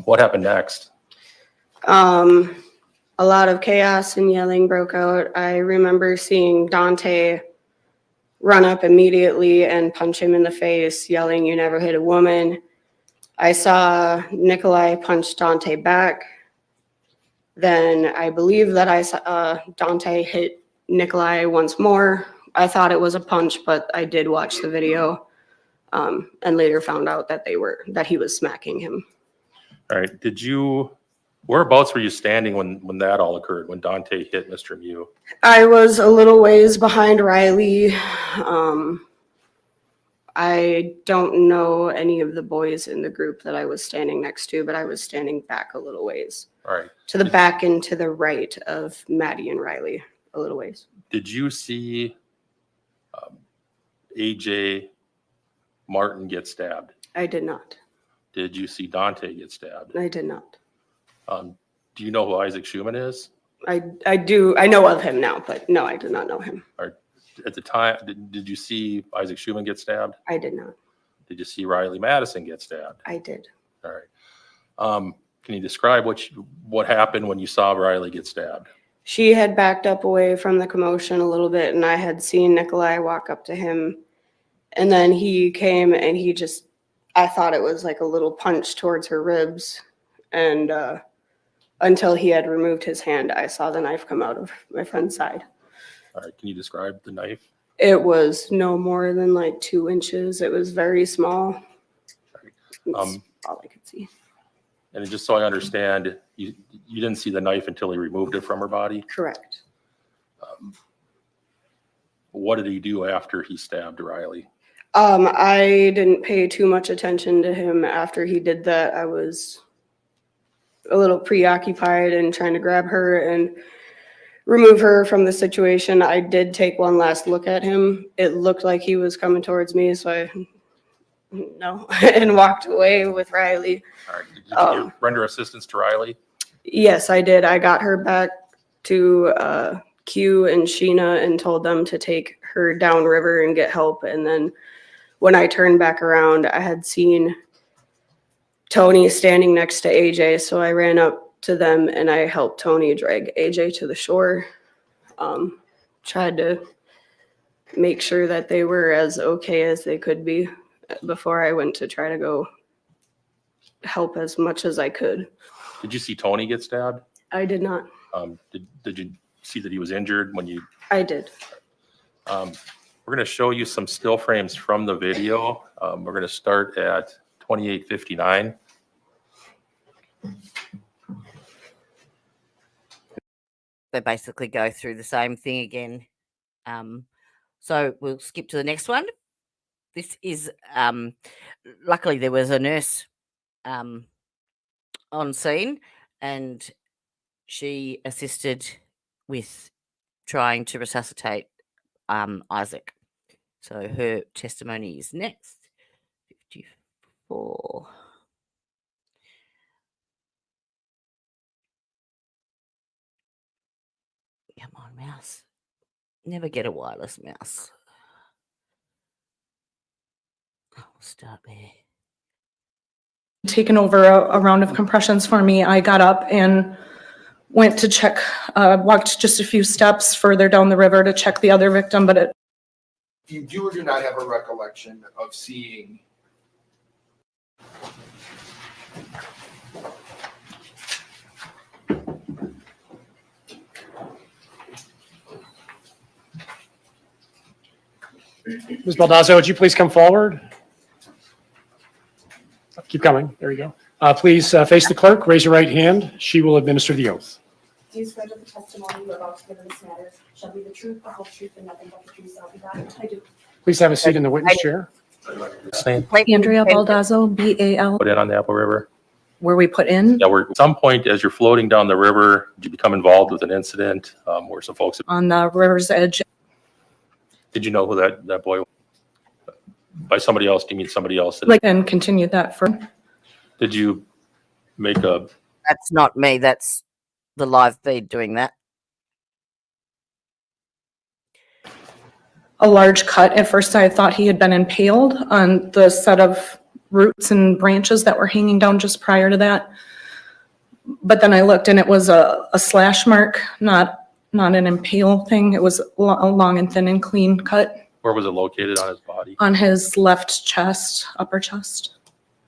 Speaker 10: what happened next?
Speaker 15: A lot of chaos and yelling broke out. I remember seeing Dante run up immediately and punch him in the face, yelling, "You never hit a woman." I saw Nicolae punch Dante back. Then I believe that I saw Dante hit Nicolae once more. I thought it was a punch, but I did watch the video and later found out that he was smacking him.
Speaker 10: All right. Whereabouts were you standing when that all occurred, when Dante hit Mr. Miu?
Speaker 15: I was a little ways behind Riley. I don't know any of the boys in the group that I was standing next to, but I was standing back a little ways.
Speaker 10: All right.
Speaker 15: To the back and to the right of Maddie and Riley, a little ways.
Speaker 10: Did you see AJ Martin get stabbed?
Speaker 15: I did not.
Speaker 10: Did you see Dante get stabbed?
Speaker 15: I did not.
Speaker 10: Do you know who Isaac Schuman is?
Speaker 15: I do. I know of him now, but no, I did not know him.
Speaker 10: At the time, did you see Isaac Schuman get stabbed?
Speaker 15: I did not.
Speaker 10: Did you see Riley Madison get stabbed?
Speaker 15: I did.
Speaker 10: All right. Can you describe what happened when you saw Riley get stabbed?
Speaker 15: She had backed up away from the commotion a little bit, and I had seen Nicolae walk up to him. And then he came and I thought it was like a little punch towards her ribs. And until he had removed his hand, I saw the knife come out of my friend's side.
Speaker 10: All right. Can you describe the knife?
Speaker 15: It was no more than like 2 inches. It was very small. That's all I could see.
Speaker 10: And just so I understand, you didn't see the knife until he removed it from her body?
Speaker 15: Correct.
Speaker 10: What did he do after he stabbed Riley?
Speaker 15: I didn't pay too much attention to him after he did that. I was a little preoccupied and trying to grab her and remove her from the situation. I did take one last look at him. It looked like he was coming towards me, so I and walked away with Riley.
Speaker 10: All right. Did you render assistance to Riley?
Speaker 15: Yes, I did. I got her back to Q and Sheena and told them to take her downriver and get help. And then when I turned back around, I had seen Tony standing next to AJ, so I ran up to them and I helped Tony drag AJ to the shore. Tried to make sure that they were as okay as they could be before I went to try to go help as much as I could.
Speaker 10: Did you see Tony get stabbed?
Speaker 15: I did not.
Speaker 10: Did you see that he was injured when you?
Speaker 15: I did.
Speaker 10: We're going to show you some still frames from the video. We're going to start at 28:59.
Speaker 1: They basically go through the same thing again. So we'll skip to the next one. This is, luckily there was a nurse on scene and she assisted with trying to resuscitate Isaac. So her testimony is next. 54. Come on, mouse. Never get a wireless mouse. I'll start there.
Speaker 13: Taken over a round of compressions for me. I got up and went to check, walked just a few steps further down the river to check the other victim, but it.
Speaker 5: You do or do not have a recollection of seeing
Speaker 4: Ms. Baldazzo, would you please come forward? Keep coming. There you go. Please face the clerk, raise your right hand. She will administer the oath.
Speaker 11: Do you swear that the testimony you are about to give in this matter shall be the truth, the whole truth, and nothing but the truth, so help you God? I do.
Speaker 4: Please have a seat in the witness chair.
Speaker 10: Name,
Speaker 13: Andrea Baldazzo, BAL.
Speaker 10: put in on the Apple River.
Speaker 13: Were we put in
Speaker 10: Yeah, at some point as you're floating down the river, did you become involved with an incident where some folks,
Speaker 13: on the river's edge?
Speaker 10: did you know who that boy was? By somebody else, do you mean somebody else?
Speaker 13: And continue that for
Speaker 10: Did you make a,
Speaker 1: That's not me. That's the live feed doing that.
Speaker 13: a large cut. At first, I thought he had been impaled on the set of roots and branches that were hanging down just prior to that. But then I looked and it was a slash mark, not an impale thing. It was a long and thin and clean cut
Speaker 10: where was it located on his body?
Speaker 13: on his left chest, upper chest,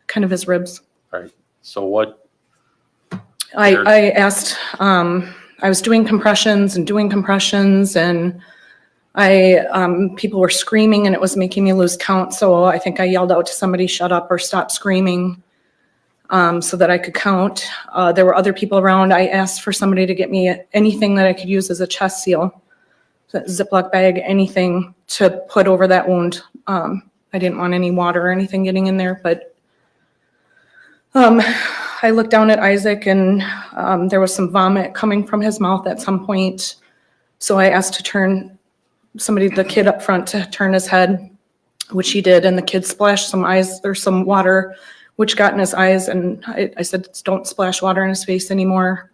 Speaker 13: kind of his ribs.
Speaker 10: All right. So what,
Speaker 13: I asked, I was doing compressions and people were screaming and it was making me lose count. So I think I yelled out to somebody, shut up or stop screaming, so that I could count. There were other people around. I asked for somebody to get me anything that I could use as a chest seal, Ziploc bag, anything to put over that wound. I didn't want any water or anything getting in there, but I looked down at Isaac and there was some vomit coming from his mouth at some point. So I asked to turn the kid up front to turn his head, which he did. And the kid splashed some water, which got in his eyes. And I said, don't splash water in his face anymore.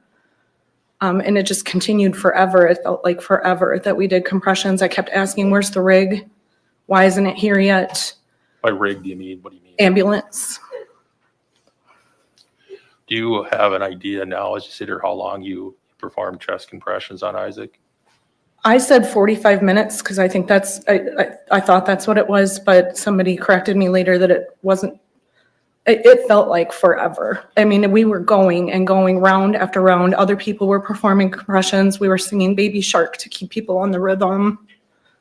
Speaker 13: And it just continued forever. It felt like forever that we did compressions. I kept asking, where's the rig? Why isn't it here yet?
Speaker 10: by rig, what do you mean?
Speaker 13: Ambulance.
Speaker 10: Do you have an idea now, as you sit here, how long you performed chest compressions on Isaac?
Speaker 13: I said 45 minutes because I think I thought that's what it was, but somebody corrected me later that it wasn't. It felt like forever. I mean, we were going and going round after round. Other people were performing compressions. We were singing Baby Shark to keep people on the rhythm.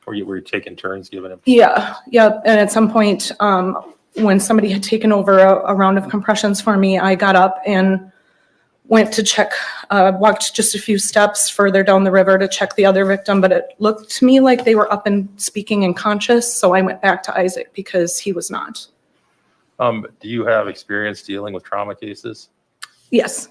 Speaker 10: Or you were taking turns giving him?
Speaker 13: Yeah. And at some point, when somebody had taken over a round of compressions for me, I got up and went to check, walked just a few steps further down the river to check the other victim, but it looked to me like they were up and speaking and conscious. So I went back to Isaac because he was not.
Speaker 10: Do you have experience dealing with trauma cases?
Speaker 13: Yes.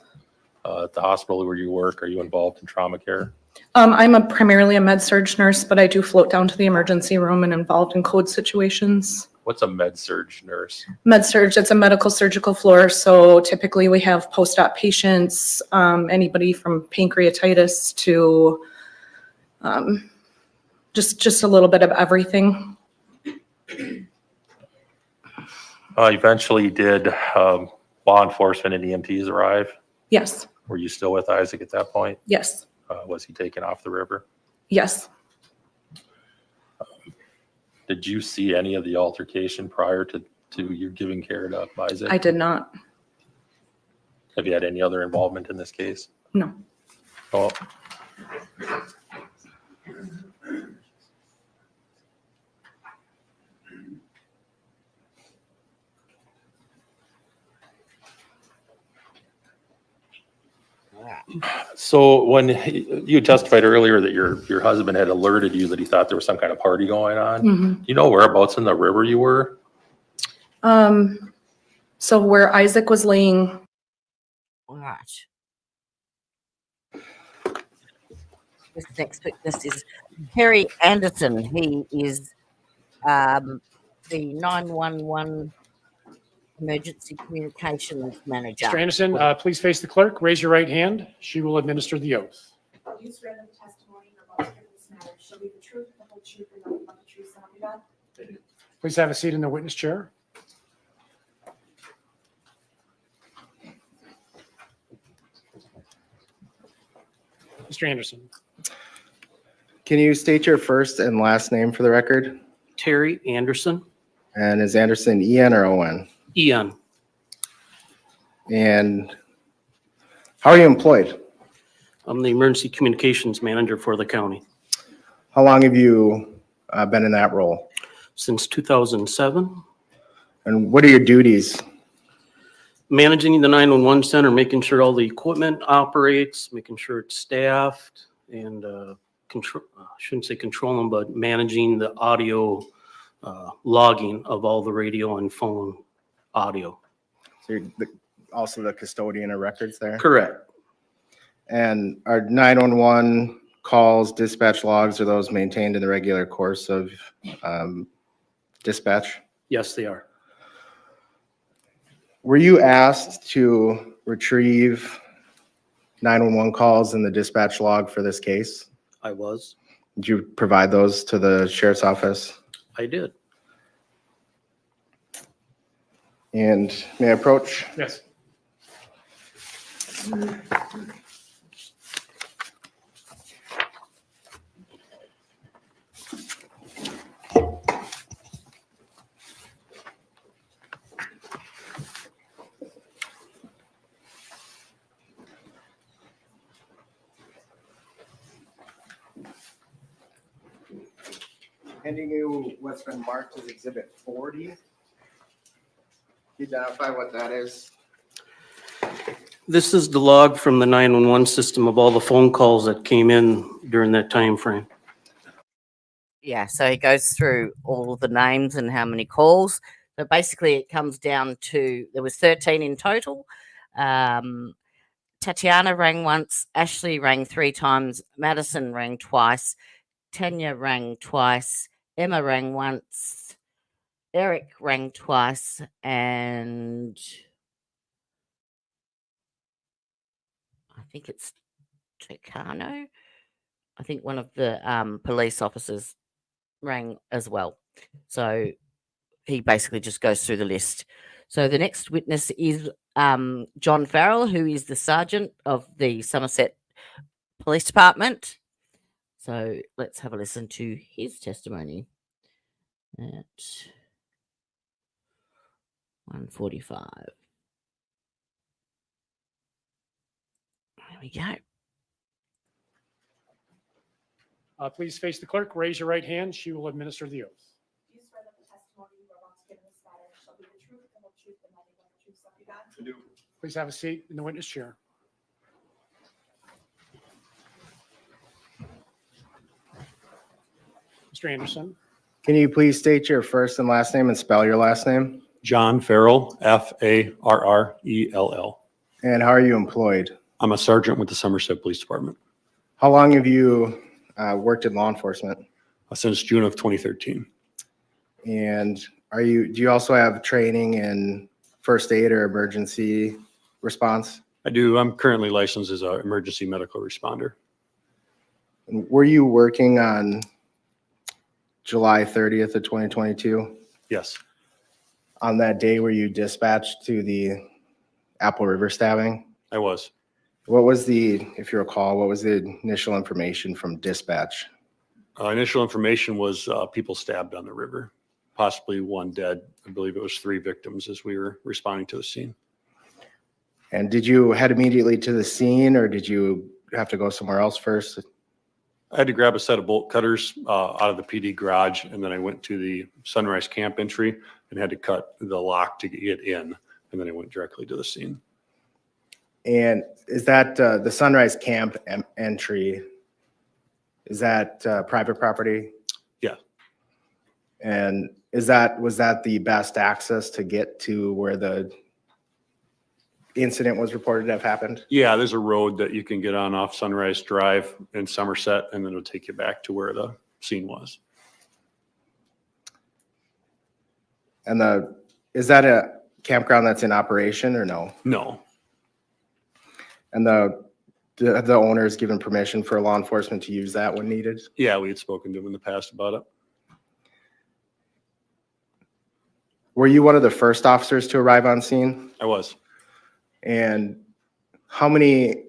Speaker 10: At the hospital where you work, are you involved in trauma care?
Speaker 13: I'm primarily a med-surg nurse, but I do float down to the emergency room and involved in code situations.
Speaker 10: What's a med-surg nurse?
Speaker 13: Med-surg, it's a medical surgical floor. So typically we have post-op patients, anybody from pancreatitis to just a little bit of everything.
Speaker 10: Eventually did law enforcement and EMTs arrive?
Speaker 13: Yes.
Speaker 10: Were you still with Isaac at that point?
Speaker 13: Yes.
Speaker 10: Was he taken off the river?
Speaker 13: Yes.
Speaker 10: Did you see any of the altercation prior to you giving care to Isaac?
Speaker 13: I did not.
Speaker 10: Have you had any other involvement in this case?
Speaker 13: No.
Speaker 10: Oh. So when you testified earlier that your husband had alerted you that he thought there was some kind of party going on, do you know whereabouts in the river you were?
Speaker 13: So where Isaac was laying.
Speaker 1: Right. This next witness is Terry Anderson. He is the 911 Emergency Communications Manager.
Speaker 4: Mr. Anderson, please face the clerk. Raise your right hand. She will administer the oath.
Speaker 11: Do you swear that the testimony you're about to give in this matter shall be the truth, the whole truth, and nothing but the truth, so help you God?
Speaker 4: Please have a seat in the witness chair. Mr. Anderson.
Speaker 2: Can you state your first and last name for the record?
Speaker 16: Terry Anderson,
Speaker 2: And is Anderson E-N or O-N?
Speaker 16: Ian.
Speaker 2: And how are you employed?
Speaker 16: I'm the emergency communications manager for the county.
Speaker 2: How long have you been in that role?
Speaker 16: Since 2007.
Speaker 2: And what are your duties?
Speaker 16: Managing the 911 center, making sure all the equipment operates, making sure it's staffed, and control, I shouldn't say controlling, but managing the audio logging of all the radio and phone audio.
Speaker 2: So you're also the custodian of records there?
Speaker 16: Correct.
Speaker 2: And our 911 calls, dispatch logs, are those maintained in the regular course of dispatch?
Speaker 16: Yes, they are.
Speaker 2: Were you asked to retrieve 911 calls in the dispatch log for this case?
Speaker 16: I was.
Speaker 2: Did you provide those to the sheriff's office?
Speaker 16: I did.
Speaker 2: And may I approach?
Speaker 4: Yes.
Speaker 2: Handing you what's been marked as Exhibit 40. Can you identify what that is?
Speaker 16: This is the log from the 911 system of all the phone calls that came in during that time frame.
Speaker 1: Yeah, so he goes through all of the names and how many calls. So basically it comes down to, there was 13 in total. Tatiana rang once, Ashley rang 3 times, Madison rang twice, Tanya rang twice, Emma rang once, Eric rang twice, and I think it's Tucano. I think one of the police officers rang as well. So he basically just goes through the list. So the next witness is John Farrell, who is the sergeant of the Somerset Police Department. So let's have a listen to his testimony at 1:45. There we go.
Speaker 4: Please face the clerk, raise your right hand. She will administer the oath.
Speaker 11: Do you swear that the testimony you are about to give in this matter shall be the truth, the whole truth, and nothing but the truth, so help you God?
Speaker 5: I do.
Speaker 4: Please have a seat in the witness chair. Mr. Anderson.
Speaker 2: Can you please state your first and last name and spell your last name?
Speaker 10: John Farrell, Farrell.
Speaker 2: And how are you employed?
Speaker 10: I'm a sergeant with the Somerset Police Department
Speaker 2: How long have you worked in law enforcement?
Speaker 10: since June of 2013.
Speaker 2: And do you also have training in first aid or emergency response?
Speaker 10: I do. I'm currently licensed as an emergency medical responder.
Speaker 2: And were you working on July 30th of 2022?
Speaker 10: Yes,
Speaker 2: On that day, were you dispatched to the Apple River stabbing?
Speaker 10: I was.
Speaker 2: What was if you recall, what was the initial information from dispatch?
Speaker 10: Initial information was people stabbed on the river, possibly one dead. I believe it was 3 victims as we were responding to the scene.
Speaker 2: And did you head immediately to the scene, or did you have to go somewhere else first?
Speaker 10: I had to grab a set of bolt cutters out of the PD garage, and then I went to the Sunrise Camp entry and had to cut the lock to get in, and then I went directly to the scene.
Speaker 2: And is that the Sunrise Camp entry? Is that private property?
Speaker 10: Yeah.
Speaker 2: And was that the best access to get to where the incident was reported to have happened?
Speaker 10: Yeah, there's a road that you can get on off Sunrise Drive in Somerset, and then it'll take you back to where the scene was.
Speaker 2: And is that a campground that's in operation or no?
Speaker 10: No.
Speaker 2: And the owner's given permission for law enforcement to use that when needed?
Speaker 10: Yeah, we had spoken to him in the past about it.
Speaker 2: Were you one of the first officers to arrive on scene?
Speaker 10: I was.
Speaker 2: And how many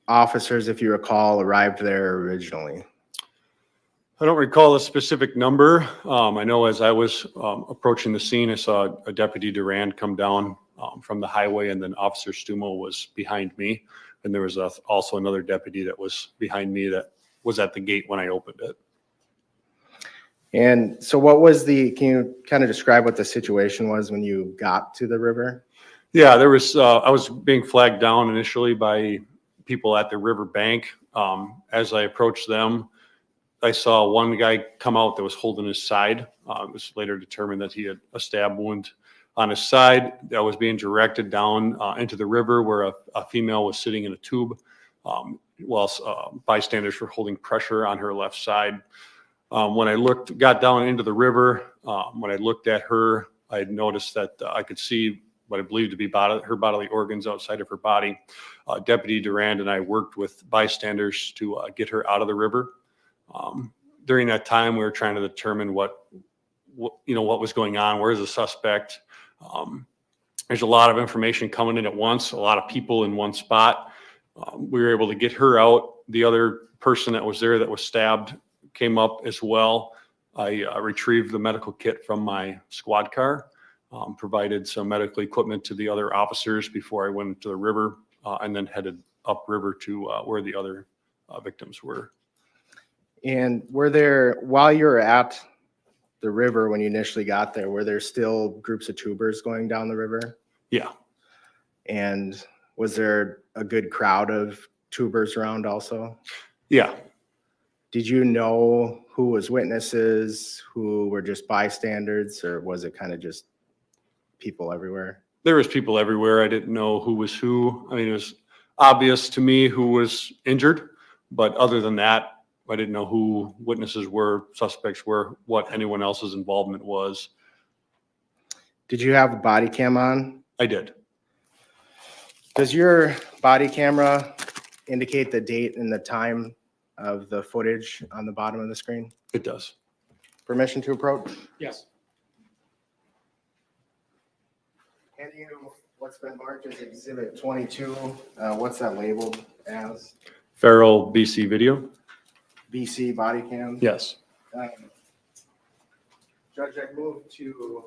Speaker 2: officers, if you recall, arrived there originally?
Speaker 10: I don't recall a specific number. I know as I was approaching the scene, I saw a Deputy Durand come down from the highway, and then Officer Stumo was behind me. And there was also another deputy that was behind me that was at the gate when I opened it.
Speaker 2: And so can you kind of describe what the situation was when you got to the river?
Speaker 10: Yeah, there was, I was being flagged down initially by people at the river bank. As I approached them, I saw one guy come out that was holding his side. It was later determined that he had a stab wound on his side that was being directed down into the river where a female was sitting in a tube, whilst bystanders were holding pressure on her left side. When I got down into the river, when I looked at her, I had noticed that I could see what I believed to be her bodily organs outside of her body. Deputy Durand and I worked with bystanders to get her out of the river. During that time, we were trying to determine what was going on. Where's the suspect? There's a lot of information coming in at once, a lot of people in one spot. We were able to get her out. The other person that was there that was stabbed came up as well. I retrieved the medical kit from my squad car, provided some medical equipment to the other officers before I went to the river, and then headed upriver to where the other victims were.
Speaker 2: And while you were at the river, when you initially got there, were there still groups of tubers going down the river?
Speaker 10: Yeah.
Speaker 2: And was there a good crowd of tubers around also?
Speaker 10: Yeah.
Speaker 2: Did you know who was witnesses, who were just bystanders, or was it kind of just people everywhere?
Speaker 10: There was people everywhere. I didn't know who was who. I mean, it was obvious to me who was injured, but other than that, I didn't know who witnesses were, suspects were, what anyone else's involvement was.
Speaker 2: Did you have a body cam on?
Speaker 10: I did.
Speaker 2: Does your body camera indicate the date and the time of the footage on the bottom of the screen?
Speaker 10: It does.
Speaker 2: Permission to approach?
Speaker 4: Yes.
Speaker 2: Can you, what's been marked as Exhibit 22, what's that labeled as?
Speaker 10: Farrell BC video?
Speaker 2: BC body cam?
Speaker 10: Yes.
Speaker 2: Judge, I move to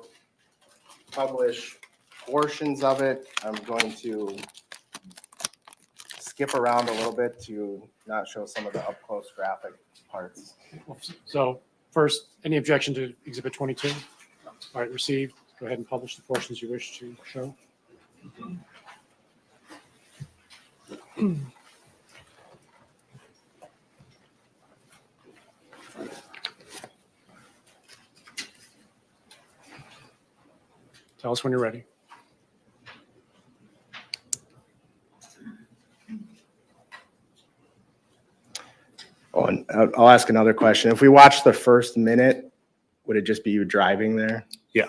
Speaker 2: publish portions of it. I'm going to skip around a little bit to not show some of the up-close graphic parts.
Speaker 4: So first, any objection to Exhibit 22? All right, received. Go ahead and publish the portions you wish to show. Tell us when you're ready.
Speaker 2: Oh, and I'll ask another question. If we watch the first minute, would it just be you driving there?
Speaker 10: Yeah.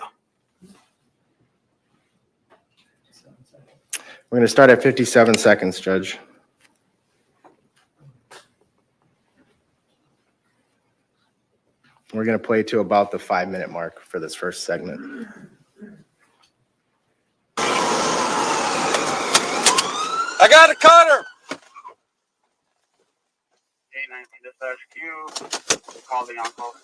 Speaker 2: We're going to start at 57 seconds, Judge. We're going to play to about the 5-minute mark for this first segment.
Speaker 17: I got a cutter! A19 dispatch Q, call the on-call.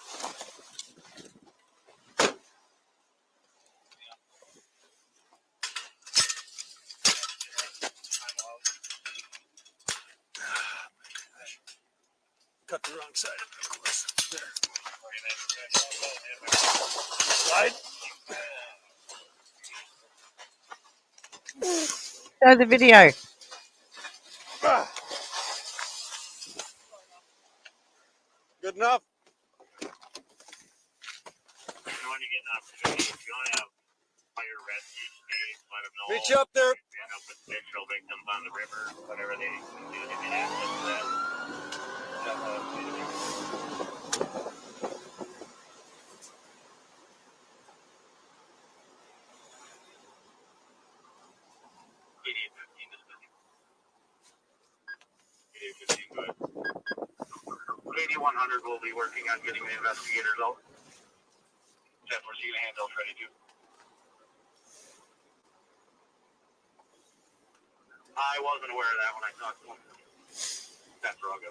Speaker 17: Cut the wrong side of it, of course. There. Slide.
Speaker 1: Show the video.
Speaker 17: Good enough. When you get an opportunity, if you want to have fire rescue states, let them know. Reach up there. End up with potential victims on the river, whatever they do to get access to that. KD-100 will be working on getting the investigators out. That's where Sheila Handel's ready to. I wasn't aware of that when I talked to him. That's where I'll go.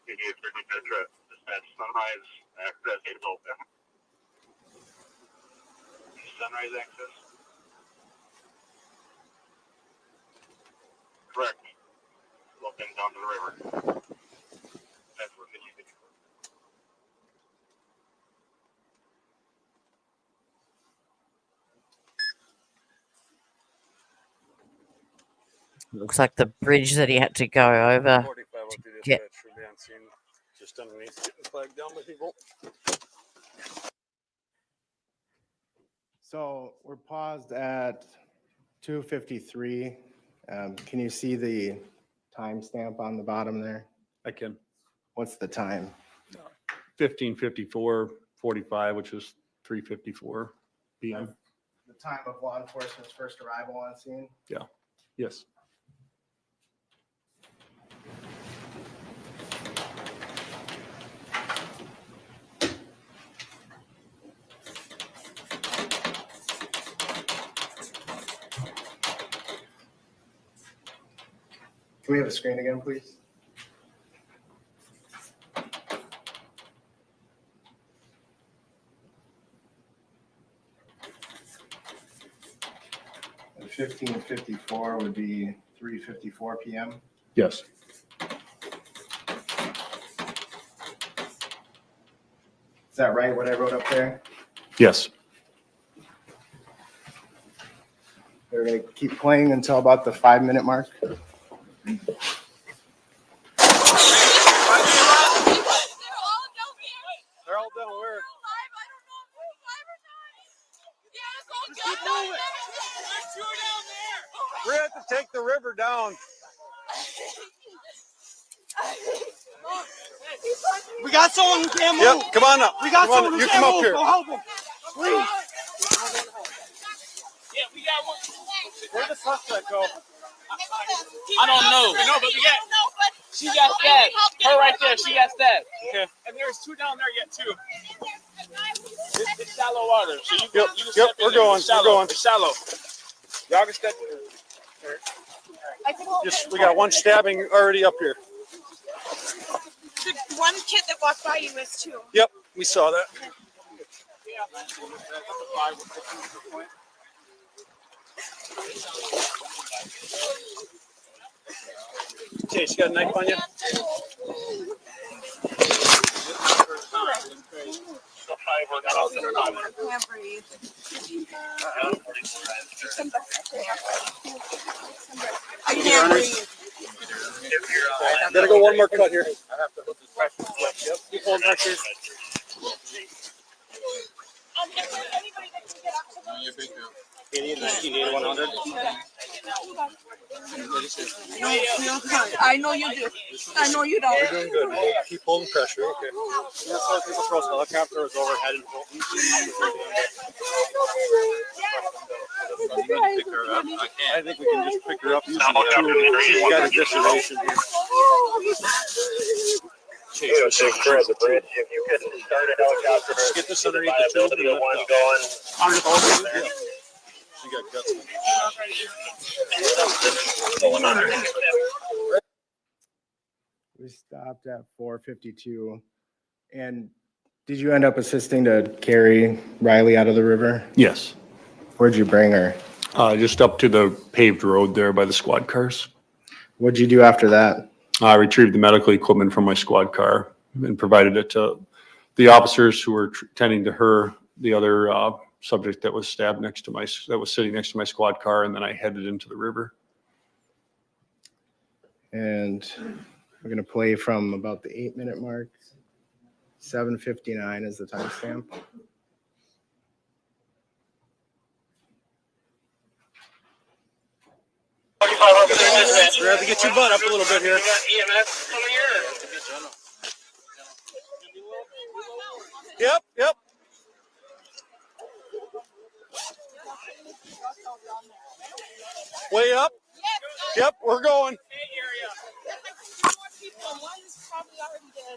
Speaker 17: Dispatch Sunrise access is open. Sunrise access? Correct. Looking down to the river. That's where 50-50.
Speaker 1: Looks like the bridge that he had to go over.
Speaker 18: 4502
Speaker 1: to get-
Speaker 18: dispatch should be on scene, just underneath, getting flagged down by people.
Speaker 2: So we're paused at 2:53. Can you see the timestamp on the bottom there?
Speaker 18: I can.
Speaker 2: What's the time?
Speaker 18: 15:54:45, which is 3:54 PM.
Speaker 2: The time of law enforcement's first arrival on scene?
Speaker 18: Yeah, yes.
Speaker 2: Can we have a screen again, please? And 15:54 would be 3:54 PM.
Speaker 18: Yes.
Speaker 2: Is that right, what I wrote up there?
Speaker 18: Yes.
Speaker 2: We're gonna keep playing until about the 5-minute mark.
Speaker 18: They're all down where? We have to take the river down.
Speaker 19: We got someone who can't move.
Speaker 18: Yep, come on up.
Speaker 19: We got
Speaker 18: Come on,
Speaker 19: someone who
Speaker 18: you
Speaker 19: can't
Speaker 18: come up
Speaker 19: move.
Speaker 18: here.
Speaker 19: Go help him. Please.
Speaker 17: Yeah, we got one.
Speaker 18: Where'd the suspect go?
Speaker 17: I don't know. No, but we got. She got stabbed. Her right there. She got stabbed.
Speaker 18: Okay.
Speaker 17: And there's two down there yet too. It's shallow water, so you
Speaker 18: Yep,
Speaker 17: you can
Speaker 18: yep,
Speaker 17: step in
Speaker 18: we're
Speaker 17: there.
Speaker 18: going,
Speaker 17: It's shallow.
Speaker 18: we're going.
Speaker 17: It's shallow. Y'all can step in there.
Speaker 18: Just, we got one stabbing already up here.
Speaker 19: The one kid that walked by you was too.
Speaker 18: Yep, we saw that. Okay, she got a knife on you?
Speaker 19: Can't breathe. I can't breathe.
Speaker 18: Gotta go one more cut here. Yep, keep holding pressure.
Speaker 19: I know you do. I know you don't.
Speaker 18: You're doing good. Keep holding pressure. Okay. The helicopter is overhead and Fulton. I think we can just pick her up. She's got a dissertation here.
Speaker 17: The bridge. If you could start a helicopter,
Speaker 18: Get this underneath the tube and lift
Speaker 17: one
Speaker 18: up.
Speaker 17: going.
Speaker 18: Yeah. She got guts.
Speaker 2: We stopped at 4:52. And did you end up assisting to carry Riley out of the river?
Speaker 18: Yes.
Speaker 2: Where'd you bring her?
Speaker 18: Just up to the paved road there by the squad cars.
Speaker 2: What'd you do after that?
Speaker 18: I retrieved the medical equipment from my squad car and provided it to the officers who were tending to her, the other subject that was stabbed that was sitting next to my squad car, and then I headed into the river.
Speaker 2: And we're gonna play from about the 8-minute mark. 7:59 is the timestamp.
Speaker 18: We have to get your butt up a little bit here.
Speaker 17: EMS coming here.
Speaker 18: Yep, yep. Way up. Yep, we're going.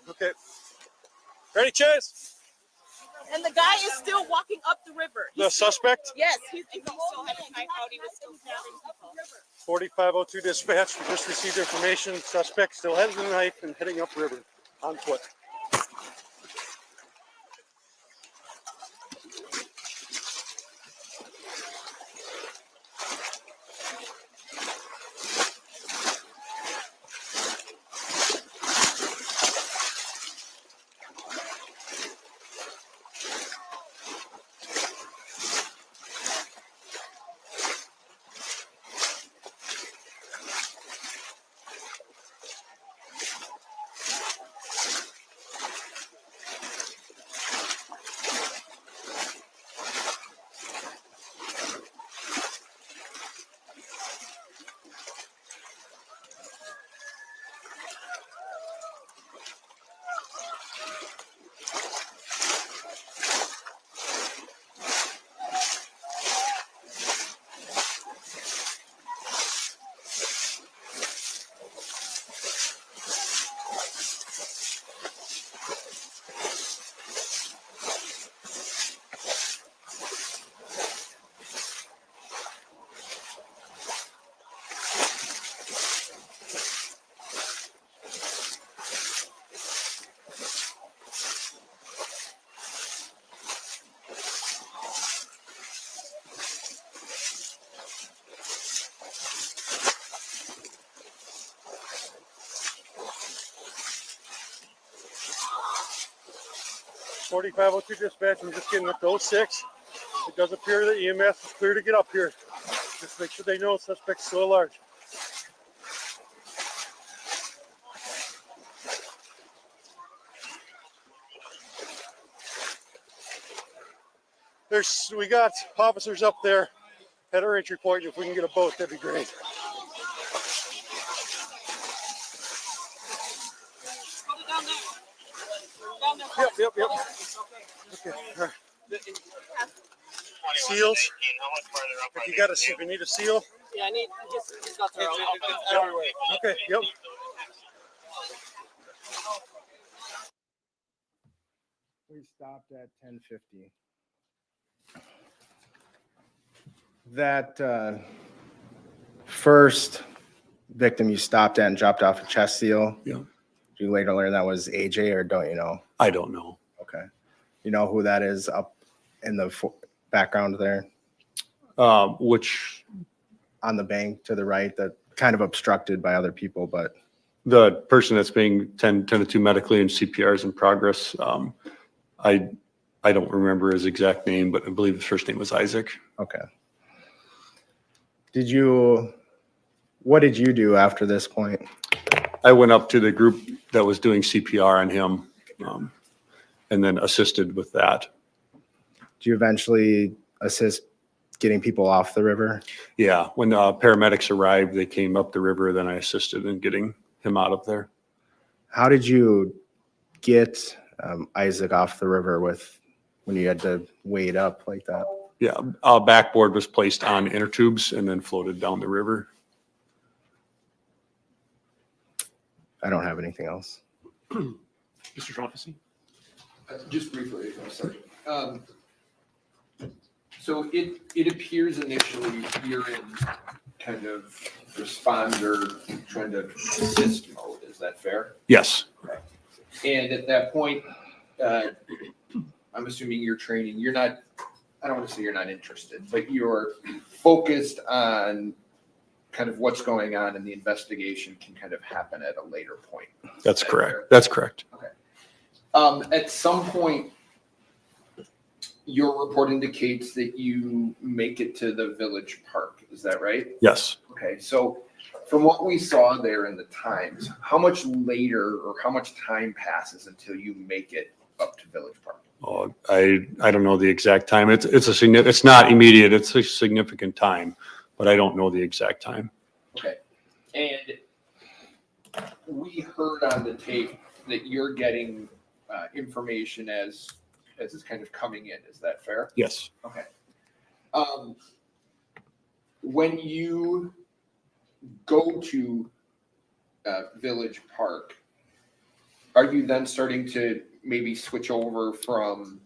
Speaker 18: Okay. Ready, Chase?
Speaker 19: And the guy is still walking up the river.
Speaker 18: The suspect?
Speaker 19: Yes, he's still having a knife out. He was still stabbing people.
Speaker 18: 4502 dispatch. We just received information. Suspect still has the knife and heading upriver on foot.
Speaker 20: 4502 dispatch. I'm just getting up to 06. It does appear that EMS is clear to get up here. Just make sure they know suspect's still at large. We got officers up there at our entry point. If we can get a boat, that'd be great. Yep. Okay, all right. Seals. If you need a seal.
Speaker 19: Yeah, I need just got to
Speaker 20: everywhere. Okay, yep.
Speaker 2: We stopped at 10:50. That first victim you stopped at and dropped off a chest seal.
Speaker 18: Yeah.
Speaker 2: Did you later learn that was AJ, or don't you know?
Speaker 18: I don't know.
Speaker 2: Okay. You know who that is up in the background there?
Speaker 18: Which?
Speaker 2: On the bank to the right, that kind of obstructed by other people, but.
Speaker 18: The person that's being tended to medically and CPR is in progress. I don't remember his exact name, but I believe his first name was Isaac.
Speaker 2: Okay. What did you do after this point?
Speaker 18: I went up to the group that was doing CPR on him, and then assisted with that.
Speaker 2: Do you eventually assist getting people off the river?
Speaker 18: Yeah, when paramedics arrived, they came up the river, then I assisted in getting him out of there.
Speaker 2: How did you get Isaac off the river when you had to wade up like that?
Speaker 18: Yeah, backboard was placed on inner tubes and then floated down the river.
Speaker 2: I don't have anything else.
Speaker 4: Mr. Shaughnessy?
Speaker 21: Just briefly, I'm sorry. So it appears initially you're in kind of responder, trying to assist mode. Is that fair?
Speaker 18: Yes.
Speaker 21: Okay. And at that point, I'm assuming you're training. You're not, I don't want to say you're not interested, but you're focused on kind of what's going on, and the investigation can kind of happen at a later point.
Speaker 18: That's correct. That's correct.
Speaker 21: Okay. At some point, your report indicates that you make it to the village park. Is that right?
Speaker 18: Yes.
Speaker 21: Okay. So from what we saw there in the times, how much later or how much time passes until you make it up to village park?
Speaker 18: Oh, I don't know the exact time. It's not immediate. It's a significant time, but I don't know the exact time.
Speaker 21: Okay. And we heard on the tape that you're getting information as it's kind of coming in. Is that fair?
Speaker 18: Yes.
Speaker 21: Okay. When you go to Village Park, are you then starting to maybe switch over from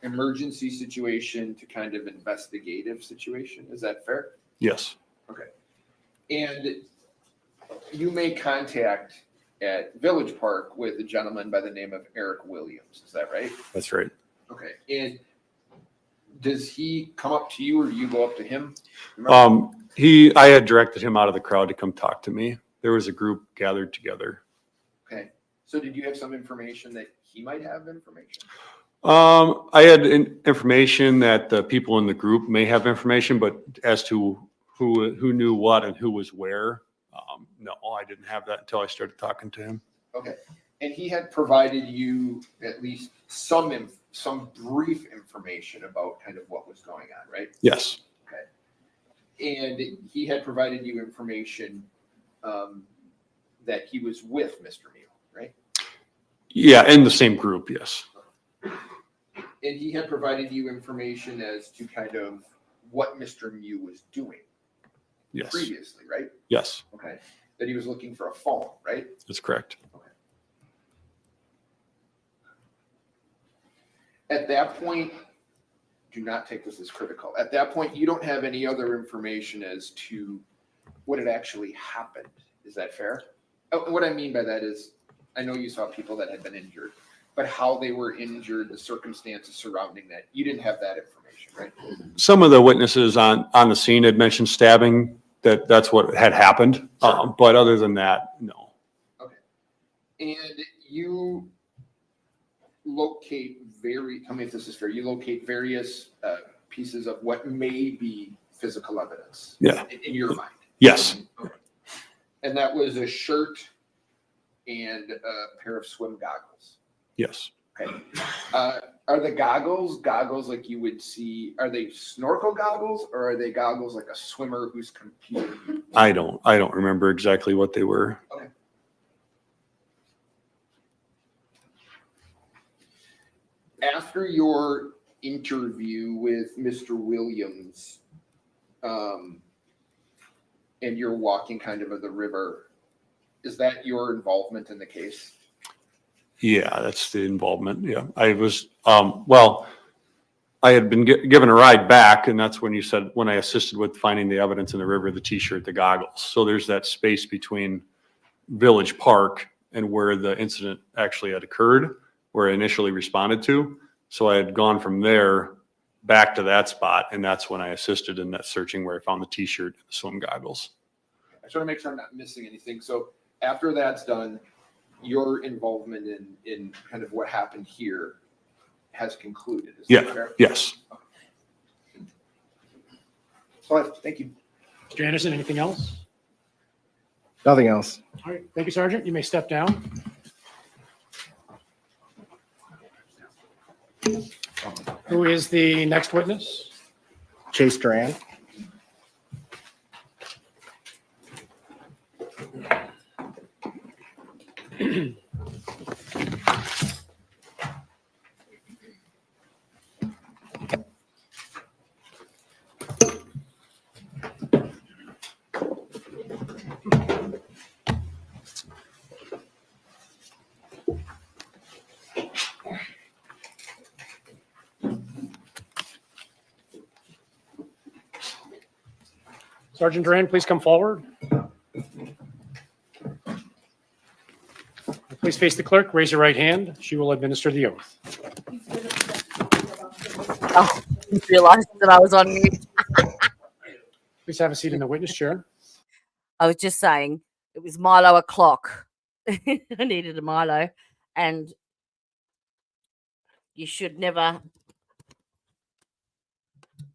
Speaker 21: emergency situation to kind of investigative situation? Is that fair?
Speaker 18: Yes.
Speaker 21: Okay. And you make contact at Village Park with a gentleman by the name of Eric Williams. Is that right?
Speaker 18: That's right.
Speaker 21: Okay. And does he come up to you, or do you go up to him?
Speaker 18: I had directed him out of the crowd to come talk to me. There was a group gathered together.
Speaker 21: Okay. So did you have some information that he might have information?
Speaker 18: I had information that the people in the group may have information, but as to who knew what and who was where, no, I didn't have that until I started talking to him.
Speaker 21: Okay. And he had provided you at least some brief information about kind of what was going on, right?
Speaker 18: Yes.
Speaker 21: Okay. And he had provided you information that he was with Mr. Miu, right?
Speaker 18: Yeah, in the same group, yes.
Speaker 21: And he had provided you information as to kind of what Mr. Miu was doing.
Speaker 18: Yes.
Speaker 21: Previously, right?
Speaker 18: Yes.
Speaker 21: Okay. That he was looking for a phone, right?
Speaker 18: That's correct.
Speaker 21: Okay. At that point, do not take this as critical. At that point, you don't have any other information as to what had actually happened. Is that fair? Oh, what I mean by that is, I know you saw people that had been injured, but how they were injured, the circumstances surrounding that, you didn't have that information, right?
Speaker 18: Some of the witnesses on the scene had mentioned stabbing, that's what had happened. But other than that, no.
Speaker 21: Okay. And you, locate tell me if this is fair, you locate various pieces of what may be physical evidence.
Speaker 18: Yeah.
Speaker 21: In your mind.
Speaker 18: Yes.
Speaker 21: And that was a shirt and a pair of swim goggles.
Speaker 18: Yes.
Speaker 21: Okay. Are the goggles like you would see, are they snorkel goggles or are they goggles like a swimmer who's competing?
Speaker 18: I don't remember exactly what they were.
Speaker 21: Okay. After your interview with Mr. Williams, and you're walking kind of the river, is that your involvement in the case?
Speaker 18: Yeah, that's the involvement. Yeah, I was, well, I had been given a ride back, and that's when you said, when I assisted with finding the evidence in the river, the t-shirt, the goggles. So there's that space between Village Park and where the incident actually had occurred, where I initially responded to. So I had gone from there back to that spot, and that's when I assisted in that searching where I found the t-shirt and the swim goggles.
Speaker 21: I just want to make sure I'm not missing anything. So after that's done, your involvement in kind of what happened here has concluded. Is that fair?
Speaker 18: Yes.
Speaker 21: So thank you.
Speaker 4: Mr. Anderson, anything else?
Speaker 2: Nothing else.
Speaker 4: All right, thank you, Sergeant. You may step down. Who is the next witness?
Speaker 2: Chase Duran.
Speaker 4: Sergeant Duran, please come forward. Please face the clerk, raise your right hand. She will administer the oath.
Speaker 1: Oh, I realized that I was on mute.
Speaker 4: Please have a seat in the witness chair.
Speaker 1: I was just saying it was Milo o'clock. I needed a Milo, and you should never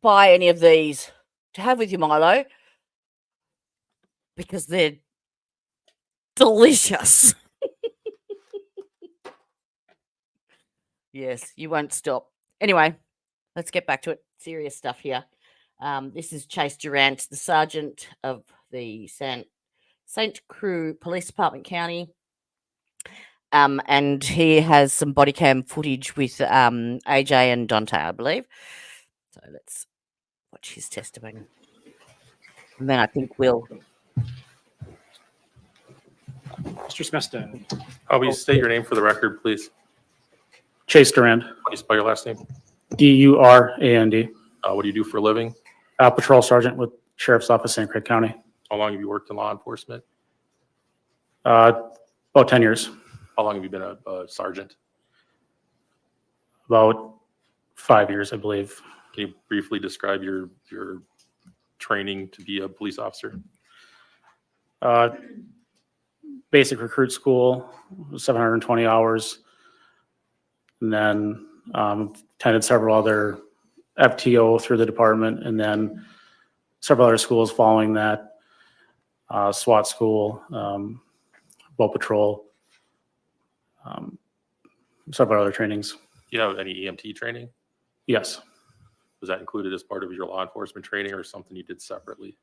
Speaker 1: buy any of these to have with your Milo because they're delicious. Yes, you won't stop. Anyway, let's get back to it. Serious stuff here. This is Chase Durant, the sergeant of the St. Croix Police Department County. And he has some body cam footage with AJ and Dante, I believe. So let's watch his testimony. And then I think we'll...
Speaker 4: Mr. Smithstead.
Speaker 10: Will you state your name for the record, please?
Speaker 3: Chase Durand.
Speaker 10: How do you spell your last name?
Speaker 3: Durand.
Speaker 10: What do you do for a living?
Speaker 3: Patrol sergeant with Sheriff's Office, St. Croix County.
Speaker 10: How long have you worked in law enforcement?
Speaker 3: About 10 years.
Speaker 10: How long have you been a sergeant?
Speaker 3: About 5 years, I believe.
Speaker 10: Can you briefly describe your training to be a police officer?
Speaker 3: Basic recruit school, 720 hours. And then attended several other FTO through the department, and then several other schools following that, SWAT school, boat patrol, several other trainings.
Speaker 10: Do you have any EMT training?
Speaker 3: Yes.
Speaker 10: Was that included as part of your law enforcement training or something you did separately?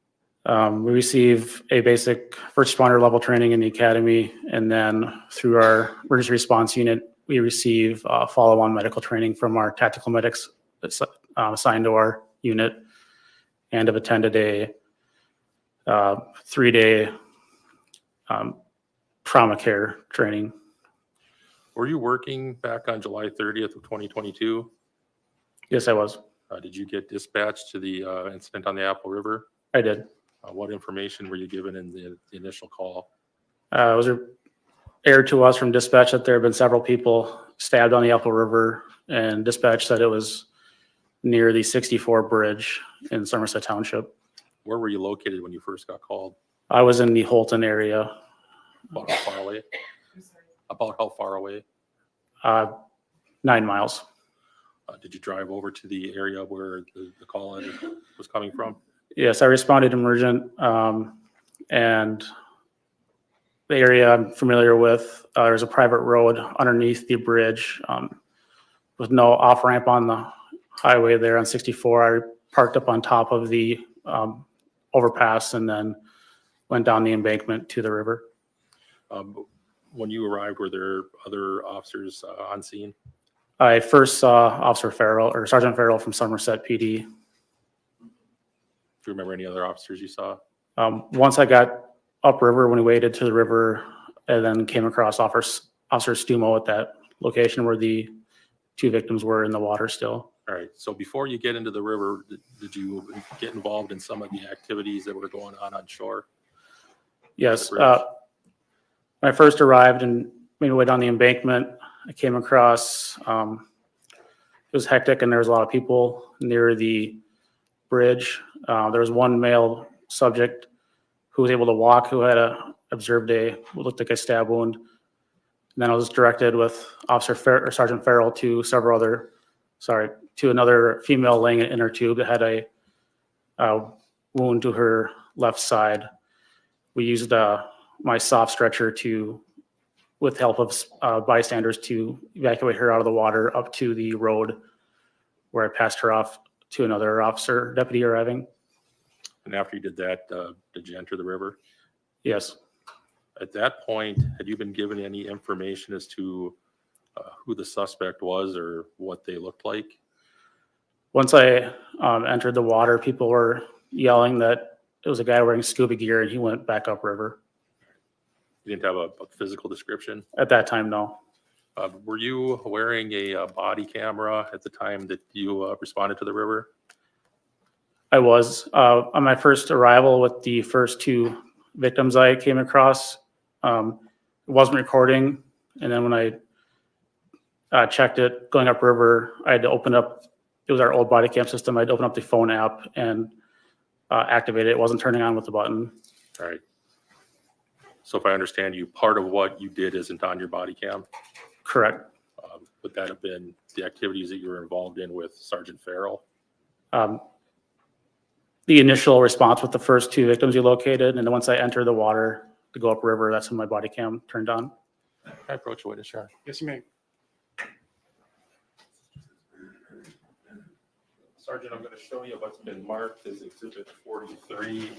Speaker 3: We receive a basic first responder level training in the academy, and then through our emergency response unit, we receive follow-on medical training from our tactical medics that's assigned to our unit, and have attended a 3-day trauma care training.
Speaker 10: Were you working back on July 30th of 2022?
Speaker 3: Yes, I was.
Speaker 10: Did you get dispatched to the incident on the Apple River?
Speaker 3: I did.
Speaker 10: What information were you given in the initial call?
Speaker 3: It was aired to us from dispatch that there have been several people stabbed on the Apple River, and dispatch said it was near the 64 bridge in Somerset Township.
Speaker 10: Where were you located when you first got called?
Speaker 3: I was in the Holton area.
Speaker 10: About how far away? About how far away?
Speaker 3: 9 miles.
Speaker 10: Did you drive over to the area where the call was coming from?
Speaker 3: Yes, I responded emergent, and the area I'm familiar with, there's a private road underneath the bridge with no off ramp on the highway there on 64. I parked up on top of the overpass and then went down the embankment to the river.
Speaker 10: When you arrived, were there other officers on scene?
Speaker 3: I first saw Officer Farrell or Sergeant Farrell from Somerset PD.
Speaker 10: Do you remember any other officers you saw?
Speaker 3: Once I got upriver, when we waded to the river, and then came across Officer Stumo at that location where the 2 victims were in the water still.
Speaker 10: All right. So before you get into the river, did you get involved in some of the activities that were going on shore?
Speaker 3: Yes. When I first arrived and made my way down the embankment, I came across, it was hectic and there was a lot of people near the bridge. There was one male subject who was able to walk, who had observed what looked like a stab wound. And then I was directed with Sergeant Farrell to to another female laying in an inner tube that had a wound to her left side. We used my soft stretcher with help of bystanders to evacuate her out of the water up to the road where I passed her off to another deputy arriving.
Speaker 10: And after you did that, did you enter the river?
Speaker 3: Yes.
Speaker 10: At that point, had you been given any information as to who the suspect was or what they looked like?
Speaker 3: Once I entered the water, people were yelling that it was a guy wearing scuba gear and he went back upriver.
Speaker 10: You didn't have a physical description?
Speaker 3: At that time, no.
Speaker 10: Were you wearing a body camera at the time that you responded to the river?
Speaker 3: I was. On my first arrival with the first 2 victims I came across, it wasn't recording. And then when I checked it going upriver, I had to open up, it was our old body cam system. I'd open up the phone app and activate it. It wasn't turning on with the button.
Speaker 10: All right. So if I understand you, part of what you did isn't on your body cam?
Speaker 3: Correct.
Speaker 10: Would that have been the activities that you were involved in with Sergeant Farrell?
Speaker 3: The initial response with the first 2 victims you located, and then once I entered the water to go upriver, that's when my body cam turned on.
Speaker 10: Can I approach the witness, Sean?
Speaker 4: Yes, you may.
Speaker 10: Sergeant, I'm going to show you what's been marked as Exhibit 43.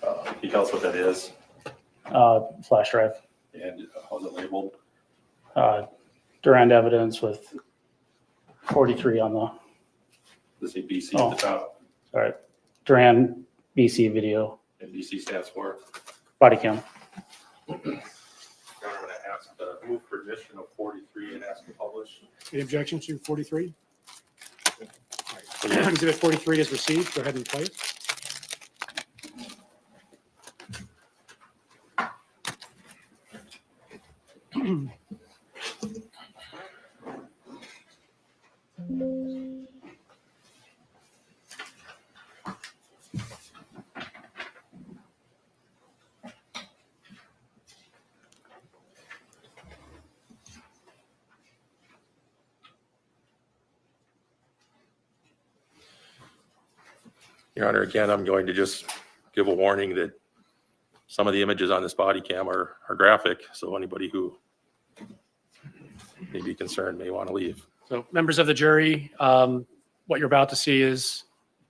Speaker 10: Can you tell us what that is?
Speaker 3: Flash drive.
Speaker 10: And how's it labeled?
Speaker 3: Durand evidence with 43 on the.
Speaker 10: Does it say BC at the top?
Speaker 3: Sorry. Durand BC video.
Speaker 10: And BC stands for?
Speaker 3: Body cam.
Speaker 10: I'm going to ask move permission of 43 and ask to publish.
Speaker 4: Any objection to 43? Exhibit 43 is received. Go ahead and play it.
Speaker 10: Your Honor, again, I'm going to just give a warning that some of the images on this body cam are graphic, so anybody who may be concerned may want to leave.
Speaker 4: So members of the jury, what you're about to see is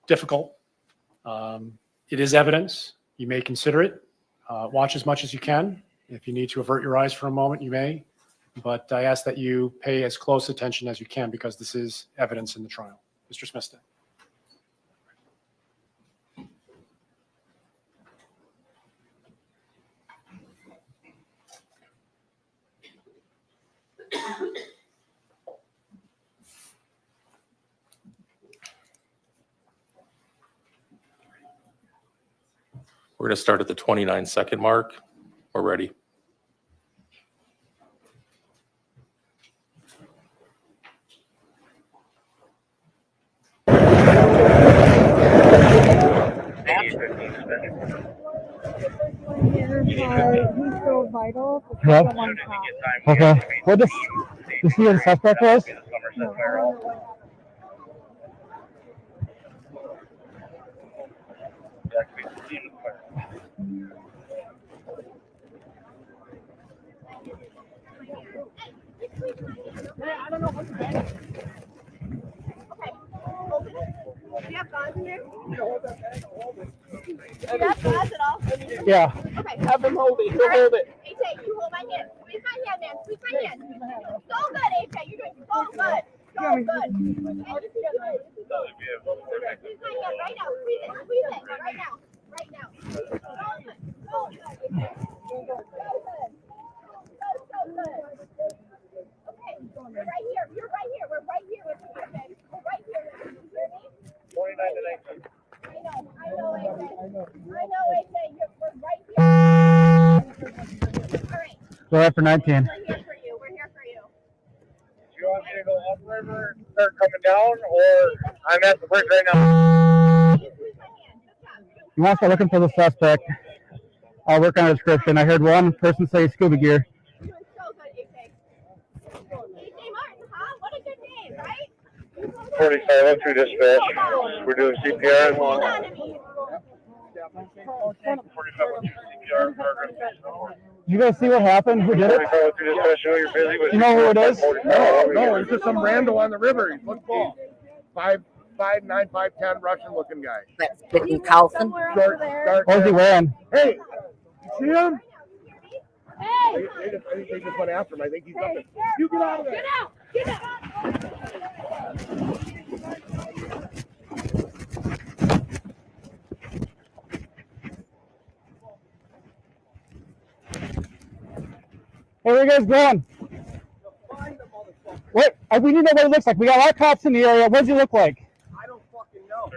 Speaker 4: difficult. It is evidence. You may consider it. Watch as much as you can. If you need to avert your eyes for a moment, you may. But I ask that you pay as close attention as you can because this is evidence in the trial. Mr. Smithstead.
Speaker 10: We're going to start at the 29-second mark. We're ready.
Speaker 7: He's so vital. Okay. We'll just
Speaker 3: You see where the suspect was?
Speaker 11: I don't know what's there. Okay, hold it. Do you have guns in there? Do you have guns at all?
Speaker 3: Yeah.
Speaker 11: Okay. Have them hold it. He'll hold it. AJ, you hold my hand. Squeeze my hand, man. Squeeze my hand. So good, AJ. You're doing so good. So good. Squeeze my hand right now. Squeeze it. Squeeze it. Right now. Right now. So good. So good. So good. So good. Okay. You're right here. You're right here. We're right here with you, okay? We're right here with you. You hear me?
Speaker 17: 29 to 19.
Speaker 11: I know, AJ. I know, AJ. We're right here. All right.
Speaker 3: Go after 19.
Speaker 11: We're here for you. We're here for you.
Speaker 17: Do you want me to go upriver and start coming down, or I'm at the bridge right now?
Speaker 3: You want to start looking for the suspect. I'll work on a description. I heard one person say scuba gear.
Speaker 11: You're doing so good, AJ. AJ Martin, huh? What a good name, right?
Speaker 17: 47 through dispatch. We're doing CPR.
Speaker 11: Hold on to me.
Speaker 17: 47 through CPR.
Speaker 3: You guys see what happened? Who did it?
Speaker 17: 47 through dispatch. I know you're busy, but
Speaker 3: You know who it is?
Speaker 5: No, it's just some rando on the river. He looks 5'9", 5'10", Russian-looking guy.
Speaker 1: That's Brittany Carlson.
Speaker 5: Short, dark
Speaker 3: What was he
Speaker 5: hair.
Speaker 3: wearing?
Speaker 5: Hey, you see him?
Speaker 11: Hey!
Speaker 5: I think they just went after him. I think he's up there. You get out of there.
Speaker 11: Get out! Get out!
Speaker 3: Hey, where are you guys going? What? We need to know what he looks like. We got a lot of cops in the area. What does he look like?
Speaker 5: I don't fucking know.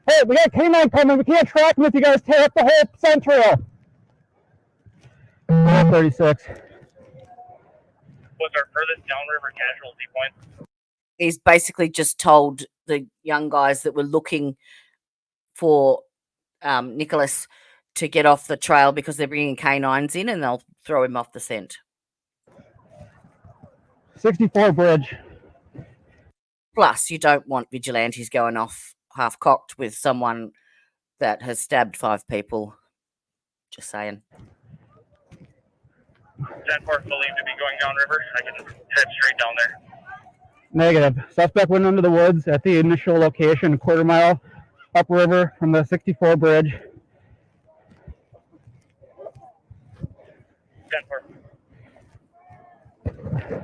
Speaker 3: Hey, we got a canine coming. We can't track him if you guys tear up the whole central. 36.
Speaker 17: What's our furthest downriver casualty point?
Speaker 1: He's basically just told the young guys that were looking for Nicholas to get off the trail because they're bringing canines in and they'll throw him off the scent.
Speaker 3: 64 bridge.
Speaker 1: Plus, you don't want vigilantes going off half-cocked with someone that has stabbed 5 people. Just saying.
Speaker 17: 10-4 believed to be going downriver. I can head straight down there.
Speaker 3: Negative. Suspect went into the woods at the initial location, a quarter mile upriver from the 64 bridge.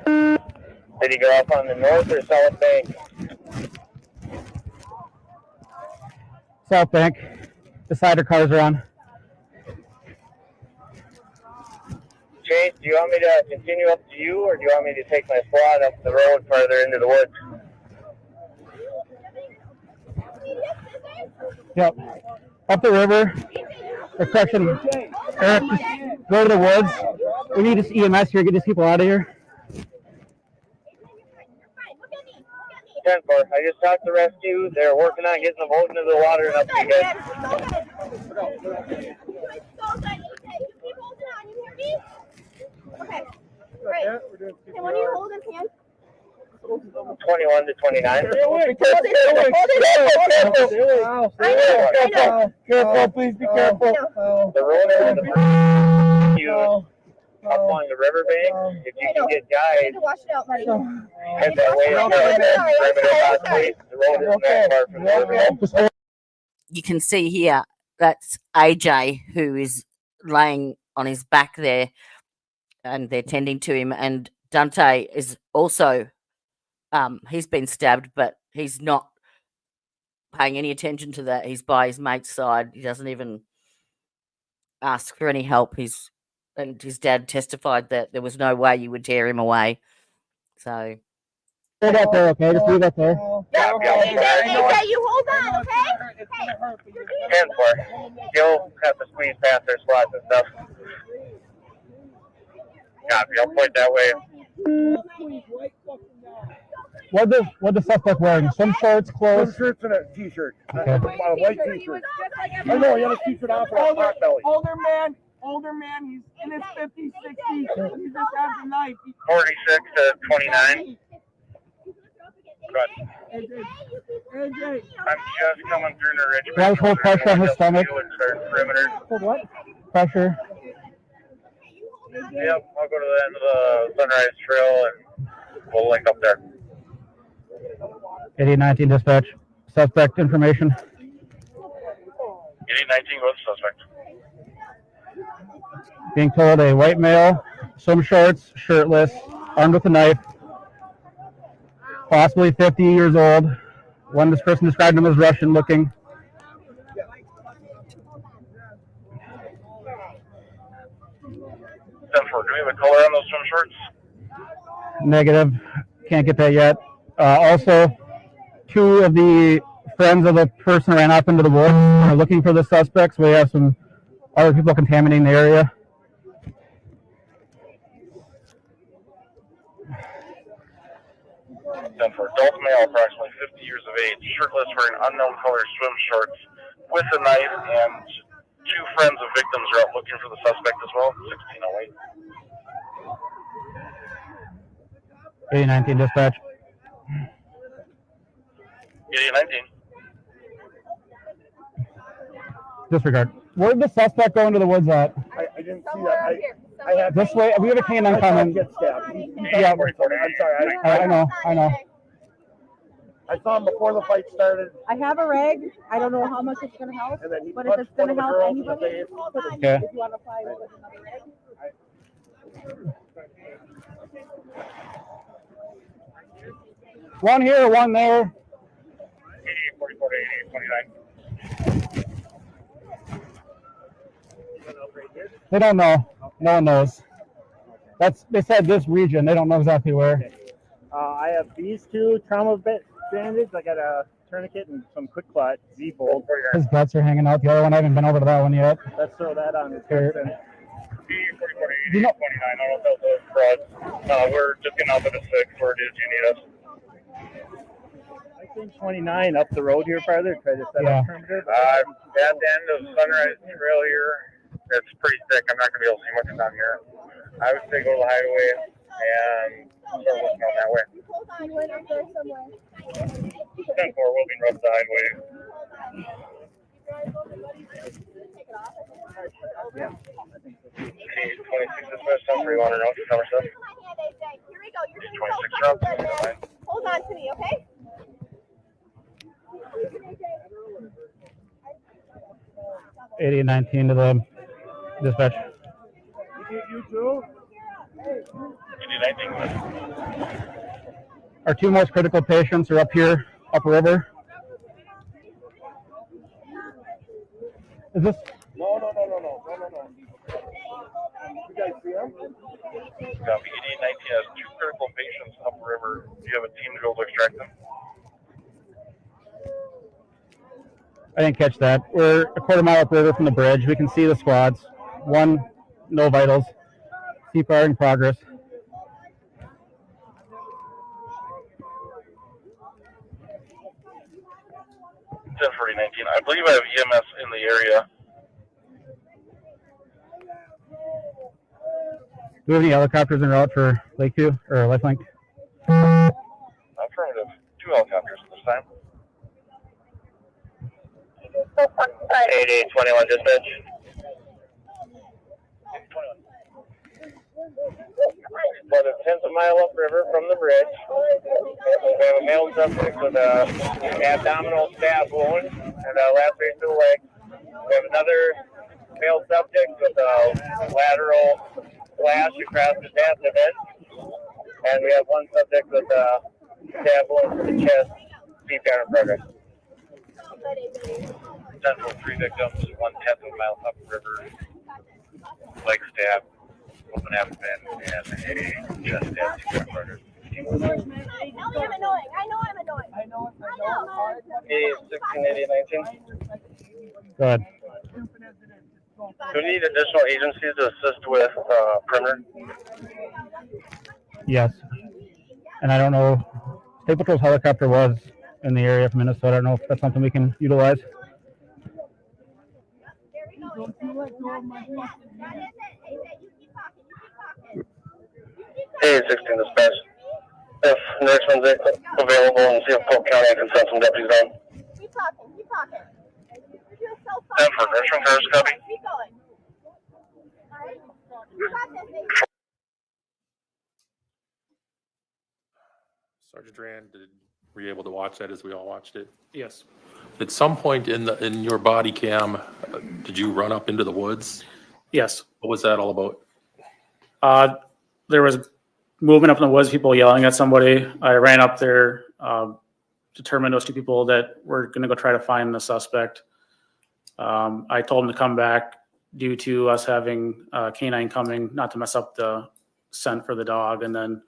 Speaker 17: 10-4. Did he go off on the north or south bank?
Speaker 3: South bank. The cider cars are on.
Speaker 17: Chase, do you want me to continue up to you, or do you want me to take my squad up the road farther into the woods?
Speaker 3: Yep. Up the river. Discression. Eric, just go to the woods. We need this EMS here. Get these people out of here.
Speaker 17: 10-4. I just talked to rescue. They're working on getting the boat into the water and up to you guys.
Speaker 11: Okay. Great. And what are you holding, Pam?
Speaker 17: 21 to 29.
Speaker 5: Careful, please be careful.
Speaker 17: The road is the up along the riverbank. If you can get guys,
Speaker 11: Wash it out, buddy.
Speaker 17: head that way. The road isn't that far from the river.
Speaker 1: You can see here that's AJ who is laying on his back there and they're tending to him. And Dante is also, he's been stabbed, but he's not paying any attention to that. He's by his mate's side. He doesn't even ask for any help. And his dad testified that there was no way you would tear him away. So.
Speaker 3: Leave that there, okay? Just leave that there.
Speaker 11: AJ, you hold on, okay?
Speaker 17: 10-4. You'll have to squeeze past their squads and stuff. Copy. I'll point that way.
Speaker 3: What the suspect wearing? Swim shorts, clothes?
Speaker 5: Swim shirts and a t-shirt.
Speaker 3: Okay.
Speaker 5: A white t-shirt. I know, he had a t-shirt on for a pot belly.
Speaker 7: Older man, older man. He's in his 50s, 60s. He just has a knife.
Speaker 17: 46 to 29. Good.
Speaker 7: AJ.
Speaker 17: I'm just coming through the ridge.
Speaker 22: Guys, hold pressure on his stomach.
Speaker 17: Perimeter.
Speaker 22: Hold what? Pressure.
Speaker 17: Yep, I'll go to the end of the Sunrise Trail and we'll link up there.
Speaker 22: 8819 dispatch. Suspect information.
Speaker 17: 8819, go with the suspect.
Speaker 22: Being told a white male, swim shorts, shirtless, armed with a knife, possibly 50 years old. This person described him as Russian looking.
Speaker 17: Do we have a color on those swim shorts?
Speaker 22: Negative. Can't get that yet. Also, 2 of the friends of the person ran off into the woods and are looking for the suspects. We have some other people contaminating the area.
Speaker 17: For adult male, approximately 50 years of age, shirtless, wearing unknown color swim shorts with a knife, and 2 friends of victims are out looking for the suspect as well. 1608.
Speaker 22: 8019 dispatch.
Speaker 17: 8819.
Speaker 22: Disregard. Where did the suspect go into the woods at?
Speaker 7: I didn't see that. I had
Speaker 22: This way. We have a canine coming.
Speaker 7: get stabbed.
Speaker 22: Yeah.
Speaker 7: I'm sorry.
Speaker 22: I know.
Speaker 7: I saw him before the fight started.
Speaker 19: I have a rag. I don't know how much it's going to help,
Speaker 7: And then he
Speaker 19: but if it's going to help anybody,
Speaker 22: Okay.
Speaker 19: if you want to apply with another rag.
Speaker 22: One here, one there.
Speaker 17: 44 to 8829.
Speaker 22: They don't know. No one knows. They said this region. They don't know exactly where.
Speaker 7: I have these 2 trauma bandages. I got a tourniquet and some quick clot Z-fold.
Speaker 22: His guts are hanging out. The other one, I haven't been over to that one yet.
Speaker 7: Let's throw that on.
Speaker 22: Here.
Speaker 17: 44 to 8829. I don't know if those frauds. We're just getting out to the 6. Where did you need us?
Speaker 7: I think 29 up the road here farther. Try to set up perimeter.
Speaker 17: At the end of Sunrise Trail here, it's pretty thick. I'm not going to be able to see much down here. I would say go to the highway and start looking on that way. 10-4, we'll be rough the highway. He's 26 dispatch, 10-3, want to know if number 7?
Speaker 11: Here we go. You're
Speaker 17: 26 drop.
Speaker 11: Hold on to me, okay?
Speaker 22: 8819 to the dispatch.
Speaker 7: You too?
Speaker 17: 8819.
Speaker 22: Our 2 most critical patients are up here, upriver. Is this?
Speaker 7: No. You guys see him?
Speaker 17: Copy. 8819 has 2 critical patients upriver. Do you have a team to go to extract them?
Speaker 22: I didn't catch that. We're a quarter mile upriver from the bridge. We can see the squads. 1, no vitals. CPR in progress.
Speaker 17: 10-40-19. I believe I have EMS in the area.
Speaker 22: Do we have any helicopters en route for Lakeview or Lifelink?
Speaker 17: Affirmative. 2 helicopters at this time. 8821 dispatch. About a 1/10 of a mile upriver from the bridge. We have a male suspect with a abdominal stab wound and a laceration to the leg. We have another male subject with a lateral slash across his abdomen. And we have 1 subject with a stab wound to the chest. CPR in progress. Central 3 victims, 1/10 of a mile upriver. Leg stab. Open abdomen and a chest stab. CPR in progress.
Speaker 11: I'm annoying.
Speaker 17: 16-80-19.
Speaker 22: Go ahead.
Speaker 17: Do we need additional agencies to assist with perimeter?
Speaker 22: Yes. And I don't know. State Patrol's helicopter was in the area from Minnesota. I don't know if that's something we can utilize.
Speaker 17: Hey, 16 dispatch. If Richmond's available and see if Polk County can send some deputies down.
Speaker 11: Keep talking, keep talking. You're so
Speaker 17: Denver, Richmond, Paris, copy.
Speaker 11: Keep going. All right? You got this, baby.
Speaker 10: Sergeant Rand, were you able to watch that as we all watched it?
Speaker 3: Yes.
Speaker 10: At some point in your body cam, did you run up into the woods?
Speaker 3: Yes.
Speaker 10: What was that all about?
Speaker 3: There was movement up in the woods, people yelling at somebody. I ran up there, determined those two people that were going to go try to find the suspect. I told them to come back due to us having canine coming, not to mess up the scent for the dog, and then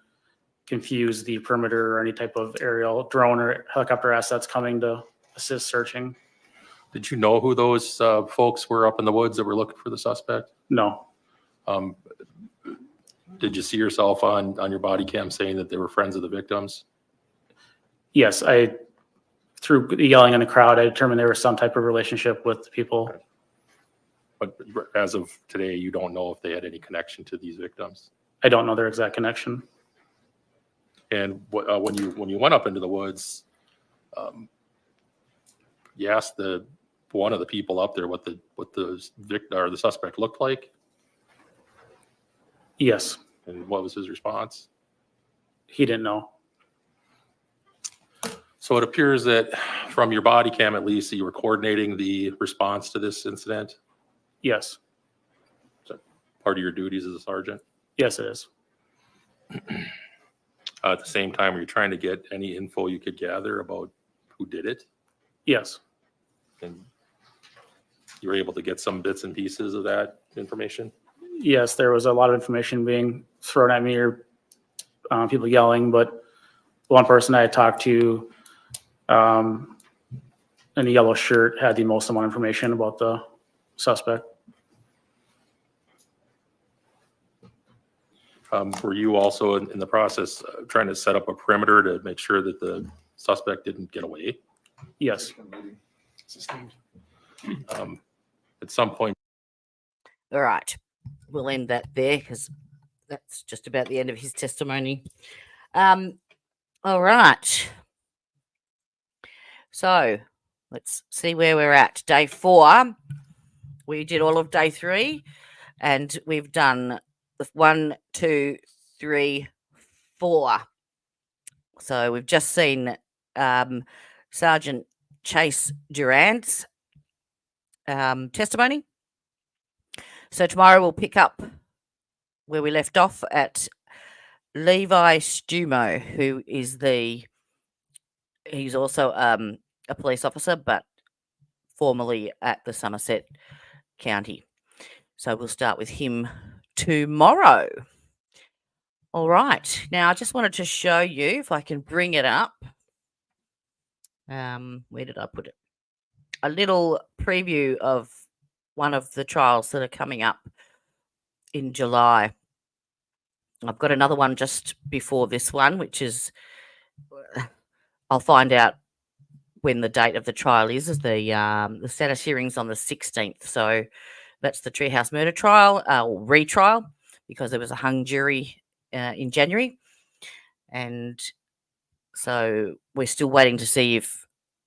Speaker 3: confuse the perimeter or any type of aerial drone or helicopter assets coming to assist searching.
Speaker 10: Did you know who those folks were up in the woods that were looking for the suspect?
Speaker 3: No.
Speaker 10: Did you see yourself on your body cam saying that they were friends of the victims?
Speaker 3: Yes, through the yelling in the crowd, I determined there was some type of relationship with the people.
Speaker 10: But as of today, you don't know if they had any connection to these victims?
Speaker 3: I don't know their exact connection.
Speaker 10: And when you went up into the woods, you asked one of the people up there what the victim or the suspect looked like?
Speaker 3: Yes.
Speaker 10: And what was his response?
Speaker 3: He didn't know.
Speaker 10: So it appears that from your body cam, at least, that you were coordinating the response to this incident?
Speaker 3: Yes.
Speaker 10: Is that part of your duties as a sergeant?
Speaker 3: Yes, it is.
Speaker 10: At the same time, were you trying to get any info you could gather about who did it?
Speaker 3: Yes.
Speaker 10: And you were able to get some bits and pieces of that information?
Speaker 3: Yes, there was a lot of information being thrown at me or people yelling, but the one person I had talked to in a yellow shirt had the most amount of information about the suspect.
Speaker 10: Were you also in the process trying to set up a perimeter to make sure that the suspect didn't get away?
Speaker 3: Yes.
Speaker 10: At some point.
Speaker 1: All right. We'll end that there because that's just about the end of his testimony. All right. So let's see where we're at. Day 4. We did all of day 3 and we've done 1, 2, 3, 4. So we've just seen Sergeant Chase Durant's testimony. So tomorrow we'll pick up where we left off at Levi Stumo, who is he's also a police officer, but formerly at the Somerset County. So we'll start with him tomorrow. All right. Now I just wanted to show you, if I can bring it up. Where did I put it? A little preview of one of the trials that are coming up in July. I've got another one just before this one, which is, I'll find out when the date of the trial is the status hearing's on the 16th. So that's the Treehouse murder trial, retrial, because there was a hung jury in January. And so we're still waiting to see if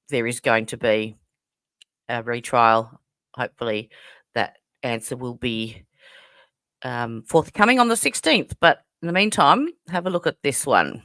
Speaker 1: there is going to be a retrial. Hopefully that answer will be forthcoming on the 16th. But in the meantime, have a look at this one.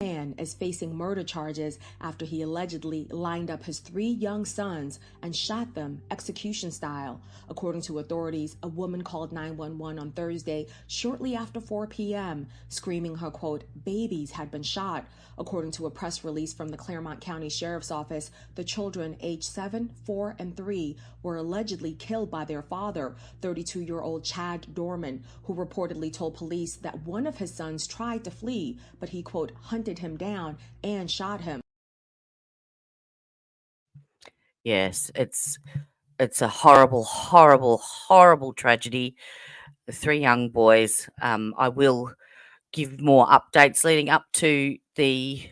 Speaker 8: Man is facing murder charges after he allegedly lined up his 3 young sons and shot them execution style. According to authorities, a woman called 911 on Thursday shortly after 4 p.m., screaming her, quote, babies had been shot. According to a press release from the Claremont County Sheriff's Office, the children aged 7, 4, and 3 were allegedly killed by their father, 32-year-old Chad Dorman, who reportedly told police that one of his sons tried to flee, but he, quote, hunted him down and shot him.
Speaker 1: Yes, it's a horrible, horrible, horrible tragedy. The 3 young boys. I will give more updates leading up to the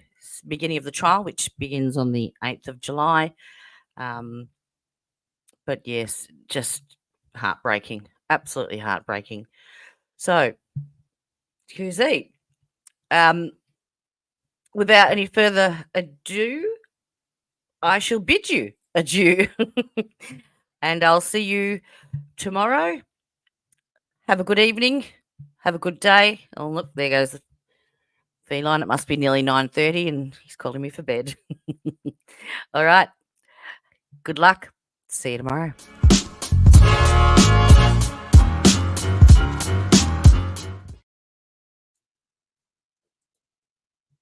Speaker 1: beginning of the trial, which begins on the 8th of July. But yes, just heartbreaking. Absolutely heartbreaking. So, QZ, without any further ado, I shall bid you adieu. And I'll see you tomorrow. Have a good evening. Have a good day. Oh, look, there goes the feline. It must be nearly 9:30 and he's calling me for bed. All right. Good luck. See you tomorrow.